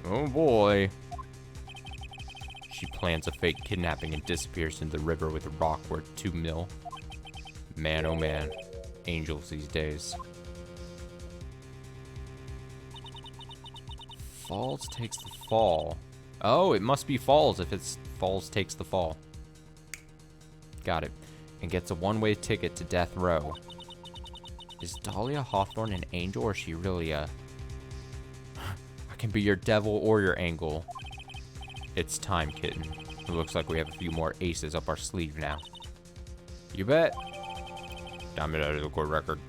Oh, boy. She plans a fake kidnapping and disappears into the river with a rock worth 2 mil. Man, oh man. Angels these days. Falls takes the fall. Oh, it must be Falls if it's Falls takes the fall. Got it. And gets a one-way ticket to death row. Is Dahlia Hawthorne an angel, or is she really a... I can be your devil or your angel. It's time, kitten. It looks like we have a few more aces up our sleeve now. You bet. Diamond out of the court record.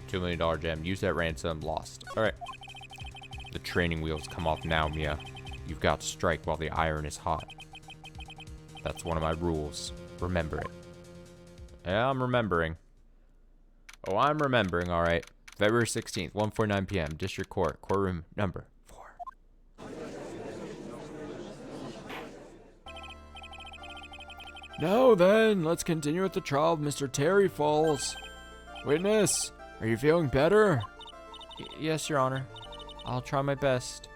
$2 million gem. Use that ransom. Lost. Alright. The training wheels come off now, Mia. You've got to strike while the iron is hot. That's one of my rules. Remember it. Yeah, I'm remembering. Oh, I'm remembering, alright. February 16th, 1:49 p.m. District Court. Courtroom number 4. Now then, let's continue with the trial of Mr. Terry Falls. Witness, are you feeling better? Yes, Your Honor. I'll try my best.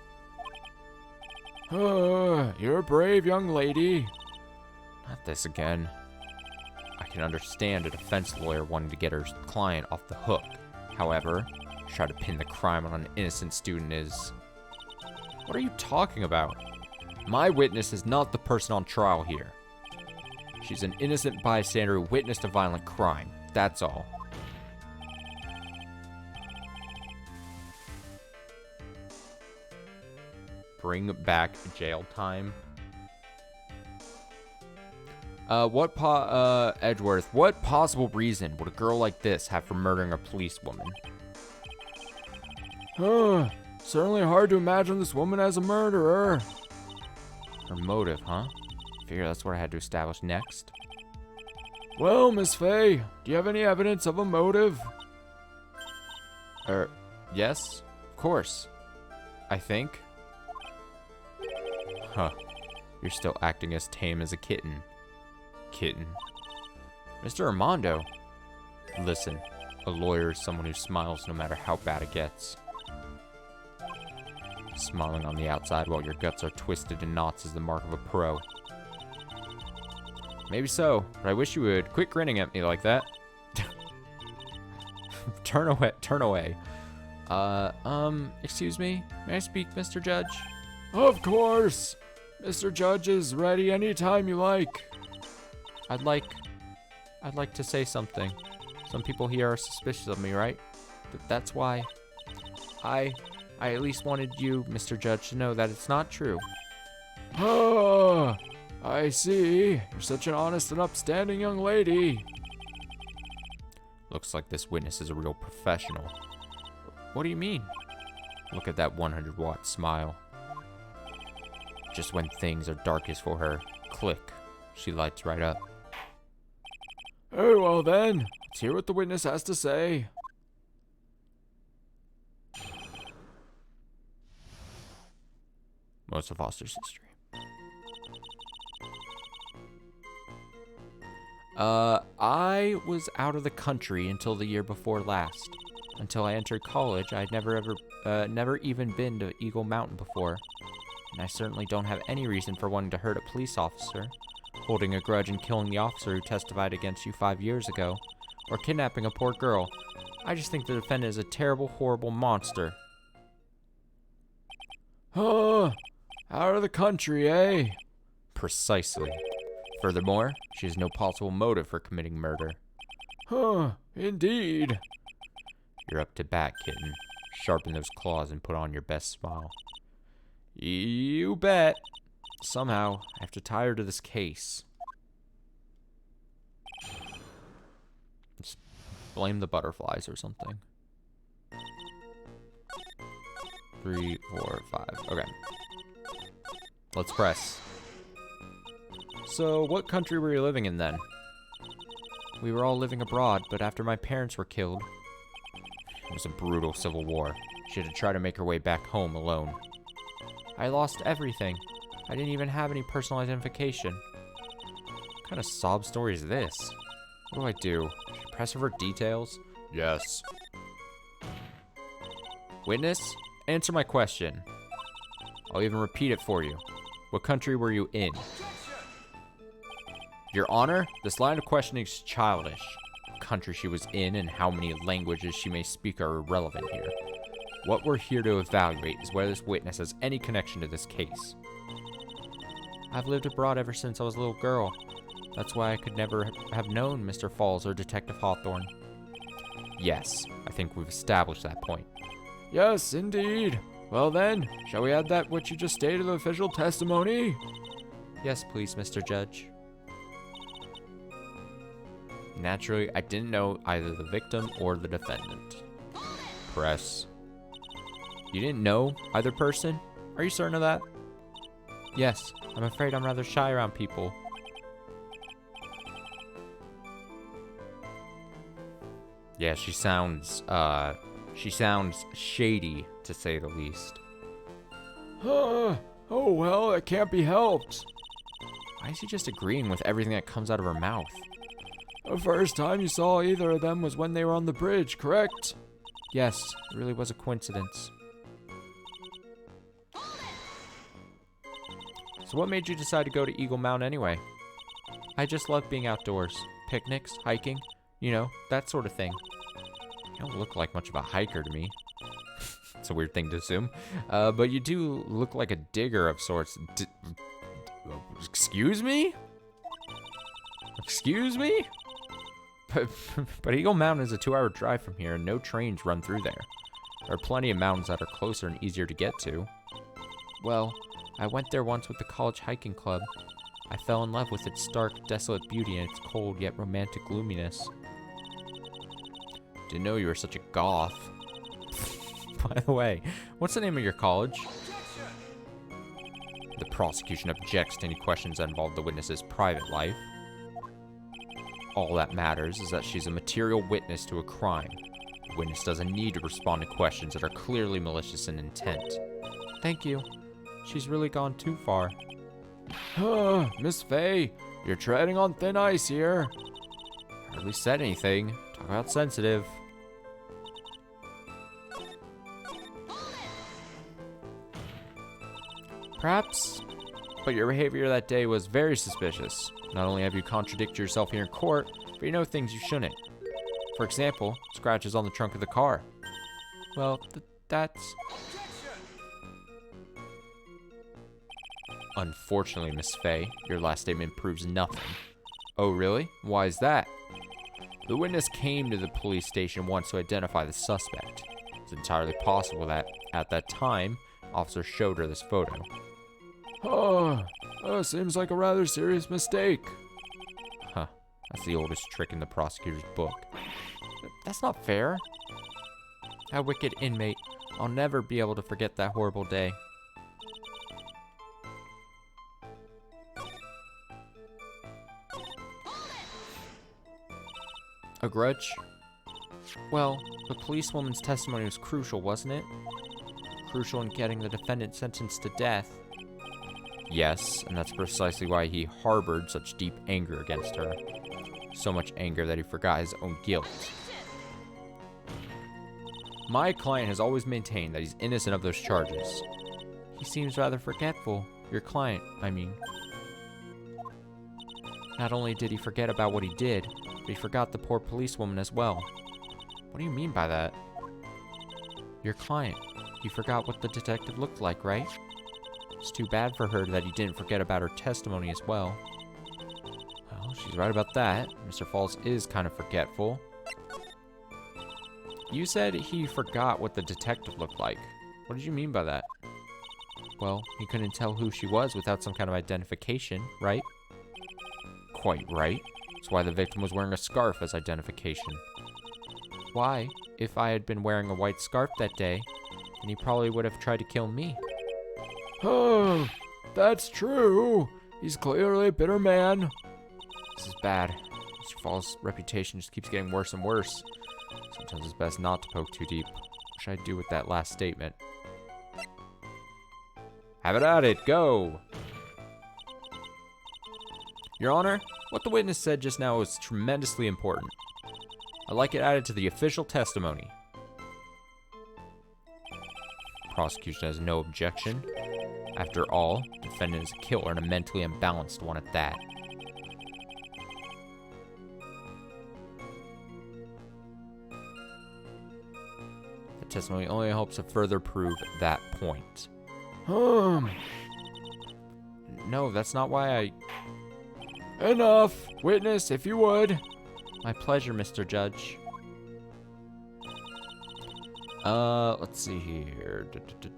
You're a brave young lady. Not this again. I can understand a defense lawyer wanting to get her client off the hook. However, try to pin the crime on an innocent student is What are you talking about? My witness is not the person on trial here. She's an innocent bystander who witnessed a violent crime. That's all. Bring back jail time. Edgeworth, what possible reason would a girl like this have for murdering a policewoman? Certainly hard to imagine this woman as a murderer. Her motive, huh? Figure that's what I had to establish next. Well, Miss Fay, do you have any evidence of a motive? Yes, of course. I think. Huh. You're still acting as tame as a kitten. Kitten. Mr. Armando. Listen, a lawyer is someone who smiles no matter how bad it gets. Smiling on the outside while your guts are twisted in knots is the mark of a pro. Maybe so, but I wish you would quit grinning at me like that. Turn away. Excuse me? May I speak, Mr. Judge? Of course. Mr. Judge is ready anytime you like. I'd like to say something. Some people here are suspicious of me, right? But that's why I at least wanted you, Mr. Judge, to know that it's not true. Oh, I see. You're such an honest and upstanding young lady. Looks like this witness is a real professional. What do you mean? Look at that 100-watt smile. Just when things are darkest for her, click, she lights right up. Oh, well then, let's hear what the witness has to say. Most of Foster's history. I was out of the country until the year before last. Until I entered college, I'd never even been to Eagle Mountain before. And I certainly don't have any reason for wanting to hurt a police officer, holding a grudge and killing the officer who testified against you 5 years ago, or kidnapping a poor girl. I just think the defendant is a terrible, horrible monster. Out of the country, eh? Precisely. Furthermore, she has no possible motive for committing murder. Indeed. You're up to bat, kitten. Sharpen those claws and put on your best smile. You bet. Somehow, I have to tie her to this case. Just blame the butterflies or something. 3, 4, 5. Okay. Let's press. So, what country were you living in then? We were all living abroad, but after my parents were killed, it was a brutal civil war. She had to try to make her way back home alone. I lost everything. I didn't even have any personal identification. What kind of sob story is this? What do I do? Should I press her for details? Yes. Witness, answer my question. I'll even repeat it for you. What country were you in? Your Honor, this line of questioning is childish. What country she was in and how many languages she may speak are irrelevant here. What we're here to evaluate is whether this witness has any connection to this case. I've lived abroad ever since I was a little girl. That's why I could never have known Mr. Falls or Detective Hawthorne. Yes, I think we've established that point. Yes, indeed. Well then, shall we add that what you just stated to the official testimony? Yes, please, Mr. Judge. Naturally, I didn't know either the victim or the defendant. Press. You didn't know either person? Are you certain of that? Yes, I'm afraid I'm rather shy around people. Yeah, she sounds shady, to say the least. Oh well, it can't be helped. Why is he just agreeing with everything that comes out of her mouth? The first time you saw either of them was when they were on the bridge, correct? Yes, it really was a coincidence. So what made you decide to go to Eagle Mountain anyway? I just love being outdoors. Picnics, hiking, you know, that sort of thing. You don't look like much of a hiker to me. that's a weird thing to assume. But you do look like a digger of sorts. Excuse me? Excuse me? But Eagle Mountain is a 2-hour drive from here, and no trains run through there. There are plenty of mountains that are closer and easier to get to. Well, I went there once with the college hiking club. I fell in love with its stark, desolate beauty and its cold yet romantic gloominess. Didn't know you were such a goth. By the way, what's the name of your college? The prosecution objects to any questions that involve the witness's private life. All that matters is that she's a material witness to a crime. The witness doesn't need to respond to questions that are clearly malicious in intent. Thank you. She's really gone too far. Miss Faye, you're treading on thin ice here. Hardly said anything. Talk about sensitive. Perhaps, but your behavior that day was very suspicious. Not only have you contradicted yourself here in court, but you know things you shouldn't. For example, scratches on the trunk of the car. Well, that's... Unfortunately, Miss Faye, your last statement proves nothing. Oh, really? Why is that? The witness came to the police station once to identify the suspect. It's entirely possible that, at that time, officer showed her this photo. Seems like a rather serious mistake. Huh. That's the oldest trick in the prosecutor's book. That's not fair. That wicked inmate. I'll never be able to forget that horrible day. A grudge? Well, the policewoman's testimony was crucial, wasn't it? Crucial in getting the defendant sentenced to death. Yes, and that's precisely why he harbored such deep anger against her. So much anger that he forgot his own guilt. My client has always maintained that he's innocent of those charges. He seems rather forgetful. Your client, I mean. Not only did he forget about what he did, but he forgot the poor policewoman as well. What do you mean by that? Your client. He forgot what the detective looked like, right? It's too bad for her that he didn't forget about her testimony as well. Well, she's right about that. Mr. Falls is kind of forgetful. You said he forgot what the detective looked like. What did you mean by that? Well, he couldn't tell who she was without some kind of identification, right? Quite right. That's why the victim was wearing a scarf as identification. Why? If I had been wearing a white scarf that day, then he probably would have tried to kill me. Oh, that's true. He's clearly a bitter man. This is bad. Mr. Falls' reputation just keeps getting worse and worse. Sometimes it's best not to poke too deep. What should I do with that last statement? Have it at it. Go! Your Honor, what the witness said just now was tremendously important. I'd like it added to the official testimony. Prosecution has no objection. After all, the defendant is a killer and a mentally imbalanced one at that. The testimony only helps to further prove that point. No, that's not why I... Enough! Witness, if you would. My pleasure, Mr. Judge. Let's see here.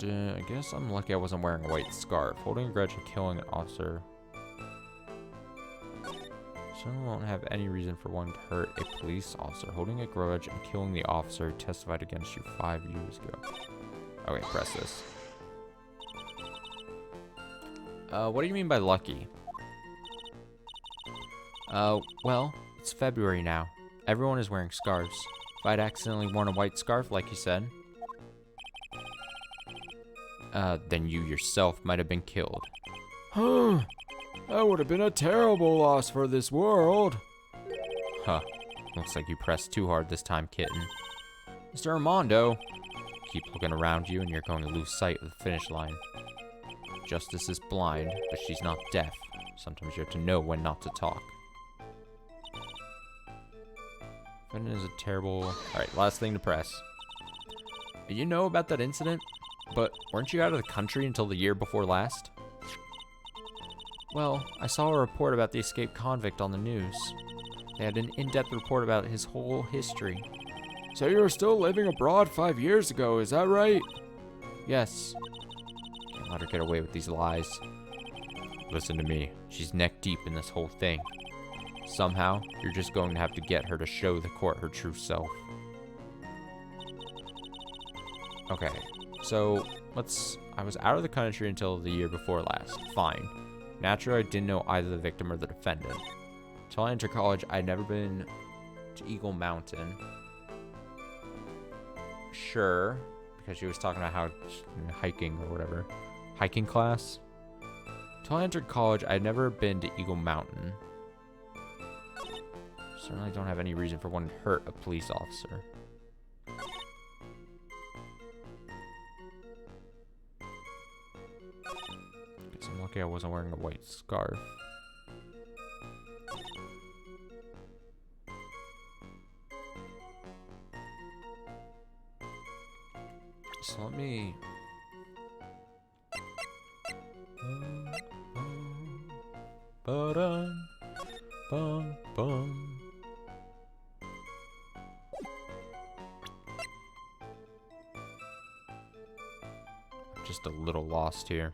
I guess I'm lucky I wasn't wearing a white scarf. Holding a grudge and killing an officer. Someone won't have any reason for one to hurt a police officer. Holding a grudge and killing the officer who testified against you 5 years ago. Okay, press this. What do you mean by lucky? Well, it's February now. Everyone is wearing scarves. If I'd accidentally worn a white scarf, like you said, then you yourself might have been killed. That would have been a terrible loss for this world. Huh. Looks like you pressed too hard this time, kitten. Mr. Armando, keep looking around you and you're going to lose sight of the finish line. Justice is blind, but she's not deaf. Sometimes you have to know when not to talk. Defendant is a terrible... Alright, last thing to press. You know about that incident? But weren't you out of the country until the year before last? Well, I saw a report about the escaped convict on the news. They had an in-depth report about his whole history. So you were still living abroad 5 years ago, is that right? Yes. Can't let her get away with these lies. Listen to me. She's neck deep in this whole thing. Somehow, you're just going to have to get her to show the court her true self. Okay, so I was out of the country until the year before last. Fine. Naturally, I didn't know either the victim or the defendant. Until I entered college, I'd never been to Eagle Mountain. Sure, because she was talking about how hiking or whatever. Hiking class. Until I entered college, I'd never been to Eagle Mountain. Certainly don't have any reason for wanting to hurt a police officer. Guess I'm lucky I wasn't wearing a white scarf. So let me... Ba-dum, bum, bum. I'm just a little lost here.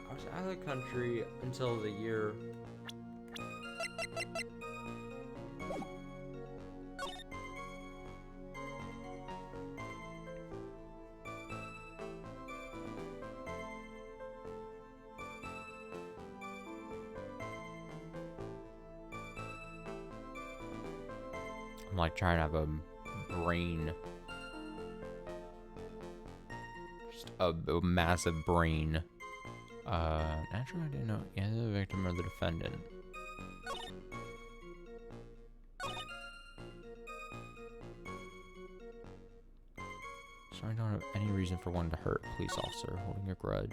I was out of the country until the year... I'm like trying to have a brain. Just a massive brain. Naturally, I didn't know either the victim or the defendant. So I don't have any reason for wanting to hurt a police officer holding a grudge.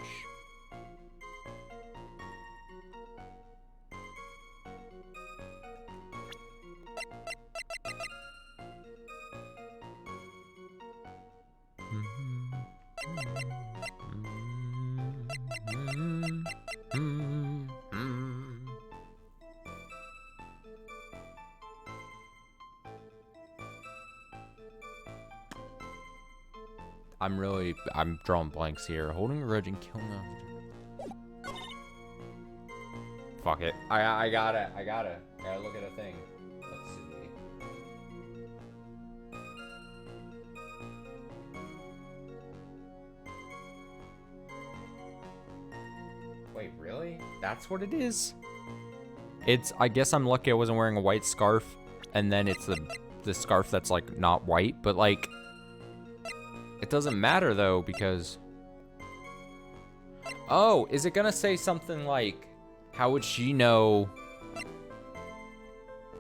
I'm drawing blanks here. Holding a grudge and killing them. Fuck it. I got it. I gotta look at a thing. Let's see. Wait, really? That's what it is? I guess I'm lucky I wasn't wearing a white scarf, and then it's the scarf that's like not white, but like it doesn't matter though, because... Oh, is it gonna say something like, how would she know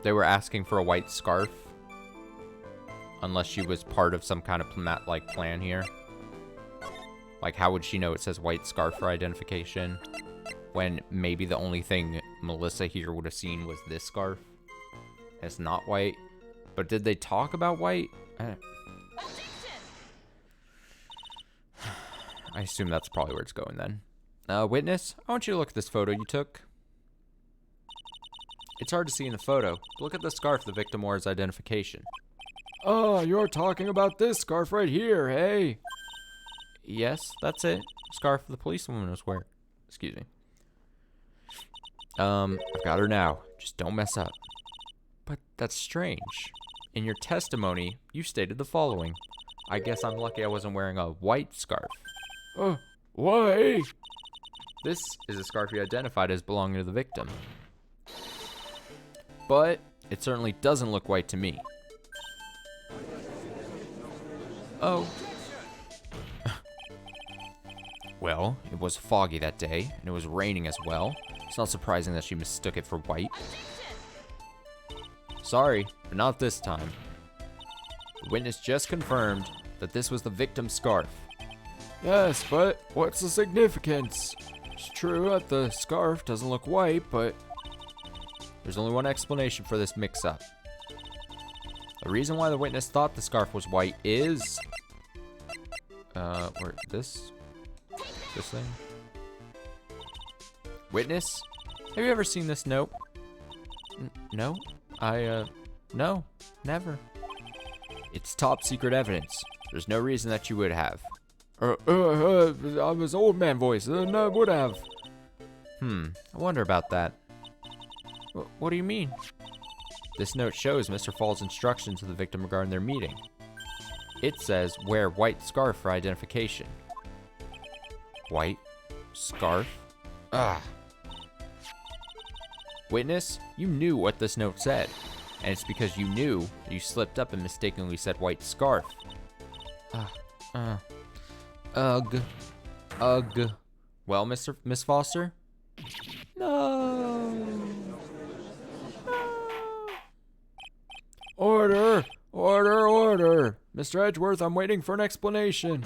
they were asking for a white scarf? Unless she was part of some kind of plan here. Like, how would she know it says white scarf for identification? When maybe the only thing Melissa here would have seen was this scarf. It's not white. But did they talk about white? I assume that's probably where it's going then. Witness, I want you to look at this photo you took. It's hard to see in the photo. Look at the scarf the victim wore as identification. Oh, you're talking about this scarf right here, hey? Yes, that's it. Scarf the policewoman was wearing. Excuse me. I've got her now. Just don't mess up. But that's strange. In your testimony, you stated the following. I guess I'm lucky I wasn't wearing a white scarf. Why? This is a scarf you identified as belonging to the victim. But it certainly doesn't look white to me. Oh. Well, it was foggy that day, and it was raining as well. It's not surprising that she mistook it for white. Sorry, but not this time. The witness just confirmed that this was the victim's scarf. Yes, but what's the significance? It's true that the scarf doesn't look white, but... There's only one explanation for this mix-up. The reason why the witness thought the scarf was white is... this thing? Witness? Have you ever seen this note? No? No, never. It's top secret evidence. There's no reason that you would have. I was old man voice, no, would have. I wonder about that. What do you mean? This note shows Mr. Fall's instructions to the victim regarding their meeting. It says, wear white scarf for identification. White scarf? Ah. Witness, you knew what this note said. And it's because you knew that you slipped up and mistakenly said white scarf. Ugh. Well, Miss Foster? No. Order! Order, order! Mr. Edgeworth, I'm waiting for an explanation.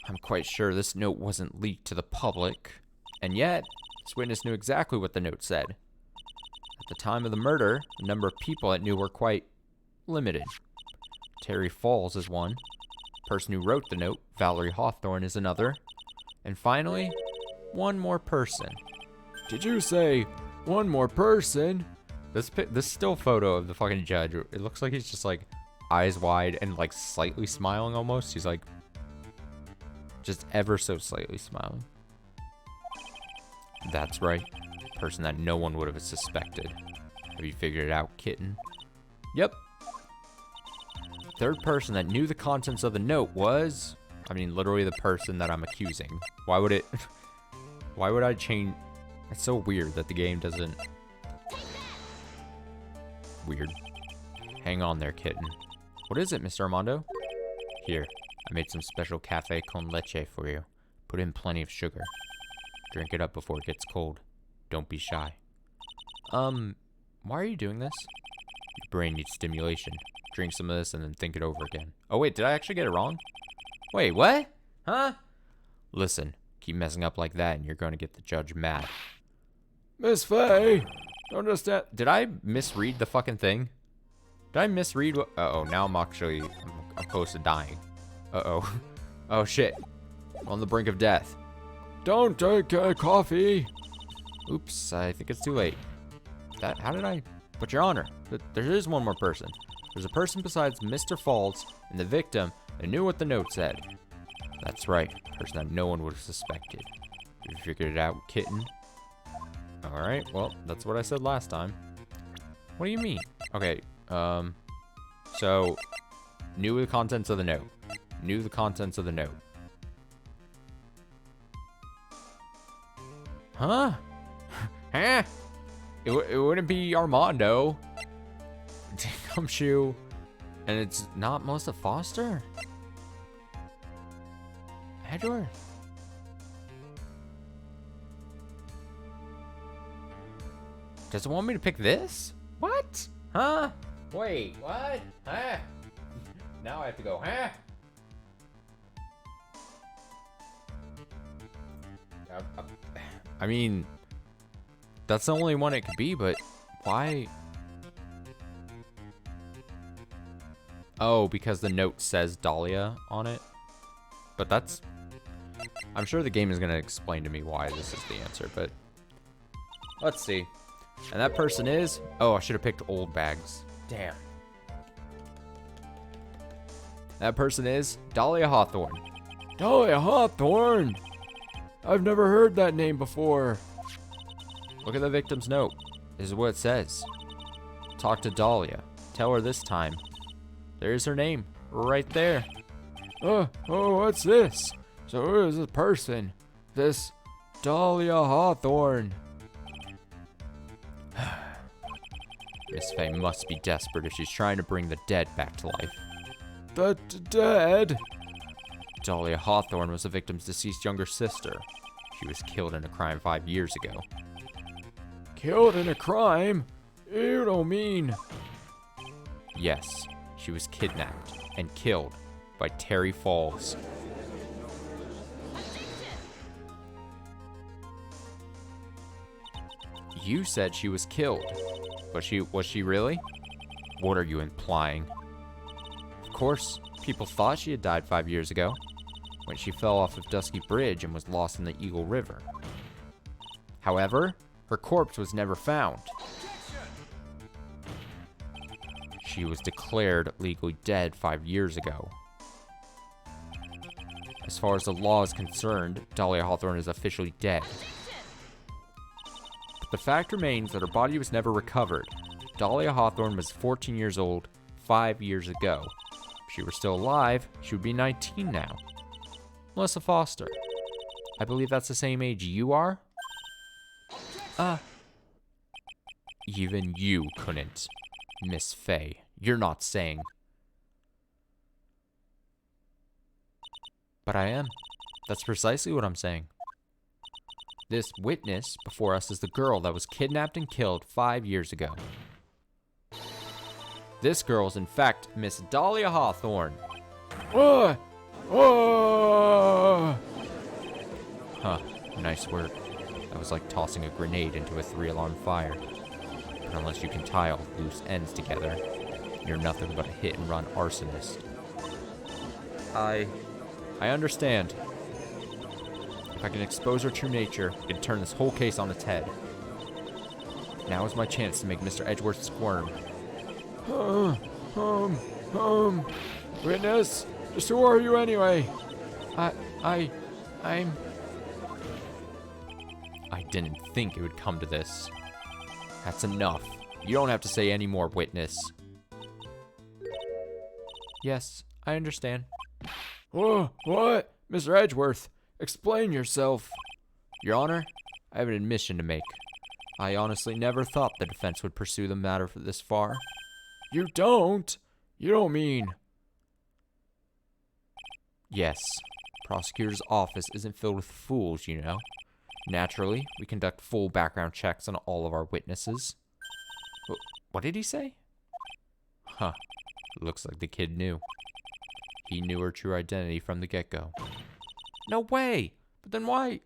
I'm quite sure this note wasn't leaked to the public. And yet, this witness knew exactly what the note said. At the time of the murder, the number of people it knew were quite limited. Terry Falls is one. The person who wrote the note, Valerie Hawthorne, is another. And finally, one more person. Did you say one more person? This still photo of the fucking judge, it looks like he's just like eyes wide and like slightly smiling almost. He's like just ever so slightly smiling. That's right. Person that no one would have suspected. Have you figured it out, kitten? Yep. Third person that knew the contents of the note was, I mean, literally the person that I'm accusing. Why would I change? It's so weird that the game doesn't. Weird. Hang on there, kitten. What is it, Mr. Armando? Here, I made some special cafe con leche for you. Put in plenty of sugar. Drink it up before it gets cold. Don't be shy. Why are you doing this? Your brain needs stimulation. Drink some of this and then think it over again. Oh wait, did I actually get it wrong? Wait, what? Huh? Listen, keep messing up like that and you're going to get the judge mad. Miss Faye, don't understand. Did I misread the fucking thing? Did I misread what? Uh-oh, now I'm close to dying. Uh-oh. Oh shit. I'm on the brink of death. Don't take coffee. Oops, I think it's too late. How did I? But Your Honor, there is one more person. There's a person besides Mr. Falls and the victim that knew what the note said. That's right, a person that no one would have suspected. You figured it out, kitten? Alright, well, that's what I said last time. What do you mean? Okay, so, knew the contents of the note. Knew the contents of the note. Huh? Huh? It wouldn't be Armando. Gumshoe. And it's not Melissa Foster? Edgeworth? Does it want me to pick this? What? Huh? Wait, what? Huh? Now I have to go, huh? I mean, that's the only one it could be, but why? Oh, because the note says Dahlia on it. But that's... I'm sure the game is going to explain to me why this is the answer, but... Let's see. And that person is... Oh, I should have picked old bags. Damn. That person is Dahlia Hawthorne. Dahlia Hawthorne? I've never heard that name before. Look at the victim's note. This is what it says. Talk to Dahlia. Tell her this time. There's her name. Right there. Oh, what's this? So who is this person? This Dahlia Hawthorne. Miss Faye must be desperate if she's trying to bring the dead back to life. Dead? Dahlia Hawthorne was the victim's deceased younger sister. She was killed in a crime 5 years ago. Killed in a crime? You don't mean... Yes, she was kidnapped and killed by Terry Falls. You said she was killed, but was she really? What are you implying? Of course, people thought she had died 5 years ago, when she fell off of Dusky Bridge and was lost in the Eagle River. However, her corpse was never found. She was declared legally dead 5 years ago. As far as the law is concerned, Dahlia Hawthorne is officially dead. But the fact remains that her body was never recovered. Dahlia Hawthorne was 14 years old 5 years ago. If she were still alive, she would be 19 now. Melissa Foster. I believe that's the same age you are? Even you couldn't. Miss Faye, you're not saying. But I am. That's precisely what I'm saying. This witness before us is the girl that was kidnapped and killed 5 years ago. This girl is in fact Miss Dahlia Hawthorne. Huh, nice work. That was like tossing a grenade into a 3-alarm fire. But unless you can tie all loose ends together, you're nothing but a hit-and-run arsonist. I understand. If I can expose her true nature, I can turn this whole case on its head. Now is my chance to make Mr. Edgeworth squirm. Witness, just who are you anyway? I'm... I didn't think it would come to this. That's enough. You don't have to say any more, witness. Yes, I understand. What? Mr. Edgeworth, explain yourself. Your Honor, I have an admission to make. I honestly never thought the defense would pursue the matter for this far. You don't? You don't mean... Yes, prosecutor's office isn't filled with fools, you know. Naturally, we conduct full background checks on all of our witnesses. What did he say? Huh, looks like the kid knew. He knew her true identity from the get-go. No way! But then why?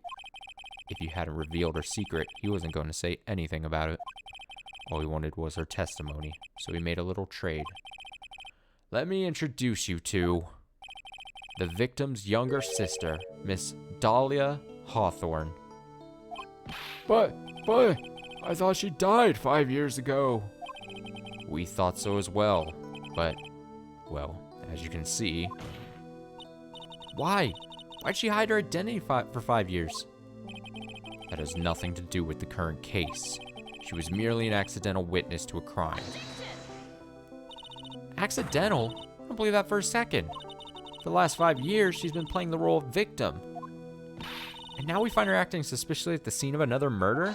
If you hadn't revealed her secret, he wasn't going to say anything about it. All he wanted was her testimony, so he made a little trade. Let me introduce you to the victim's younger sister, Miss Dahlia Hawthorne. But, I thought she died 5 years ago. We thought so as well, but, well, as you can see... Why? Why'd she hide her identity for 5 years? That has nothing to do with the current case. She was merely an accidental witness to a crime. Accidental? I don't believe that for a second. For the last 5 years, she's been playing the role of victim. And now we find her acting suspiciously at the scene of another murder?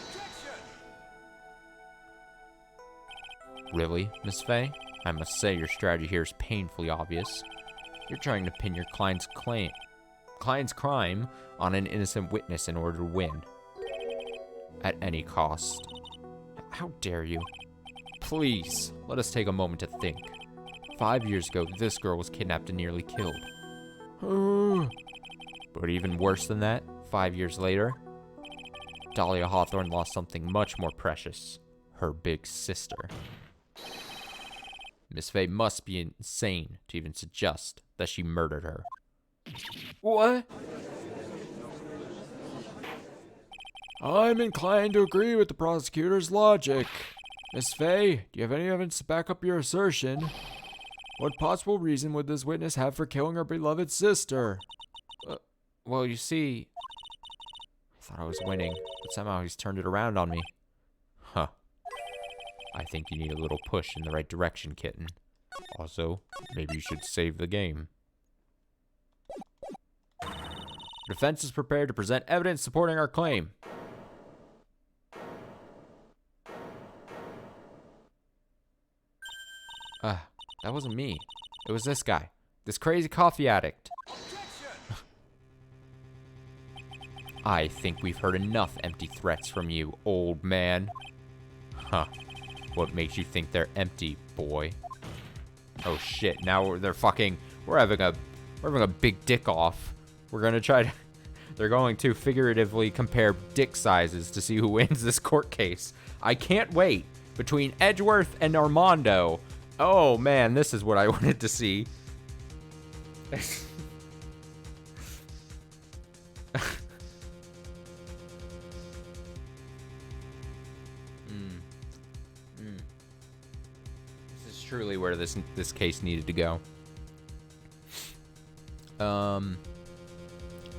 Really, Miss Faye? I must say your strategy here is painfully obvious. You're trying to pin your client's crime on an innocent witness in order to win. At any cost. How dare you? Please, let us take a moment to think. 5 years ago, this girl was kidnapped and nearly killed. But even worse than that, 5 years later, Dahlia Hawthorne lost something much more precious. Her big sister. Miss Faye must be insane to even suggest that she murdered her. What? I'm inclined to agree with the prosecutor's logic. Miss Faye, do you have any evidence to back up your assertion? What possible reason would this witness have for killing her beloved sister? Well, you see, I thought I was winning, but somehow he's turned it around on me. Huh. I think you need a little push in the right direction, kitten. Also, maybe you should save the game. The defense is prepared to present evidence supporting our claim. That wasn't me. It was this guy. This crazy coffee addict. I think we've heard enough empty threats from you, old man. Huh. What makes you think they're empty, boy? Oh shit, now we're having a big dick off. We're gonna try to, they're going to figuratively compare dick sizes to see who wins this court case. I can't wait. Between Edgeworth and Armando. Oh man, this is what I wanted to see. This is truly where this case needed to go.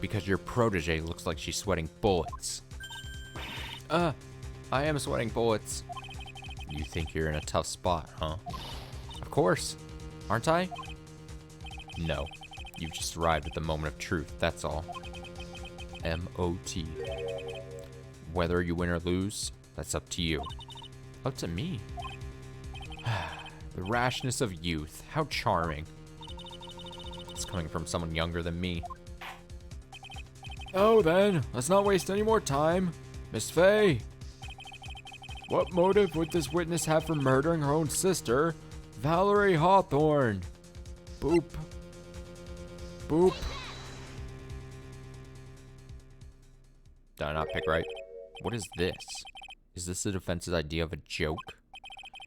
Because your protege looks like she's sweating bullets. I am sweating bullets. You think you're in a tough spot, huh? Of course. Aren't I? No. You've just arrived at the moment of truth, that's all. M.O.T. Whether you win or lose, that's up to you. Up to me? The rashness of youth. How charming. It's coming from someone younger than me. Oh, then, let's not waste any more time. Miss Faye, what motive would this witness have for murdering her own sister, Valerie Hawthorne? Boop. Boop. Did I not pick right? What is this? Is this the defense's idea of a joke?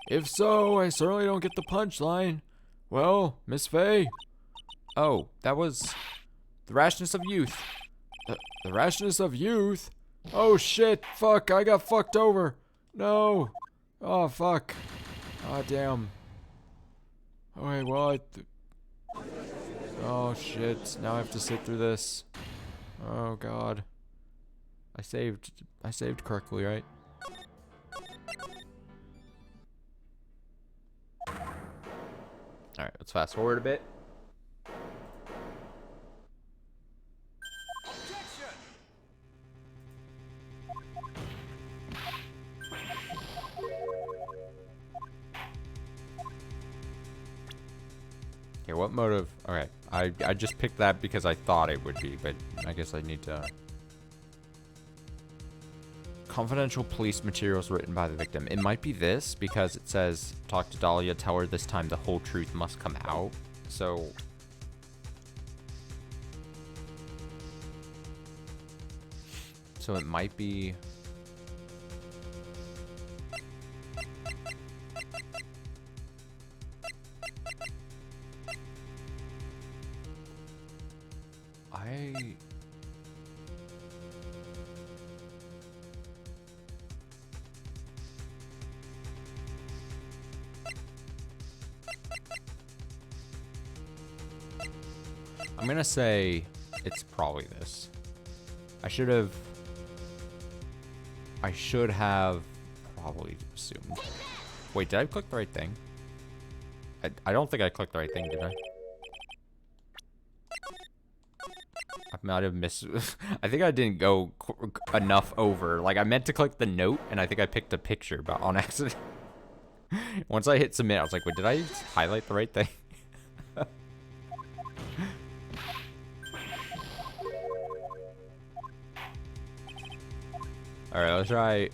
If so, I certainly don't get the punchline. Well, Miss Faye. Oh, that was the rashness of youth. The rashness of youth? Oh shit, fuck, I got fucked over. No. Oh fuck. Oh damn. Okay, well oh shit, now I have to sit through this. Oh god. I saved correctly, right? Alright, let's fast forward a bit. Okay, what motive? Okay, I just picked that because I thought it would be, but I guess I need to... Confidential police materials written by the victim. It might be this because it says, talk to Dahlia, tell her this time the whole truth must come out. So... So it might be... I'm gonna say it's probably this. I should have probably assumed. Wait, did I click the right thing? I don't think I clicked the right thing, did I? I might have missed. I think I didn't go enough over. Like, I meant to click the note, and I think I picked a picture, but on accident. Once I hit submit, I was like, wait, did I highlight the right thing? Alright, let's try...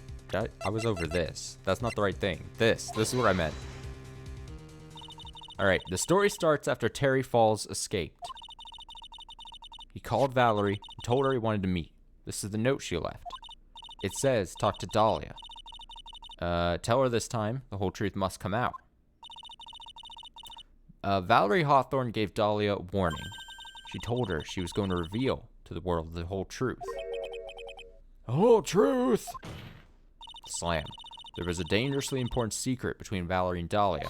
I was over this. That's not the right thing. This is what I meant. Alright, the story starts after Terry Falls escaped. He called Valerie and told her he wanted to meet. This is the note she left. It says, talk to Dahlia. Tell her this time the whole truth must come out. Valerie Hawthorne gave Dahlia a warning. She told her she was going to reveal to the world the whole truth. The whole truth? Slam. There was a dangerously important secret between Valerie and Dahlia.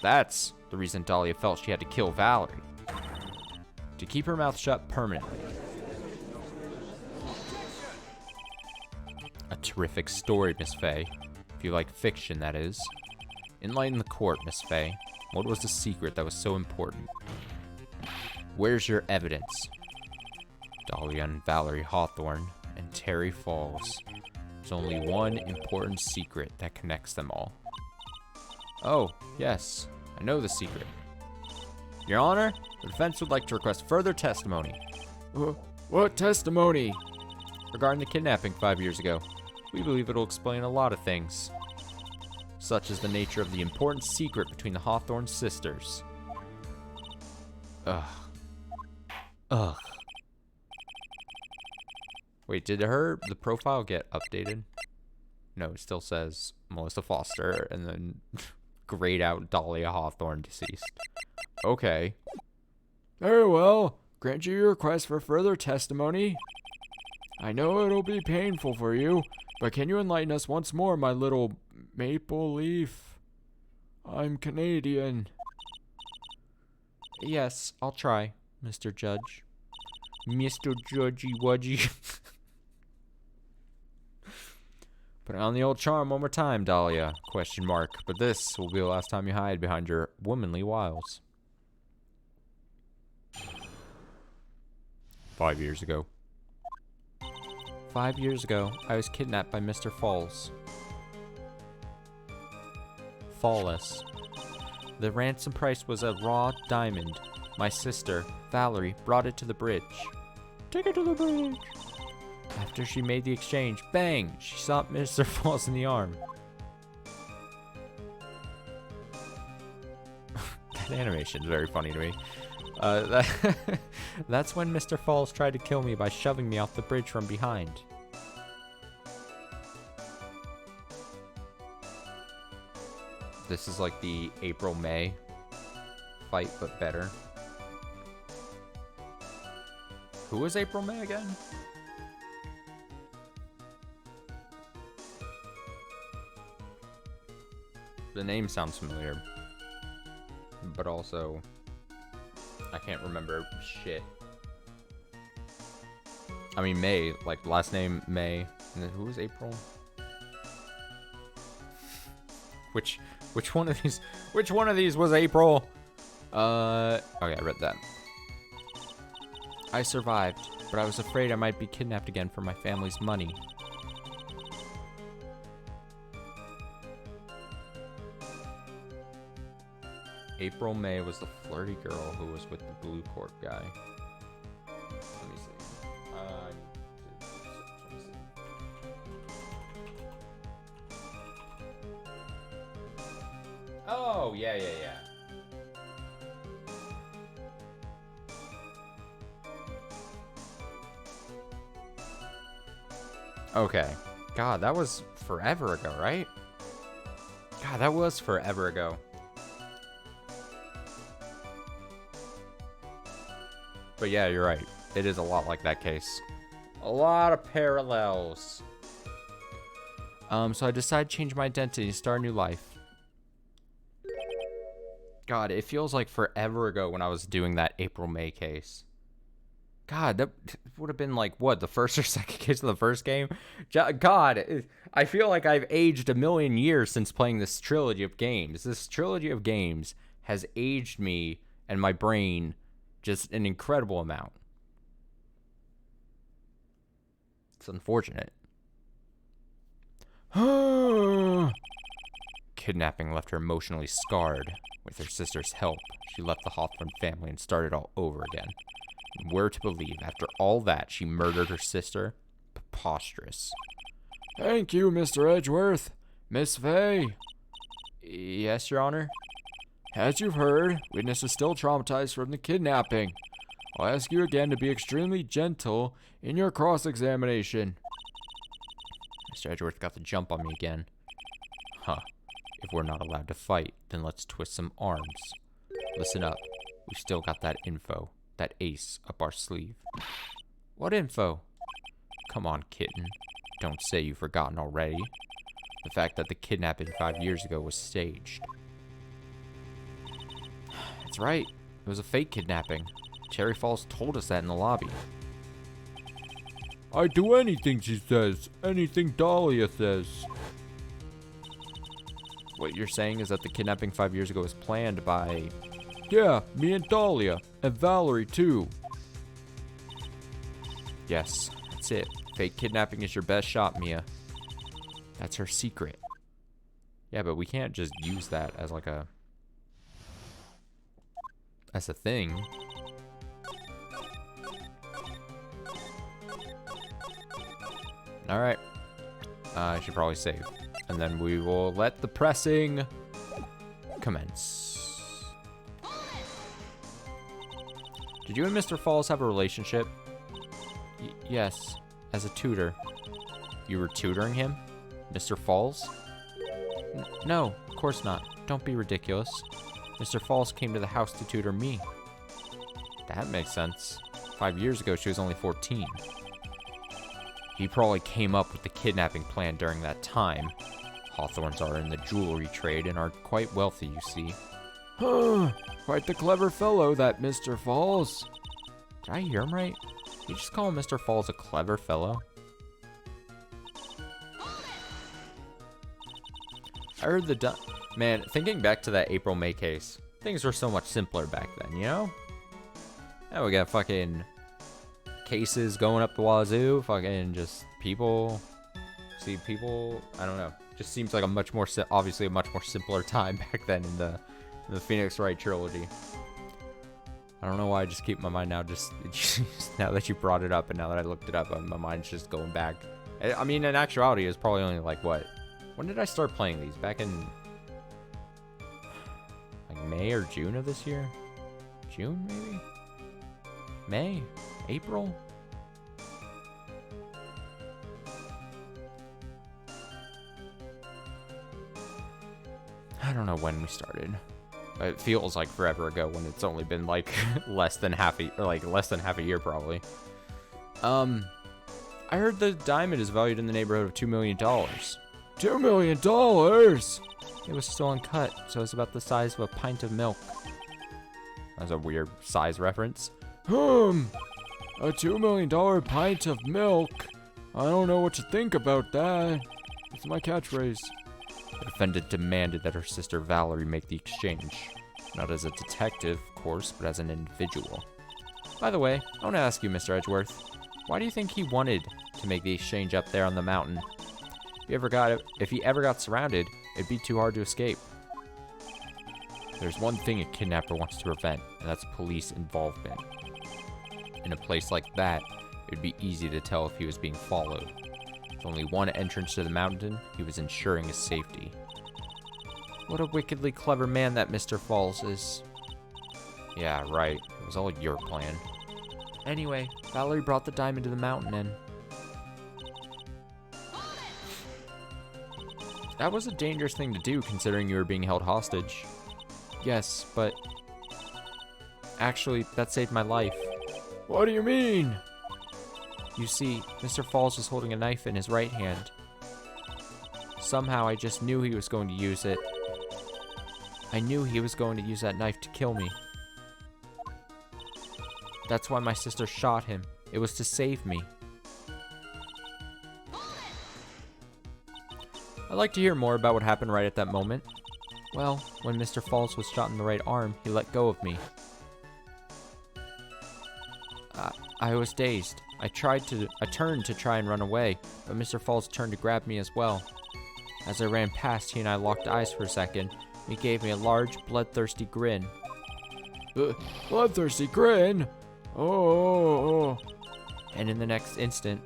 That's the reason Dahlia felt she had to kill Valerie. To keep her mouth shut permanently. A terrific story, Miss Faye. If you like fiction, that is. Enlighten the court, Miss Faye. What was the secret that was so important? Where's your evidence? Dahlia and Valerie Hawthorne and Terry Falls. There's only one important secret that connects them all. Oh, yes. I know the secret. Your Honor, The defense would like to request further testimony What testimony? regarding the kidnapping 5 years ago. We believe it'll explain a lot of things, such as the nature of the important secret between the Hawthorne sisters. Ugh. Wait, did the profile get updated? No, it still says Melissa Foster and then grayed out Dolly Hawthorne deceased. Okay. Very well. Grant you your request for further testimony. I know it'll be painful for you, but can you enlighten us once more, my little maple leaf? I'm Canadian. Yes, I'll try, Mr. Judge. Mr. Judgy Wudgy. Put on the old charm one more time, Dahlia, ? But this will be the last time you hide behind your womanly wiles. 5 years ago. 5 years ago, I was kidnapped by Mr. Falls. Flawless. The ransom price was a raw diamond. My sister, Valerie, brought it to the bridge. Take it to the bridge. After she made the exchange, bang! She shot Mr. Falls in the arm. That animation is very funny to me. That's when Mr. Falls tried to kill me by shoving me off the bridge from behind. This is like the April-May fight, but better. Who was April-May again? The name sounds familiar, but also I can't remember shit. I mean, May, like last name May, and then who was April? Which one of these? Which one of these was April? Okay, I read that. I survived, but I was afraid I might be kidnapped again for my family's money. April May was the flirty girl who was with the Blue Corp guy. Let me see. Let me see. Oh, yeah. Okay. God, that was forever ago, right? God, that was forever ago. But yeah, you're right. It is a lot like that case. A lot of parallels. So I decided to change my identity and start a new life. God, it feels like forever ago when I was doing that April-May case. God, that would have been like, what, the first or second case of the first game? God, I feel like I've aged a million years since playing this trilogy of games. This trilogy of games has aged me and my brain just an incredible amount. It's unfortunate. Kidnapping left her emotionally scarred. With her sister's help, she left the Hawthorne family and started all over again. And we're to believe, after all that, she murdered her sister? Preposterous. Thank you, Mr. Edgeworth. Miss Fay. Yes, Your Honor? As you've heard, witness is still traumatized from the kidnapping. I'll ask you again to be extremely gentle in your cross-examination. Mr. Edgeworth got the jump on me again. Huh. If we're not allowed to fight, then let's twist some arms. Listen up. We've still got that info, that ace up our sleeve. What info? Come on, kitten. Don't say you've forgotten already. The fact that the kidnapping 5 years ago was staged. That's right. It was a fake kidnapping. Cherry Falls told us that in the lobby. I'd do anything she says. Anything Dahlia says. What you're saying is that the kidnapping 5 years ago was planned by... Yeah, me and Dahlia. And Valerie, too. Yes, that's it. Fake kidnapping is your best shot, Mia. That's her secret. Yeah, but we can't just use that as like a... as a thing. Alright. I should probably save. And then we will let the pressing commence. Did you and Mr. Falls have a relationship? Yes, as a tutor. You were tutoring him? Mr. Falls? No, of course not. Don't be ridiculous. Mr. Falls came to the house to tutor me. That makes sense. 5 years ago, she was only 14. He probably came up with the kidnapping plan during that time. Hawthorns are in the jewelry trade and are quite wealthy, you see. Huh, quite the clever fellow, that Mr. Falls. Did I hear him right? Did you just call Mr. Falls a clever fellow? I heard man, thinking back to that April-May case, things were so much simpler back then, you know? Now we got fucking cases going up the wazoo, fucking just people, I don't know. Just seems like a much more, obviously a much more simpler time back then in the Phoenix Wright trilogy. I don't know why I just keep my mind now, just now that you brought it up and now that I looked it up, my mind's just going back. I mean, in actuality, it's probably only like, what? When did I start playing these? Back in like May or June of this year? June, maybe? May? April? I don't know when we started. It feels like forever ago when it's only been like less than half a year probably. I heard the diamond is valued in the neighborhood of $2 million. $2 million? It was still uncut, so it's about the size of a pint of milk. That's a weird size reference. A $2 million pint of milk? I don't know what to think about that. It's my catchphrase. The defendant demanded that her sister Valerie make the exchange. Not as a detective, of course, but as an individual. By the way, I want to ask you, Mr. Edgeworth, why do you think he wanted to make the exchange up there on the mountain? If he ever got surrounded, it'd be too hard to escape. There's one thing a kidnapper wants to prevent, and that's police involvement. In a place like that, it'd be easy to tell if he was being followed. With only one entrance to the mountain, he was ensuring his safety. What a wickedly clever man that Mr. Falls is. Yeah, right. It was all your plan. Anyway, Valerie brought the diamond to the mountain and... That was a dangerous thing to do, considering you were being held hostage. Yes, but... Actually, that saved my life. What do you mean? You see, Mr. Falls was holding a knife in his right hand. Somehow, I just knew he was going to use it. I knew he was going to use that knife to kill me. That's why my sister shot him. It was to save me. I'd like to hear more about what happened right at that moment. Well, when Mr. Falls was shot in the right arm, he let go of me. I was dazed. I turned to try and run away, but Mr. Falls turned to grab me as well. As I ran past, he and I locked eyes for a second. He gave me a large, bloodthirsty grin. Bloodthirsty grin? Oh. And in the next instant...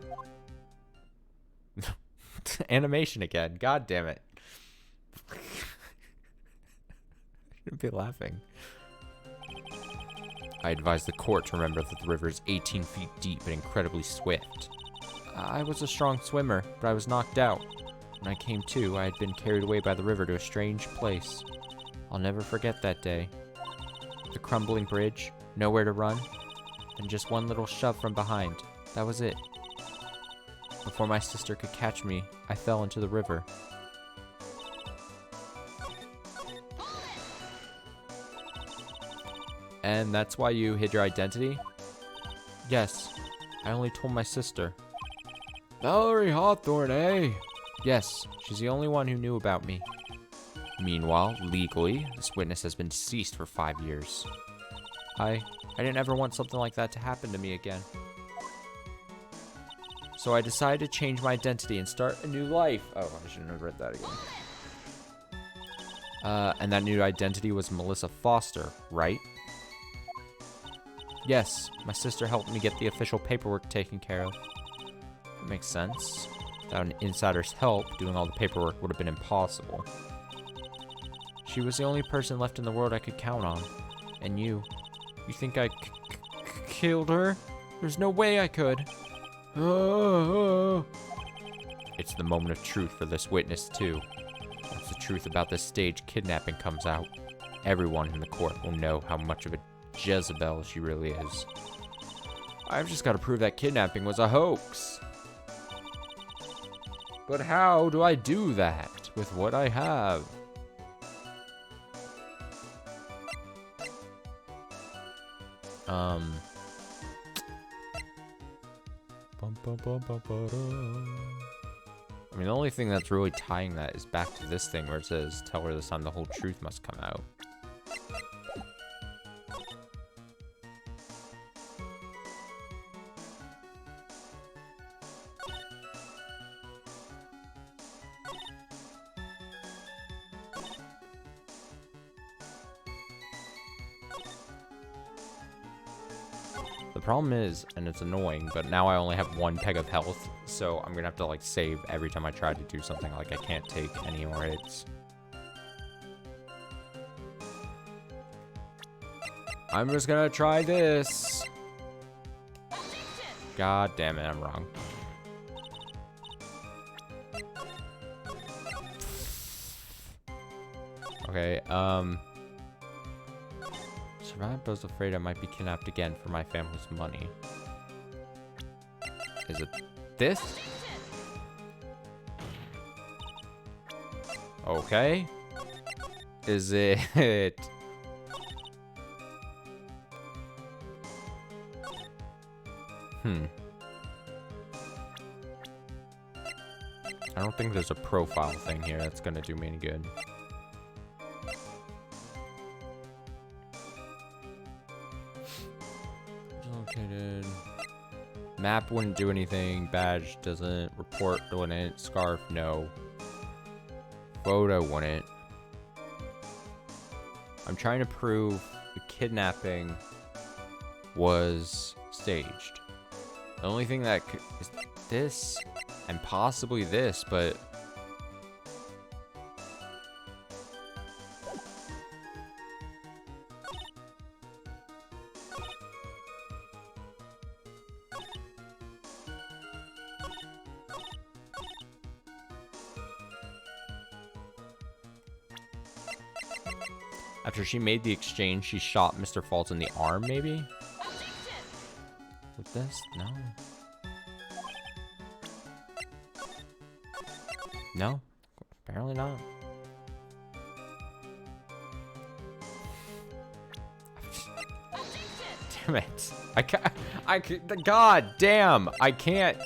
Animation again. God damn it. I shouldn't be laughing. I advise the court to remember that the river is 18 feet deep and incredibly swift. I was a strong swimmer, but I was knocked out. When I came to, I had been carried away by the river to a strange place. I'll never forget that day. The crumbling bridge, nowhere to run, and just one little shove from behind. That was it. Before my sister could catch me, I fell into the river. And that's why you hid your identity? Yes. I only told my sister. Valerie Hawthorne, eh? Yes, she's the only one who knew about me. Meanwhile, legally, this witness has been deceased for 5 years. I didn't ever want something like that to happen to me again. So I decided to change my identity and start a new life. Oh, I shouldn't have read that again. And that new identity was Melissa Foster, right? Yes, my sister helped me get the official paperwork taken care of. That makes sense. Without an insider's help, doing all the paperwork would have been impossible. She was the only person left in the world I could count on. And you think I killed her? There's no way I could. It's the moment of truth for this witness, too. Once the truth about this stage kidnapping comes out, everyone in the court will know how much of a Jezebel she really is. I've just got to prove that kidnapping was a hoax. But how do I do that with what I have? I mean, the only thing that's really tying that is back to this thing where it says, tell her this time the whole truth must come out. The problem is, and it's annoying, but now I only have 1 peg of health, so I'm gonna have to like save every time I try to do something. Like I can't take any more hits. I'm just gonna try this. God damn it, I'm wrong. Okay, survived, but I was afraid I might be kidnapped again for my family's money. Is it this? Okay. Is it... I don't think there's a profile thing here that's gonna do me any good. Located. Map wouldn't do anything. Badge doesn't. Report wouldn't. Scarf, no. Photo wouldn't. I'm trying to prove the kidnapping was staged. The only thing that is this and possibly this, but after she made the exchange, she shot Mr. Falls in the arm, maybe? With this? No. No? Apparently not. Damn it. I can't, god damn, I can't.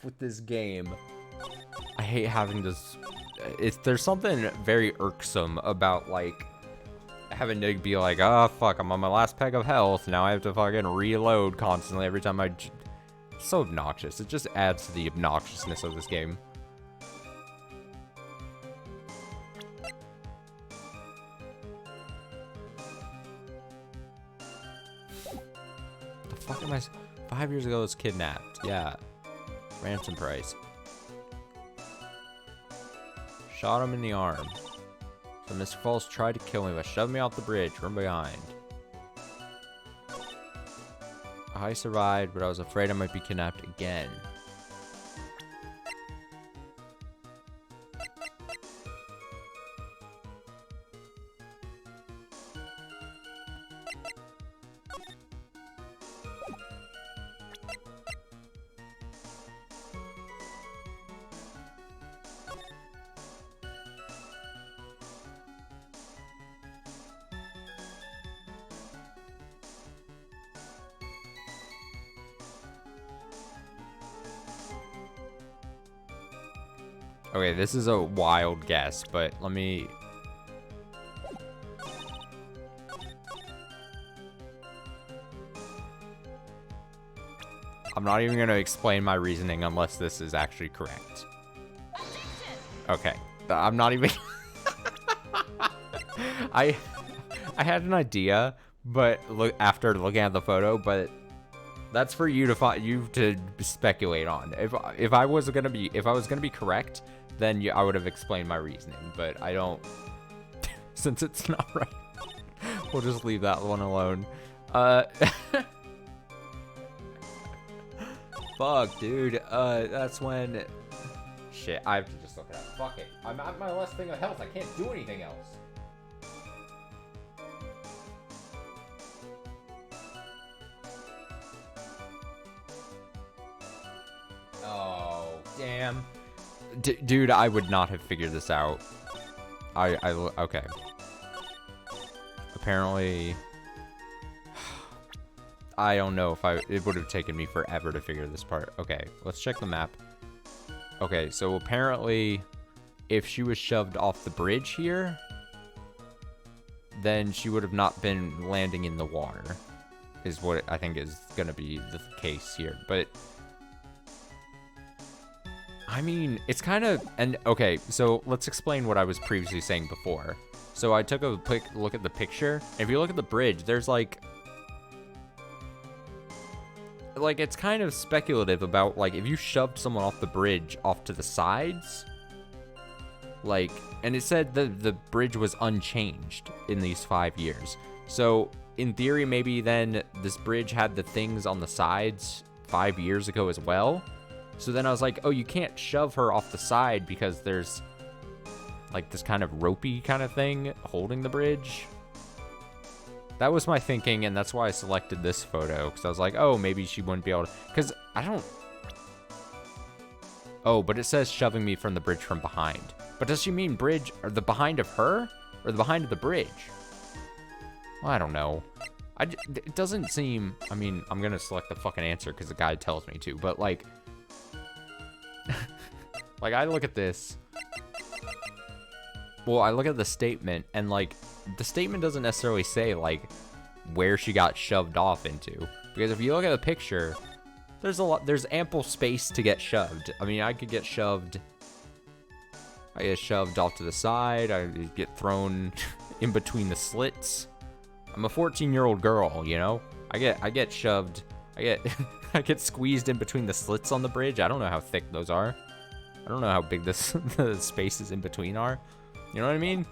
With this game. I hate having this. There's something very irksome about, like, having to be like, oh, fuck, I'm on my last peg of health. Now I have to fucking reload constantly every time I... It's so obnoxious. It just adds to the obnoxiousness of this game. The fuck am I... 5 years ago, I was kidnapped. Yeah. Ransom price. Shot him in the arm. So Mr. Falls tried to kill me by shoving me off the bridge from behind. I survived, but I was afraid I might be kidnapped again. Okay, this is a wild guess, but let me... I'm not even going to explain my reasoning unless this is actually correct. Okay, I'm not even... I had an idea, but after looking at the photo, but That's for you to speculate on. If I was gonna be correct, then I would have explained my reasoning. But I don't, since it's not right. We'll just leave that one alone. Fuck, dude. That's when. Shit, I have to just look it up. Fuck it. I'm at my last thing of health. I can't do anything else. Oh, damn. Dude, I would not have figured this out. Okay. Apparently, I don't know if it would have taken me forever to figure this part. Okay, let's check the map. Okay, so apparently, if she was shoved off the bridge here, then she would have not been landing in the water, is what I think is going to be the case here. But, I mean, it's kind of, and okay, so let's explain what I was previously saying before. So I took a quick look at the picture. If you look at the bridge, there's like it's kind of speculative about, like, if you shoved someone off the bridge off to the sides, like, and it said the bridge was unchanged in these 5 years. So in theory, maybe then this bridge had the things on the sides 5 years ago as well. So then I was like, oh, you can't shove her off the side because there's like this kind of ropey kind of thing holding the bridge. That was my thinking, and that's why I selected this photo, because I was like, oh, maybe she wouldn't be able to, because I don't... Oh, but it says shoving me from the bridge from behind. But does she mean bridge, or the behind of her, or the behind of the bridge? Well, I don't know. It doesn't seem, I mean, I'm going to select the fucking answer because the guide tells me to, but like, like I look at this, well, I look at the statement, and like, the statement doesn't necessarily say like where she got shoved off into, because if you look at the picture, there's ample space to get shoved. I mean, I get shoved off to the side, I get thrown in between the slits. I'm a 14-year-old girl, you know? I get shoved, I get squeezed in between the slits on the bridge. I don't know how thick those are. I don't know how big the spaces in between are. You know what I mean?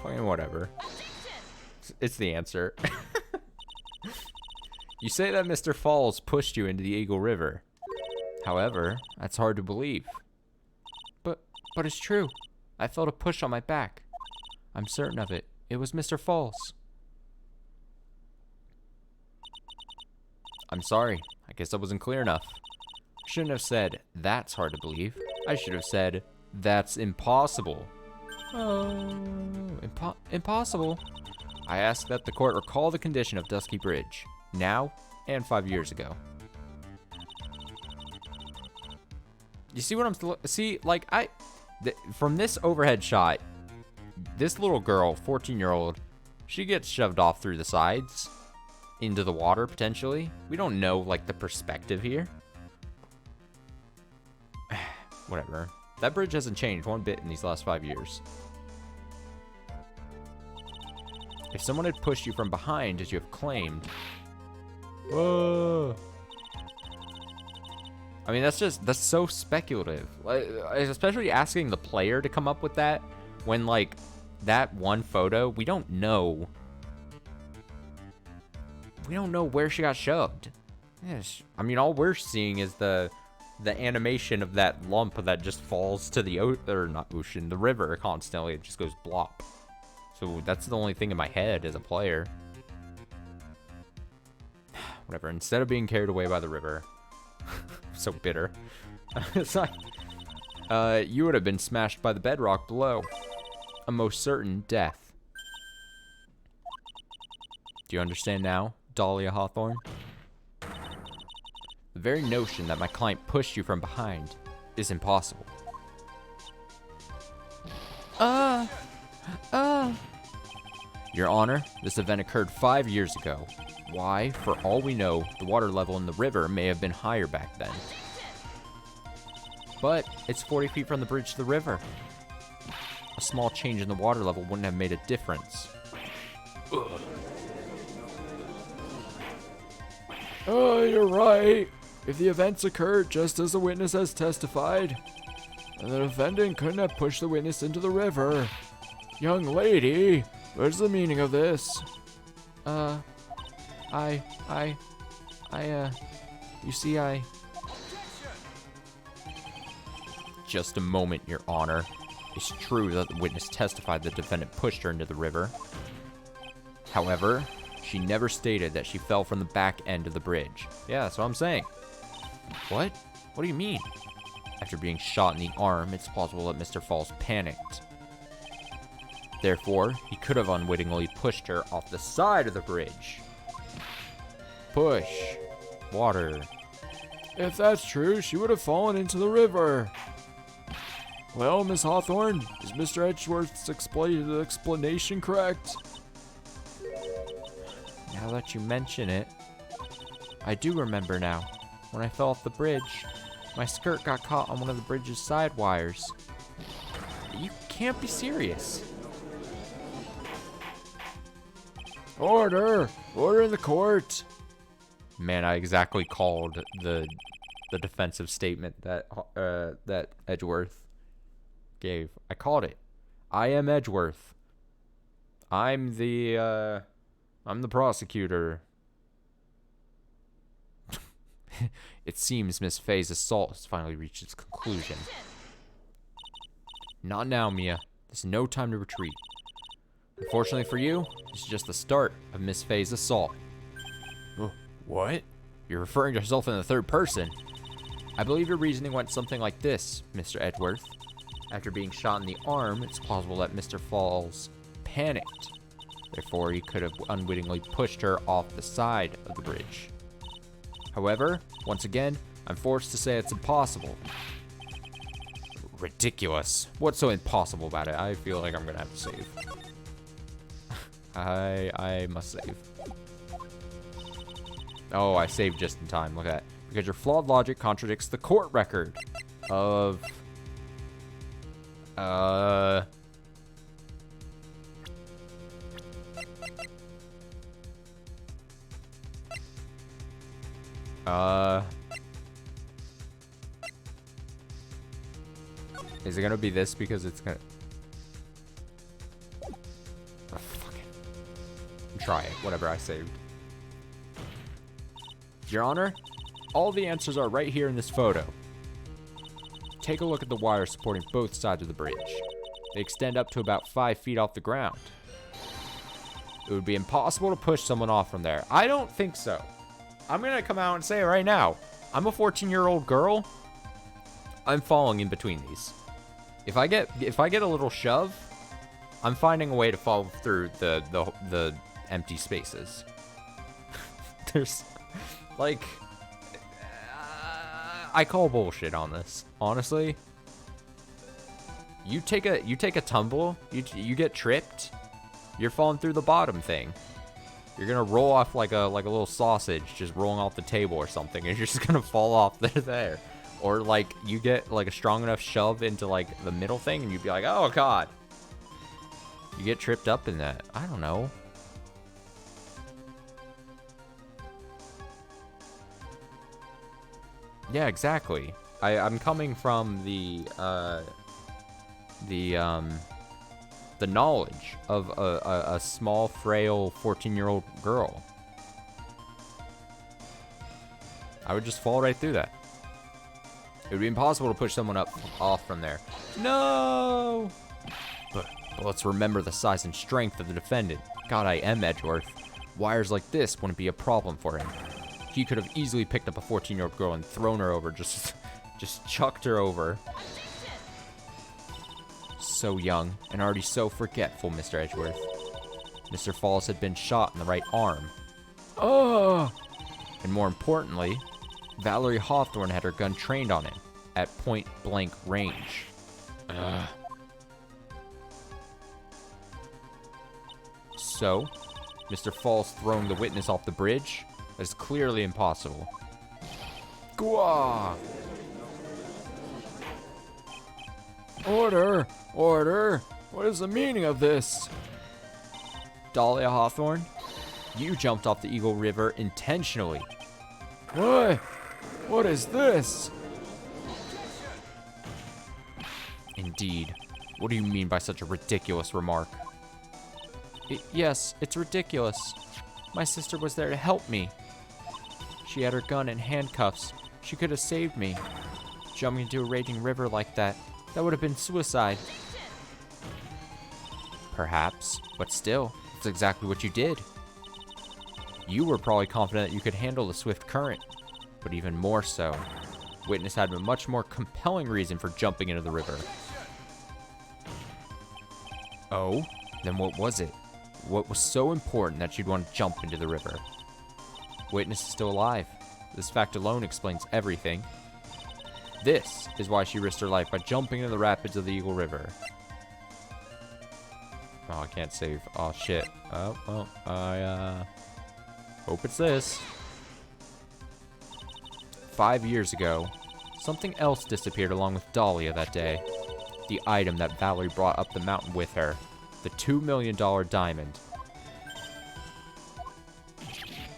Fucking whatever. It's the answer. You say that Mr. Falls pushed you into the Eagle River. However, that's hard to believe. But it's true. I felt a push on my back. I'm certain of it. It was Mr. Falls. I'm sorry. I guess I wasn't clear enough. I shouldn't have said, that's hard to believe. I should have said, that's impossible. Oh, impossible? I ask that the court recall the condition of Dusky Bridge, now and 5 years ago. You see what see, like, from this overhead shot, this little girl, 14-year-old, she gets shoved off through the sides into the water, potentially. We don't know, like, the perspective here. Whatever. That bridge hasn't changed one bit in these last 5 years. If someone had pushed you from behind, as you have claimed... Whoa! I mean, that's so speculative. Like, especially asking the player to come up with that, when, like, that one photo, we don't know where she got shoved. Yes. I mean, all we're seeing is the animation of that lump that just falls to the the river constantly. It just goes blop. So that's the only thing in my head as a player. Whatever. Instead of being carried away by the river, so bitter. It's like, you would have been smashed by the bedrock below. A most certain death. Do you understand now, Dolly Hawthorne? The very notion that my client pushed you from behind is impossible. Your Honor, this event occurred 5 years ago. Why, for all we know, the water level in the river may have been higher back then. But it's 40 feet from the bridge to the river. A small change in the water level wouldn't have made a difference. Ugh. Oh, you're right. If the events occurred just as the witness has testified, then the defendant couldn't have pushed the witness into the river. Young lady, what's the meaning of this? You see, Just a moment, Your Honor. It's true that the witness testified the defendant pushed her into the river. However, she never stated that she fell from the back end of the bridge. Yeah, that's what I'm saying. What? What do you mean? After being shot in the arm, it's plausible that Mr. Falls panicked. Therefore, he could have unwittingly pushed her off the side of the bridge. Push. Water. If that's true, she would have fallen into the river. Well, Miss Hawthorne, is Mr. Edgeworth's explanation correct? Now that you mention it, I do remember now. When I fell off the bridge, my skirt got caught on one of the bridge's side wires. You can't be serious. Order! Order in the court! Man, I exactly called the defensive statement that that Edgeworth gave. I called it. I am Edgeworth. I'm the prosecutor. It seems Miss Faye's assault has finally reached its conclusion. Not now, Mia. There's no time to retreat. Unfortunately for you, this is just the start of Miss Faye's assault. What? You're referring to yourself in the third person. I believe your reasoning went something like this, Mr. Edgeworth. After being shot in the arm, it's plausible that Mr. Falls panicked. Therefore, he could have unwittingly pushed her off the side of the bridge. However, once again, I'm forced to say it's impossible. Ridiculous. What's so impossible about it? I feel like I'm gonna have to save. I must save. Oh, I saved just in time. Look at that. Because your flawed logic contradicts the court record of... Is it gonna be this because it's gonna... Oh, fuck it. Try it. Whatever, I saved. Your Honor, all the answers are right here in this photo. Take a look at the wires supporting both sides of the bridge. They extend up to about 5 feet off the ground. It would be impossible to push someone off from there. I don't think so. I'm gonna come out and say it right now. I'm a 14-year-old girl. I'm falling in between these. If I get a little shove, I'm finding a way to fall through the empty spaces. There's like I call bullshit on this. Honestly, you take a tumble, you get tripped, you're falling through the bottom thing. You're gonna roll off like a little sausage, just rolling off the table or something, and you're just gonna fall off there. Or like you get like a strong enough shove into like the middle thing, and you'd be like, oh god. You get tripped up in that. I don't know. Yeah, exactly. I'm coming from the knowledge of a small, frail 14-year-old girl. I would just fall right through that. It would be impossible to push someone off from there. No! But let's remember the size and strength of the defendant. God, I am Edgeworth. Wires like this wouldn't be a problem for him. He could have easily picked up a 14-year-old girl and thrown her over, just chucked her over. So young, and already so forgetful, Mr. Edgeworth. Mr. Falls had been shot in the right arm. Oh! And more importantly, Valerie Hawthorne had her gun trained on him at point-blank range. So, Mr. Falls throwing the witness off the bridge is clearly impossible. Gwa! Order! Order! What is the meaning of this? Dolly Hawthorne, you jumped off the Eagle River intentionally. What? What is this? Indeed. What do you mean by such a ridiculous remark? Yes, it's ridiculous. My sister was there to help me. She had her gun and handcuffs. She could have saved me. Jumping into a raging river like that would have been suicide. Perhaps, but still, it's exactly what you did. You were probably confident that you could handle the swift current, but even more so, Witness had a much more compelling reason for jumping into the river. Oh? Then what was it? What was so important that she'd want to jump into the river? Witness is still alive. This fact alone explains everything. This is why she risked her life by jumping into the rapids of the Eagle River. Oh, I can't save. Oh, shit. Oh, well, I, hope it's this. 5 years ago, something else disappeared along with Dolly that day. The item that Valerie brought up the mountain with her. The $2 million diamond.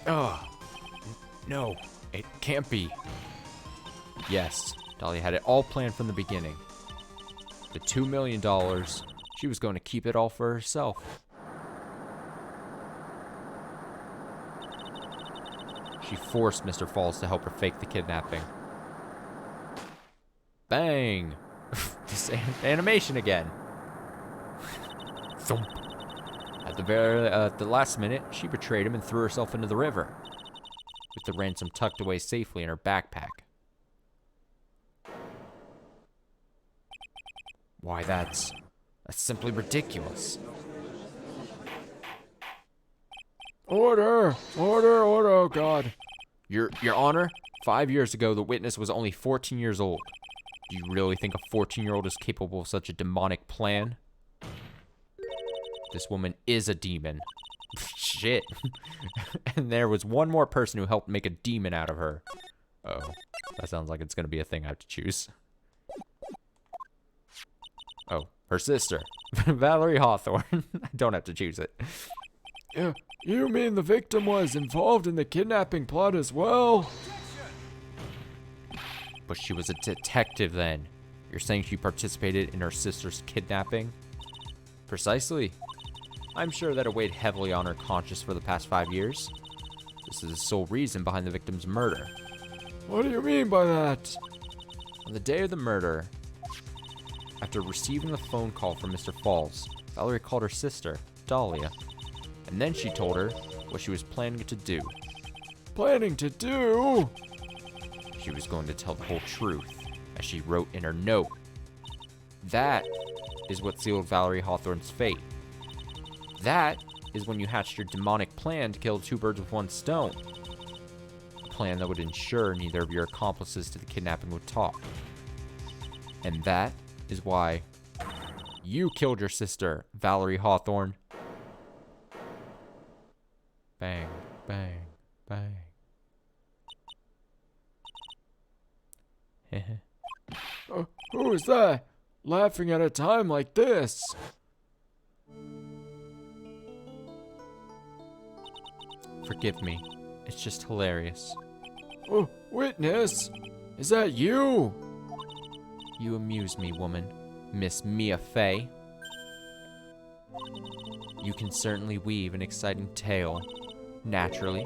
Ugh. No, it can't be. Yes, Dolly had it all planned from the beginning. The $2 million, she was going to keep it all for herself. She forced Mr. Falls to help her fake the kidnapping. Bang! This animation again. Thump. At the last minute, she betrayed him and threw herself into the river, with the ransom tucked away safely in her backpack. Why, that's simply ridiculous. Order! Order! Order! Oh, God. Your Honor, 5 years ago, the witness was only 14 years old. Do you really think a 14-year-old is capable of such a demonic plan? This woman is a demon. Shit. And there was one more person who helped make a demon out of her. Oh, that sounds like it's going to be a thing I have to choose. Oh, her sister. Valerie Hawthorne. I don't have to choose it. Yeah, you mean the victim was involved in the kidnapping plot as well? But she was a detective then. You're saying she participated in her sister's kidnapping? Precisely. I'm sure that it weighed heavily on her conscience for the past 5 years. This is the sole reason behind the victim's murder. What do you mean by that? On the day of the murder, after receiving the phone call from Mr. Falls, Valerie called her sister, Dahlia, and then she told her what she was planning to do. Planning to do? She was going to tell the whole truth, as she wrote in her note. That is what sealed Valerie Hawthorne's fate. That is when you hatched your demonic plan to kill two birds with one stone. A plan that would ensure neither of your accomplices to the kidnapping would talk. And that is why you killed your sister, Valerie Hawthorne. Bang, bang, bang. Who is that? Laughing at a time like this? Forgive me. It's just hilarious. Oh, witness? Is that you? You amuse me, woman. Miss Mia Fey. You can certainly weave an exciting tale. Naturally,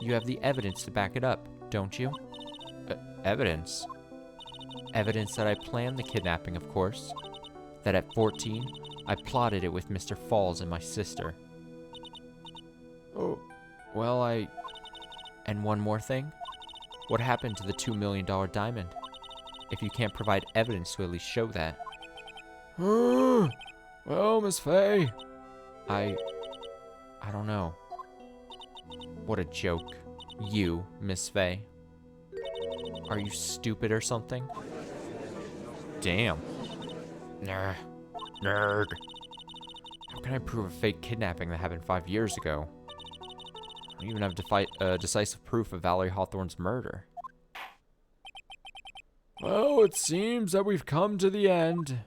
you have the evidence to back it up, don't you? Evidence? Evidence that I planned the kidnapping, of course. That at 14, I plotted it with Mr. Falls and my sister. Oh, Well, And one more thing. What happened to the $2 million diamond? If you can't provide evidence to at least show that. well, Miss Fey. I don't know. What a joke. You, Miss Fey. Are you stupid or something? Damn. Nerd. How can I prove a fake kidnapping that happened 5 years ago? I don't even have decisive proof of Valerie Hawthorne's murder. Well, it seems that we've come to the end.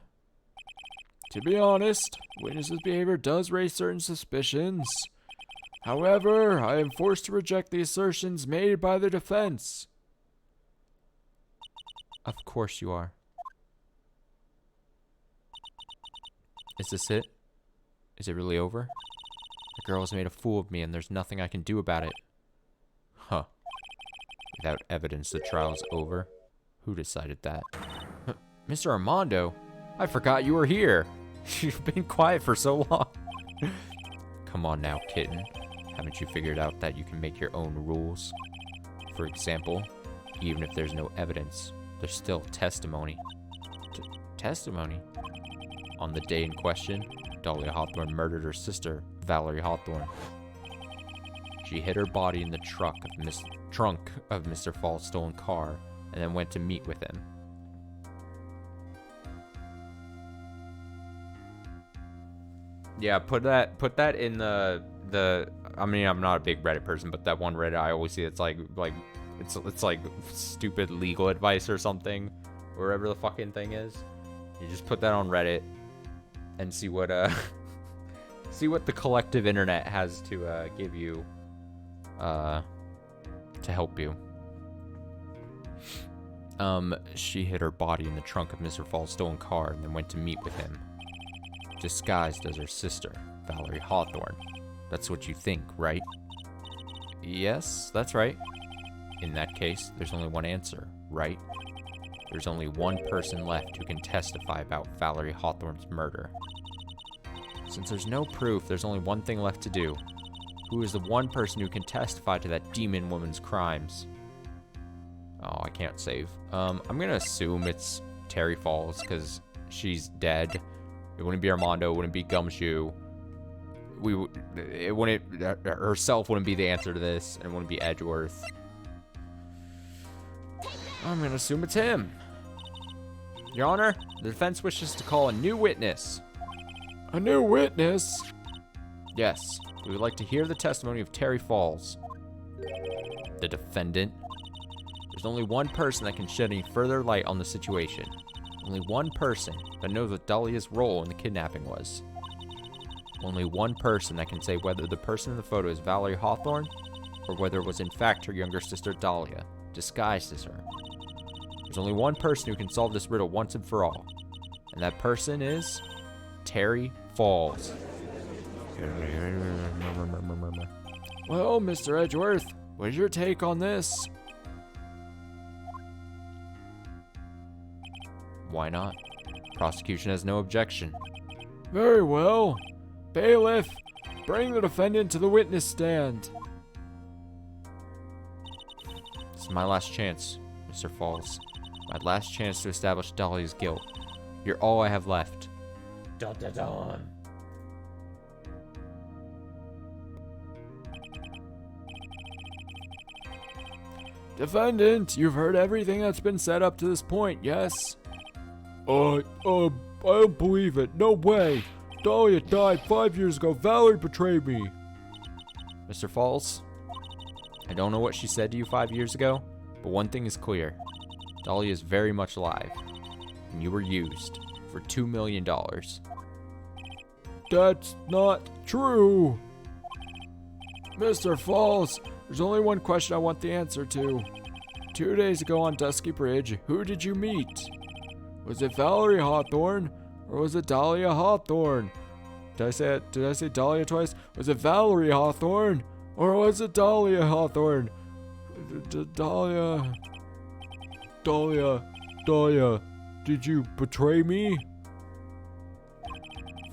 To be honest, witness's behavior does raise certain suspicions. However, I am forced to reject the assertions made by the defense. Of course you are. Is this it? Is it really over? The girl has made a fool of me and there's nothing I can do about it. Huh. Without evidence, the trial's over. Who decided that? Mr. Armando, I forgot you were here. You've been quiet for so long. Come on now, kitten. Haven't you figured out that you can make your own rules? For example, even if there's no evidence, there's still testimony. Testimony? On the day in question, Dolly Hawthorne murdered her sister, Valerie Hawthorne. She hid her body in the trunk of Mr. Fall's stolen car and then went to meet with him. Yeah, put that in the I mean, I'm not a big Reddit person, but that one Reddit I always see, it's like it's like stupid legal advice or something, wherever the fucking thing is. You just put that on Reddit and see what see what the collective internet has to give you to help you. She hid her body in the trunk of Mr. Fall's stolen car and then went to meet with him, disguised as her sister, Valerie Hawthorne. That's what you think, right? Yes, that's right. In that case, there's only one answer, right? There's only one person left who can testify about Valerie Hawthorne's murder. Since there's no proof, there's only one thing left to do. Who is the one person who can testify to that demon woman's crimes? Oh, I can't save. I'm gonna assume it's Terry Falls, because she's dead. It wouldn't be Armando, it wouldn't be Gumshoe. Herself wouldn't be the answer to this, and it wouldn't be Edgeworth. I'm gonna assume it's him. Your Honor, the defense wishes to call a new witness. A new witness? Yes, we would like to hear the testimony of Terry Falls. The defendant. There's only one person that can shed any further light on the situation. Only one person that knows what Dahlia's role in the kidnapping was. Only one person that can say whether the person in the photo is Valerie Hawthorne or whether it was in fact her younger sister Dahlia, disguised as her. There's only one person who can solve this riddle once and for all, and that person is Terry Falls. Well, Mr. Edgeworth, what is your take on this? Why not? Prosecution has no objection. Very well. Bailiff, bring the defendant to the witness stand. This is my last chance, Mr. Falls. My last chance to establish Dolly's guilt. You're all I have left. Dun dun dun. Defendant, you've heard everything that's been said up to this point, yes? I don't believe it. No way. Dahlia died 5 years ago. Valerie betrayed me. Mr. Falls, I don't know what she said to you 5 years ago, but one thing is clear. Dolly is very much alive, and you were used for $2 million. That's not true. Mr. Falls, there's only one question I want the answer to. 2 days ago on Dusky Bridge, who did you meet? Was it Valerie Hawthorne, or was it Dahlia Hawthorne? Did I say Dahlia twice? Was it Valerie Hawthorne, or was it Dahlia Hawthorne? Dahlia, did you betray me?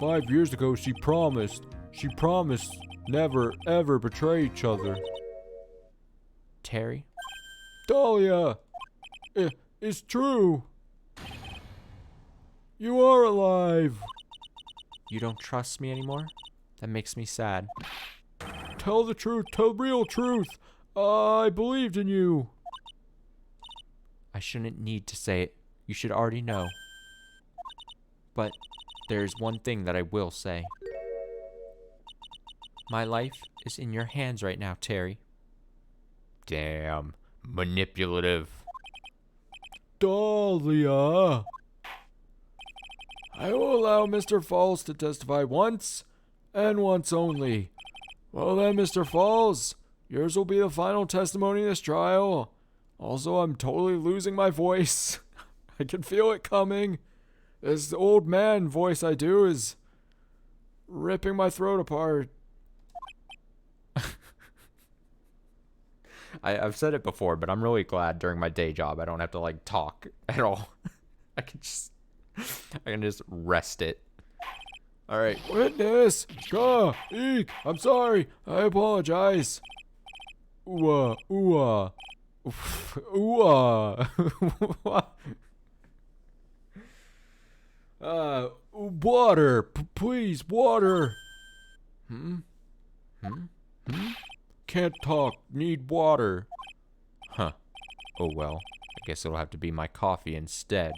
5 years ago, she promised never ever betray each other. Terry? Dahlia, it's true. You are alive. You don't trust me anymore? That makes me sad. Tell the truth, tell the real truth. I believed in you. I shouldn't need to say it. You should already know. But there's one thing that I will say. My life is in your hands right now, Terry. Damn. Manipulative. Dahlia. I will allow Mr. Falls to testify once, and once only. Well then, Mr. Falls, yours will be the final testimony in this trial. Also, I'm totally losing my voice. I can feel it coming. This old man voice I do is ripping my throat apart. I've said it before, but I'm really glad during my day job I don't have to like talk at all. I can just rest it. All right. Witness! Eek! I'm sorry. I apologize. Ooh, ooh, ooh. Water! Please, water! Can't talk. Need water. Huh. Oh well. I guess it'll have to be my coffee instead.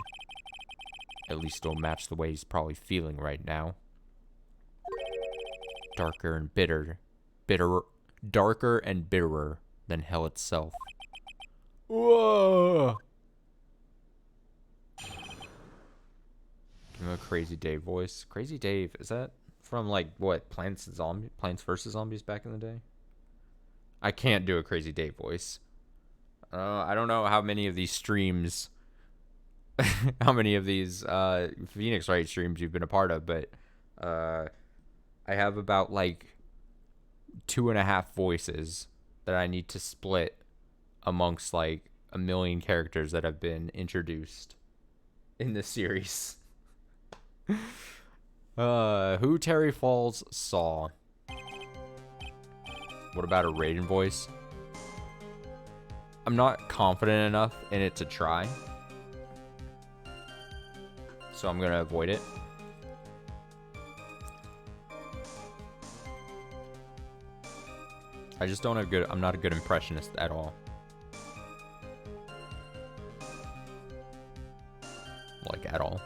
At least it'll match the way he's probably feeling right now. Darker and bitterer than hell itself. Whoa! Give him a Crazy Dave voice. Crazy Dave, is that from like what, Plants vs. Zombies back in the day? I can't do a Crazy Dave voice. I don't know how many of these streams, how many of these Phoenix Wright streams you've been a part of, but I have about like 2.5 voices that I need to split amongst like a million characters that have been introduced in this series. Who Terry Falls saw. What about a Raiden voice? I'm not confident enough in it to try, so I'm gonna avoid it. I just don't have good. I'm not a good impressionist at all. Like at all.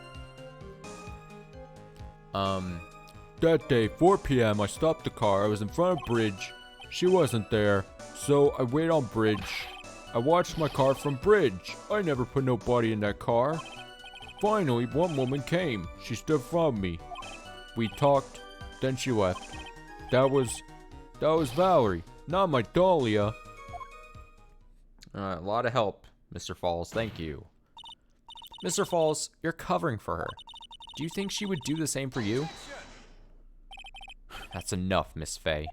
That day, 4 p.m., I stopped the car. I was in front of bridge. She wasn't there, so I waited on bridge. I watched my car from bridge. I never put nobody in that car. Finally, one woman came. She stood in front of me. We talked, then she left. That was Valerie, not my Dahlia. A lot of help, Mr. Falls. Thank you. Mr. Falls, you're covering for her. Do you think she would do the same for you? That's enough, Miss Fay.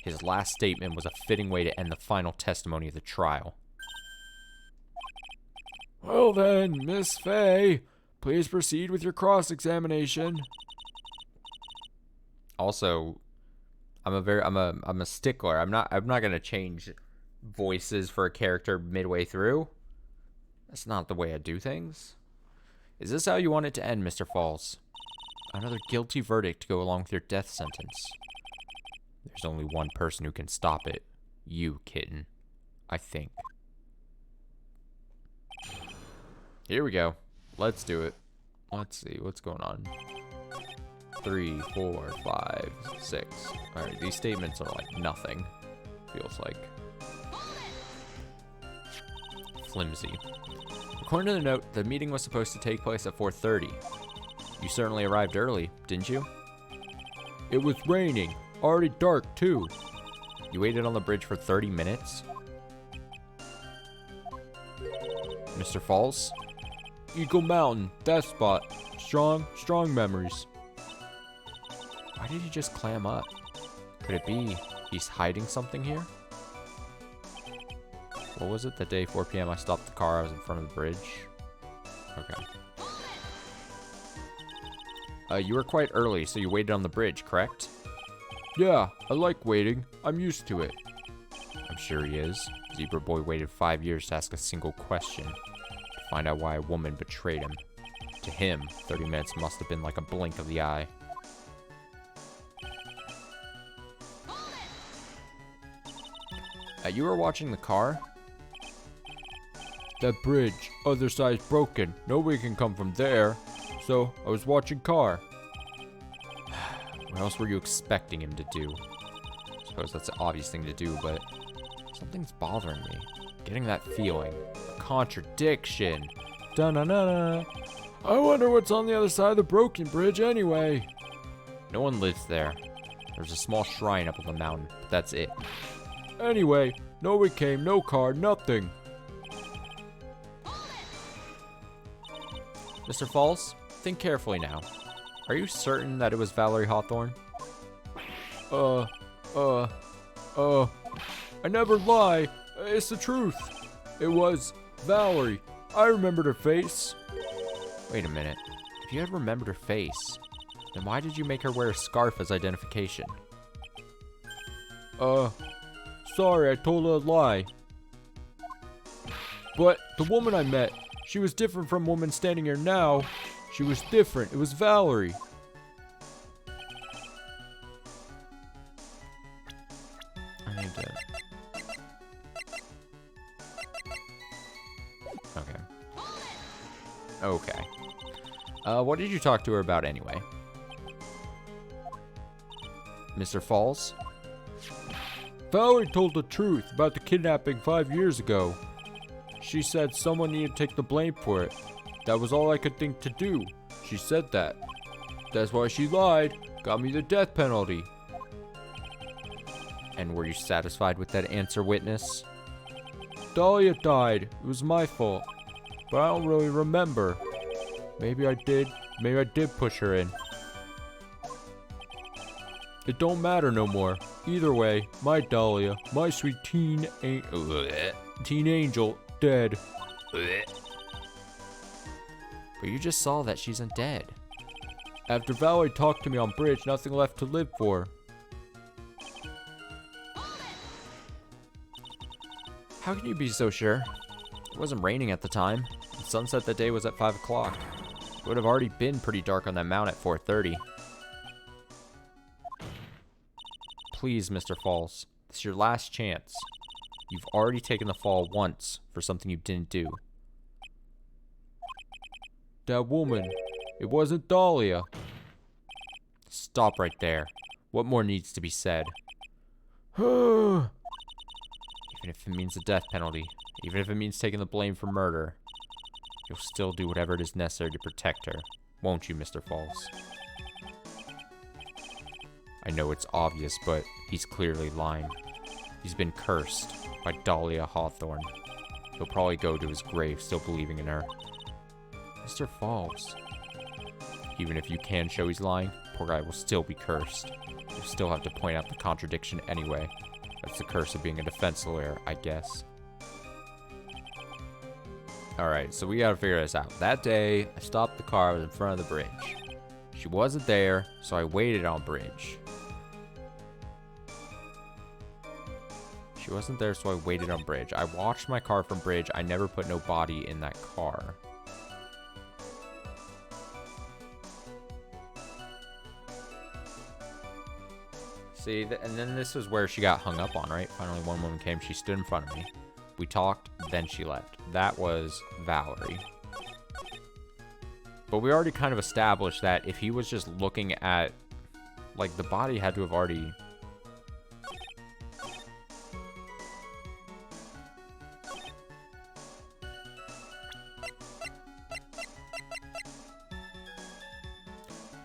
His last statement was a fitting way to end the final testimony of the trial. Well then, Miss Fay, please proceed with your cross-examination. Also, I'm a stickler. I'm not gonna change voices for a character midway through. That's not the way I do things. Is this how you want it to end, Mr. Falls? Another guilty verdict to go along with your death sentence. There's only one person who can stop it. You, kitten. I think. Here we go. Let's do it. Let's see what's going on. 3, 4, 5, 6. Alright, these statements are like nothing. Feels like. Flimsy. According to the note, the meeting was supposed to take place at 4:30. You certainly arrived early, didn't you? It was raining. Already dark, too. You waited on the bridge for 30 minutes? Mr. Falls? Eagle Mountain, that spot. Strong memories. Why did he just clam up? Could it be he's hiding something here? What was it? The day 4 p.m. I stopped the car. I was in front of the bridge. Okay. You were quite early, so you waited on the bridge, correct? Yeah, I like waiting. I'm used to it. I'm sure he is. Zebra Boy waited 5 years to ask a single question. To find out why a woman betrayed him. To him, 30 minutes must have been like a blink of the eye. You were watching the car? That bridge, other side's broken. Nobody can come from there. So, I was watching car. What else were you expecting him to do? I suppose that's an obvious thing to do, but something's bothering me. Getting that feeling. A contradiction. Da-na-na-na. I wonder what's on the other side of the broken bridge anyway. No one lives there. There's a small shrine up on the mountain, but that's it. Anyway, nobody came, no car, nothing. Mr. Falls, think carefully now. Are you certain that it was Valerie Hawthorne? I never lie. It's the truth. It was Valerie. I remembered her face. Wait a minute. If you had remembered her face, then why did you make her wear a scarf as identification? Sorry, I told a lie. But the woman I met, she was different from the woman standing here now. She was different. It was Valerie. I need to... Okay. What did you talk to her about anyway? Mr. Falls? Valerie told the truth about the kidnapping 5 years ago. She said someone needed to take the blame for it. That was all I could think to do. She said that. That's why she lied. Got me the death penalty. And were you satisfied with that answer, witness? Dahlia died. It was my fault. But I don't really remember. Maybe I did. Maybe I did push her in. It don't matter no more. Either way, my Dahlia, my sweet teen angel, dead. But you just saw that she's undead. After Valerie talked to me on bridge, nothing left to live for. How can you be so sure? It wasn't raining at the time. The sunset that day was at 5 o'clock. It would have already been pretty dark on that mount at 4:30. Please, Mr. Falls. This is your last chance. You've already taken the fall once for something you didn't do. That woman. It wasn't Dahlia. Stop right there. What more needs to be said? Huh. Even if it means the death penalty, even if it means taking the blame for murder, you'll still do whatever it is necessary to protect her, won't you, Mr. Falls? I know it's obvious, but he's clearly lying. He's been cursed by Dahlia Hawthorne. He'll probably go to his grave still believing in her. Mr. Falls. Even if you can show he's lying, poor guy will still be cursed. You'll still have to point out the contradiction anyway. That's the curse of being a defense lawyer, I guess. Alright, so we gotta figure this out. That day, I stopped the car, I was in front of the bridge. She wasn't there, so I waited on bridge. She wasn't there, so I waited on bridge. I watched my car from bridge. I never put no body in that car. See, and then this is where she got hung up on, right? Finally, one woman came. She stood in front of me. We talked, then she left. That was Valerie. But we already kind of established that if he was just looking at... Like, the body had to have already...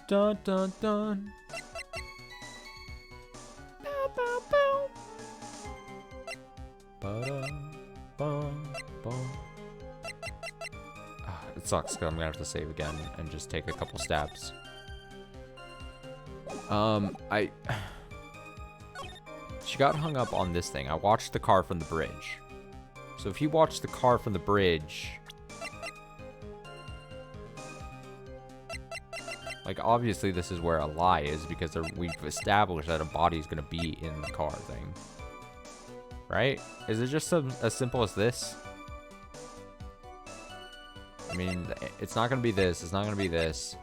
Dun dun dun. Bow bow bow. Ba-dum-bum-bum. It sucks because I'm gonna have to save again and just take a couple stabs. She got hung up on this thing. I watched the car from the bridge. So if you watch the car from the bridge... Like, obviously this is where a lie is because we've established that a body is gonna be in the car thing. Right? Is it just as simple as this? I mean, it's not gonna be this. It's not gonna be this.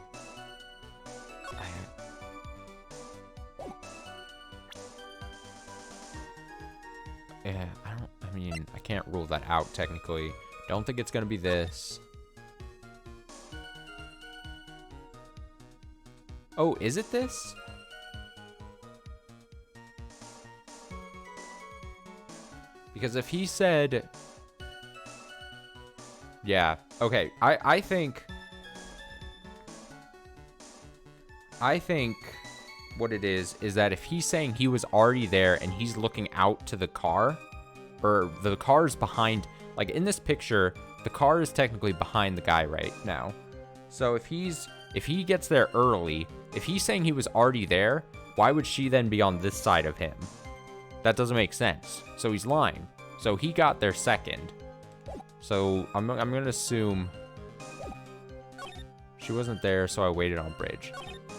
Yeah, I mean, I can't rule that out technically. Don't think it's gonna be this. Oh, is it this? Because if he said... Yeah, okay. I think what it is that if he's saying he was already there and he's looking out to the car, or the car's behind, like in this picture, the car is technically behind the guy right now. So if he gets there early, if he's saying he was already there, why would she then be on this side of him? That doesn't make sense. So he's lying. So he got there second. So I'm going to assume she wasn't there, so I waited on bridge.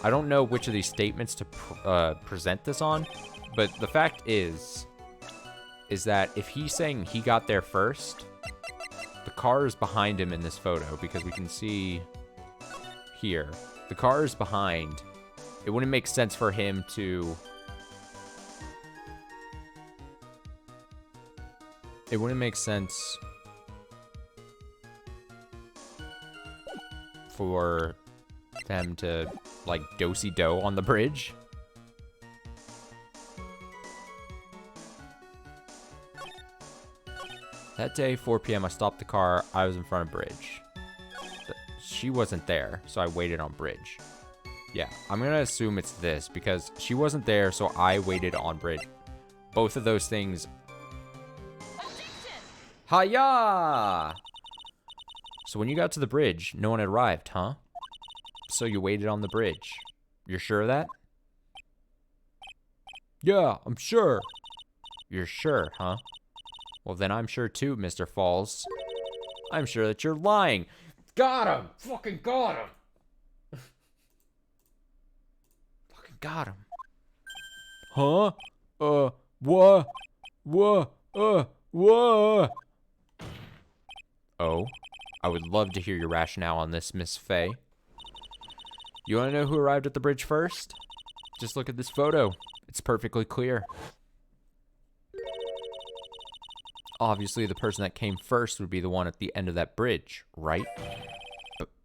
I don't know which of these statements to present this on, but the fact is that if he's saying he got there first, the car is behind him in this photo, because we can see here. The car is behind. It wouldn't make sense for him to... It wouldn't make sense for them to, like, do-si-do on the bridge. That day, 4 p.m., I stopped the car. I was in front of bridge. She wasn't there, so I waited on bridge. Yeah, I'm going to assume it's this, because she wasn't there, so I waited on bridge. Both of those things... Hi-ya! So when you got to the bridge, no one had arrived, huh? So you waited on the bridge. You're sure of that? Yeah, I'm sure. You're sure, huh? Well, then I'm sure too, Mr. Falls. I'm sure that you're lying. Got him! Fucking got him! Fucking got him. Huh? What? Oh? I would love to hear your rationale on this, Miss Faye. You want to know who arrived at the bridge first? Just look at this photo. It's perfectly clear. Obviously, the person that came first would be the one at the end of that bridge, right?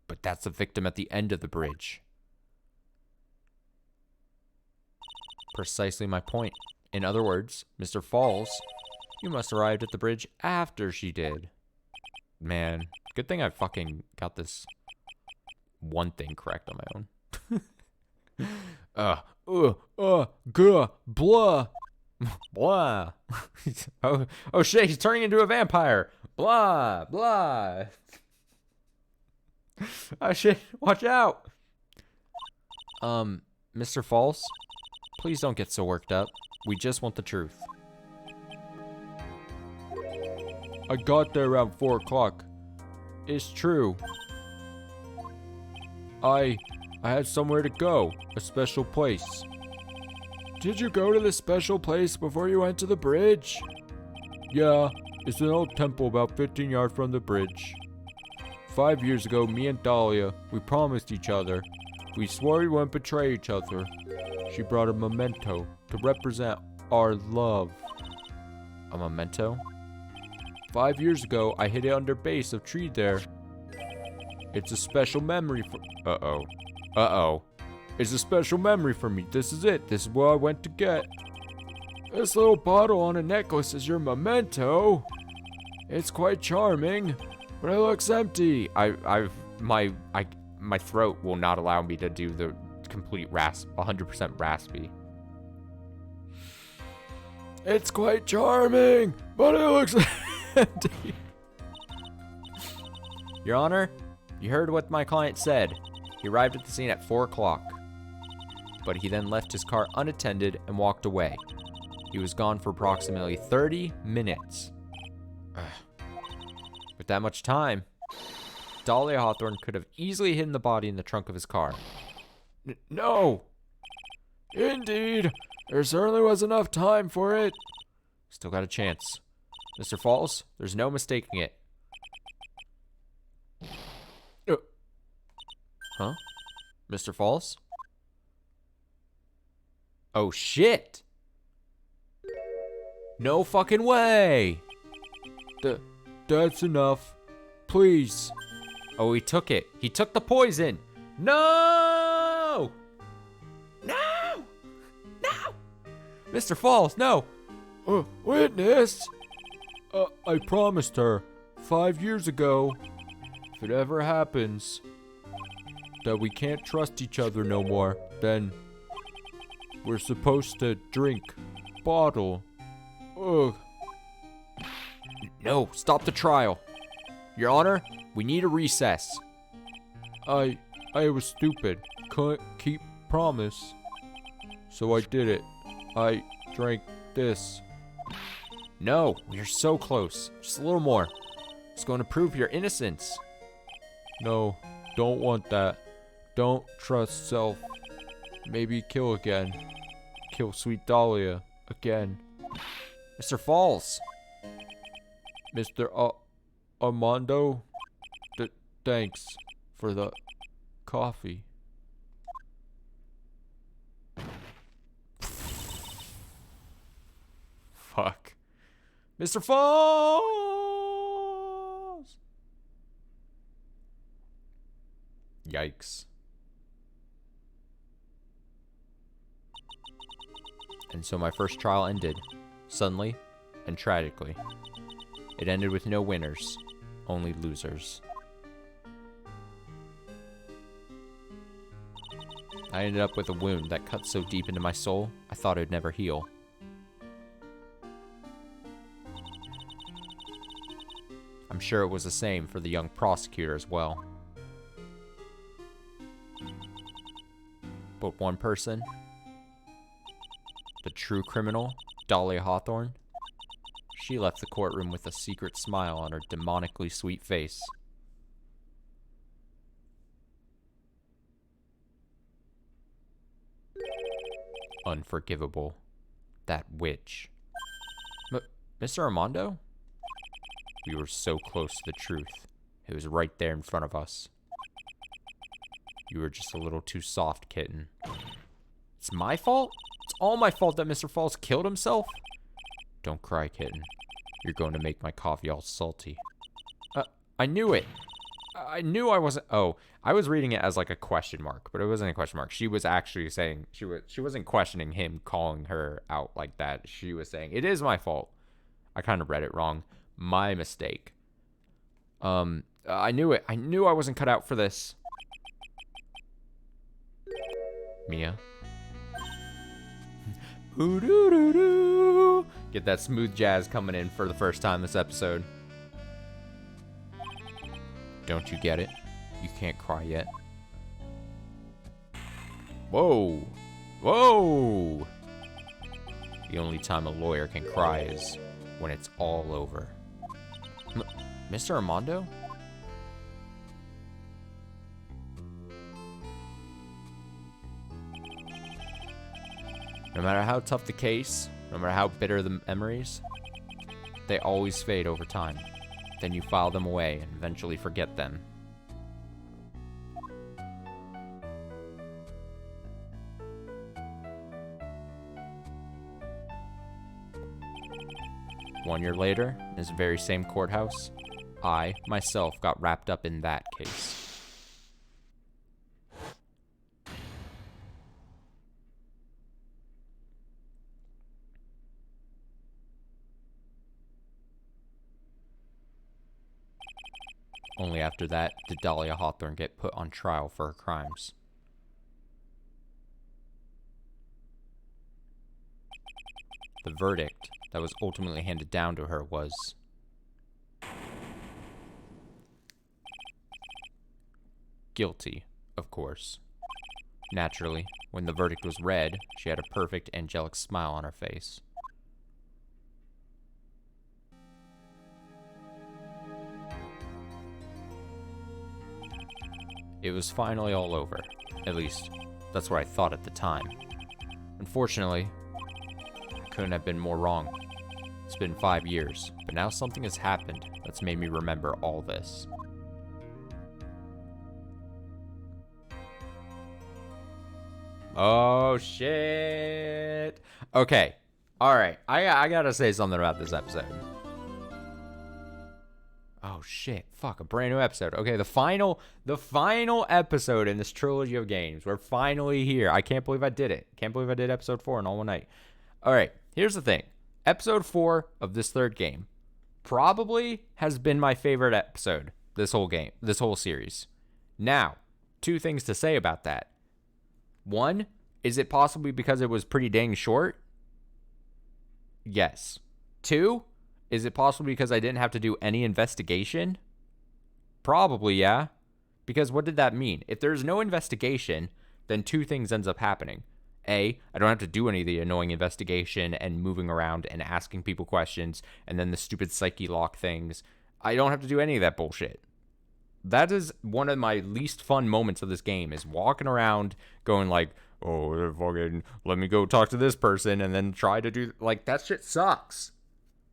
But that's the victim at the end of the bridge. Precisely my point. In other words, Mr. Falls, you must have arrived at the bridge after she did. Man, good thing I fucking got this one thing correct on my own. Blah. Blah. oh shit, he's turning into a vampire. Blah, blah. Oh shit, watch out. Mr. Falls, please don't get so worked up. We just want the truth. I got there around 4 o'clock. It's true. I had somewhere to go, a special place. Did you go to the special place before you went to the bridge? Yeah, it's an old temple about 15 yards from the bridge. 5 years ago, me and Dahlia, we promised each other. We swore we wouldn't betray each other. She brought a memento to represent our love. A memento? 5 years ago, I hid it under base of tree there. It's a special memory for... Uh-oh. It's a special memory for me. This is it. This is what I went to get. This little bottle on a necklace is your memento. It's quite charming, but it looks empty. My throat will not allow me to do the complete 100% raspy. It's quite charming, but it looks empty. Your Honor, you heard what my client said. He arrived at the scene at 4 o'clock. But he then left his car unattended and walked away. He was gone for approximately 30 minutes. With that much time, Dolly Hawthorne could have easily hidden the body in the trunk of his car. No! Indeed, there certainly was enough time for it. Still got a chance. Mr. Falls, there's no mistaking it. Huh? Mr. Falls? Oh, shit! No fucking way! That's enough. Please. Oh, he took it. He took the poison! No! No! No! Mr. Falls, no! Witness! I promised her 5 years ago, if it ever happens, that we can't trust each other no more, then We're supposed to drink. Bottle. Ugh. No, stop the trial. Your Honor, we need a recess. I was stupid. Couldn't keep promise. So I did it. I drank this. No, we are so close. Just a little more. It's going to prove your innocence. No, don't want that. Don't trust self. Maybe kill again. Kill sweet Dahlia again. Mr. Falls. Mr. Armando? Thanks for the coffee. Fuck. Mr. Falls! Yikes. And so my first trial ended, suddenly and tragically. It ended with no winners, only losers. I ended up with a wound that cut so deep into my soul, I thought it would never heal. I'm sure it was the same for the young prosecutor as well. But one person, the true criminal, Dolly Hawthorne, she left the courtroom with a secret smile on her demonically sweet face. Unforgivable. That witch. Mr. Armando? We were so close to the truth. It was right there in front of us. You were just a little too soft, kitten. It's my fault? It's all my fault that Mr. Falls killed himself? Don't cry, kitten. You're going to make my coffee all salty. I knew it. I knew I wasn't... Oh, I was reading it as like a question mark, but it wasn't a question mark. She was actually saying... She wasn't questioning him calling her out like that. She was saying, it is my fault. I kind of read it wrong. My mistake. I knew it. I knew I wasn't cut out for this. Mia. Ooh-doo-doo-doo. Get that smooth jazz coming in for the first time this episode. Don't you get it? You can't cry yet. Whoa. Whoa. The only time a lawyer can cry is when it's all over. Mr. Armando? No matter how tough the case, no matter how bitter the memories, they always fade over time. Then you file them away and eventually forget them. One year later, in this very same courthouse, I, myself, got wrapped up in that case. Only after that did Dahlia Hawthorne get put on trial for her crimes. The verdict that was ultimately handed down to her was guilty, of course. Naturally, when the verdict was read, she had a perfect angelic smile on her face. It was finally all over. At least, that's what I thought at the time. Unfortunately, I couldn't have been more wrong. It's been 5 years, but now something has happened that's made me remember all this. Oh, shit. Okay. Alright. I gotta say something about this episode. Oh, shit. Fuck, a brand new episode. Okay, the final episode in this trilogy of games. We're finally here. I can't believe I did it. Can't believe I did episode 4 in all one night. Alright, here's the thing. Episode 4 of this third game probably has been my favorite episode this whole series. Now, 2 things to say about that. 1, Is it possibly because it was pretty dang short? Yes. 2, is it possibly because I didn't have to do any investigation? Probably, yeah. Because what did that mean? If there's no investigation, then 2 things ends up happening. A, I don't have to do any of the annoying investigation and moving around and asking people questions and then the stupid psyche lock things. I don't have to do any of that bullshit. That is one of my least fun moments of this game, is walking around going like, oh, fucking, let me go talk to this person and then try to do, like, that shit sucks.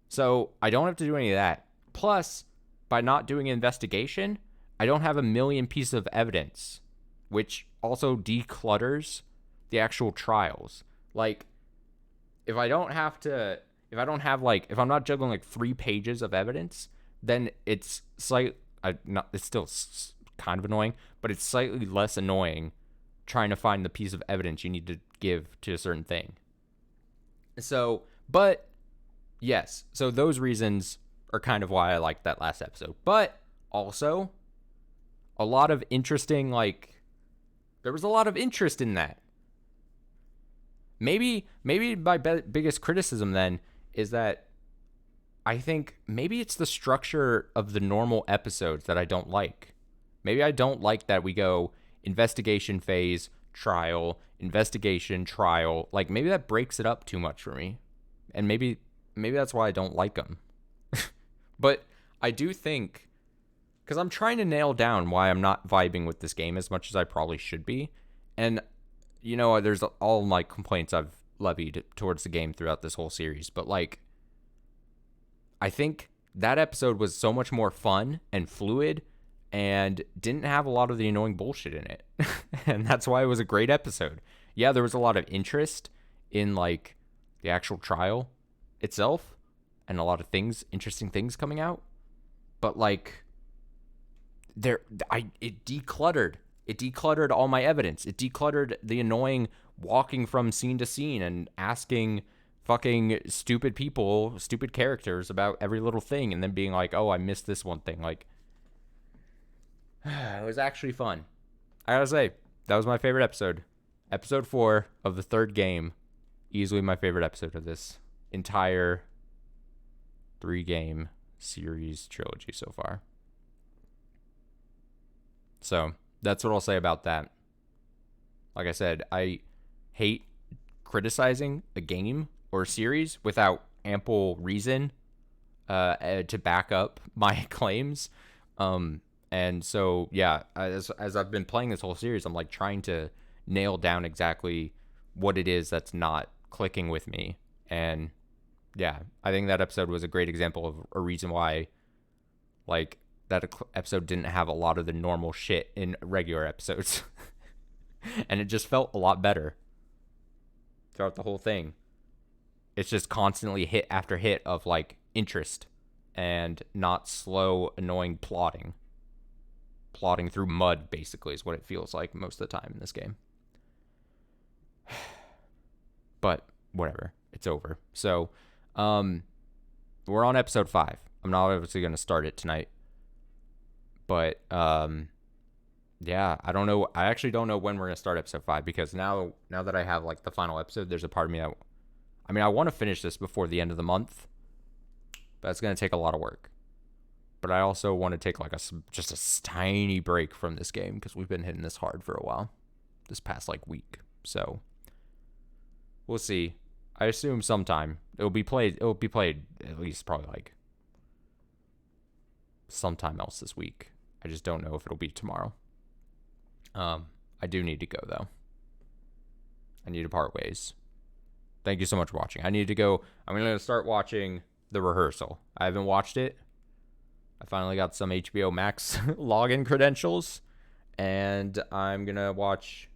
So I don't have to do any of that. Plus, by not doing an investigation, I don't have a million pieces of evidence, which also declutters the actual trials. Like, if I'm not juggling like 3 pages of evidence, then it's it's still kind of annoying, but it's slightly less annoying trying to find the piece of evidence you need to give to a certain thing. So, but yes, so those reasons are kind of why I liked that last episode. But also, a lot of interesting, there was a lot of interest in that. Maybe my biggest criticism then is that I think maybe it's the structure of the normal episodes that I don't like. Maybe I don't like that we go investigation phase, trial, investigation, trial. Like, maybe that breaks it up too much for me. And maybe that's why I don't like them. But I do think, because I'm trying to nail down why I'm not vibing with this game as much as I probably should be. And, you know, there's all my complaints I've levied towards the game throughout this whole series. But, like, I think that episode was so much more fun and fluid and didn't have a lot of the annoying bullshit in it. And that's why it was a great episode. Yeah, there was a lot of interest in, like, the actual trial itself and a lot of interesting things coming out. But, like, it decluttered all my evidence. It decluttered the annoying walking from scene to scene and asking fucking stupid characters about every little thing and then being like, oh, I missed this one thing. Like, it was actually fun. I gotta say, that was my favorite episode. Episode 4 of the 3rd game. Easily my favorite episode of this entire 3-game series trilogy so far. So, that's what I'll say about that. Like I said, I hate criticizing a game or a series without ample reason to back up my claims. And so, yeah, as I've been playing this whole series, I'm like trying to nail down exactly what it is that's not clicking with me. And yeah, I think that episode was a great example of a reason why, like, that episode didn't have a lot of the normal shit in regular episodes. And it just felt a lot better throughout the whole thing. It's just constantly hit after hit of, like, interest and not slow, annoying plotting. Plotting through mud, basically, is what it feels like most of the time in this game. But whatever. It's over. So, we're on episode 5. I'm not obviously going to start it tonight. But, yeah, I don't know. I actually don't know when we're going to start episode 5, because now that I have, like, the final episode, there's a part of me that, I want to finish this before the end of the month, but it's going to take a lot of work. But I also want to take, like, just a tiny break from this game, because we've been hitting this hard for a while, this past, like, week. So, we'll see. I assume sometime it'll be played at least probably, like, sometime else this week. I just don't know if it'll be tomorrow. I do need to go, though. I need to part ways. Thank you so much for watching. I need to go. I'm going to start watching The Rehearsal. I haven't watched it. I finally got some HBO Max login credentials, and I'm going to watch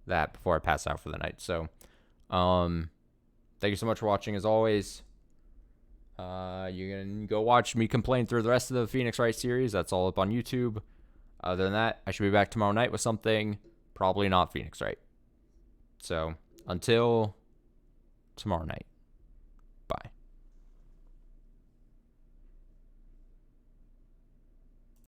that before I pass out for the night. So, thank you so much for watching, as always. You can go watch me complain through the rest of the Phoenix Wright series. That's all up on YouTube. Other than that, I should be back tomorrow night with something probably not Phoenix Wright. So, until tomorrow night.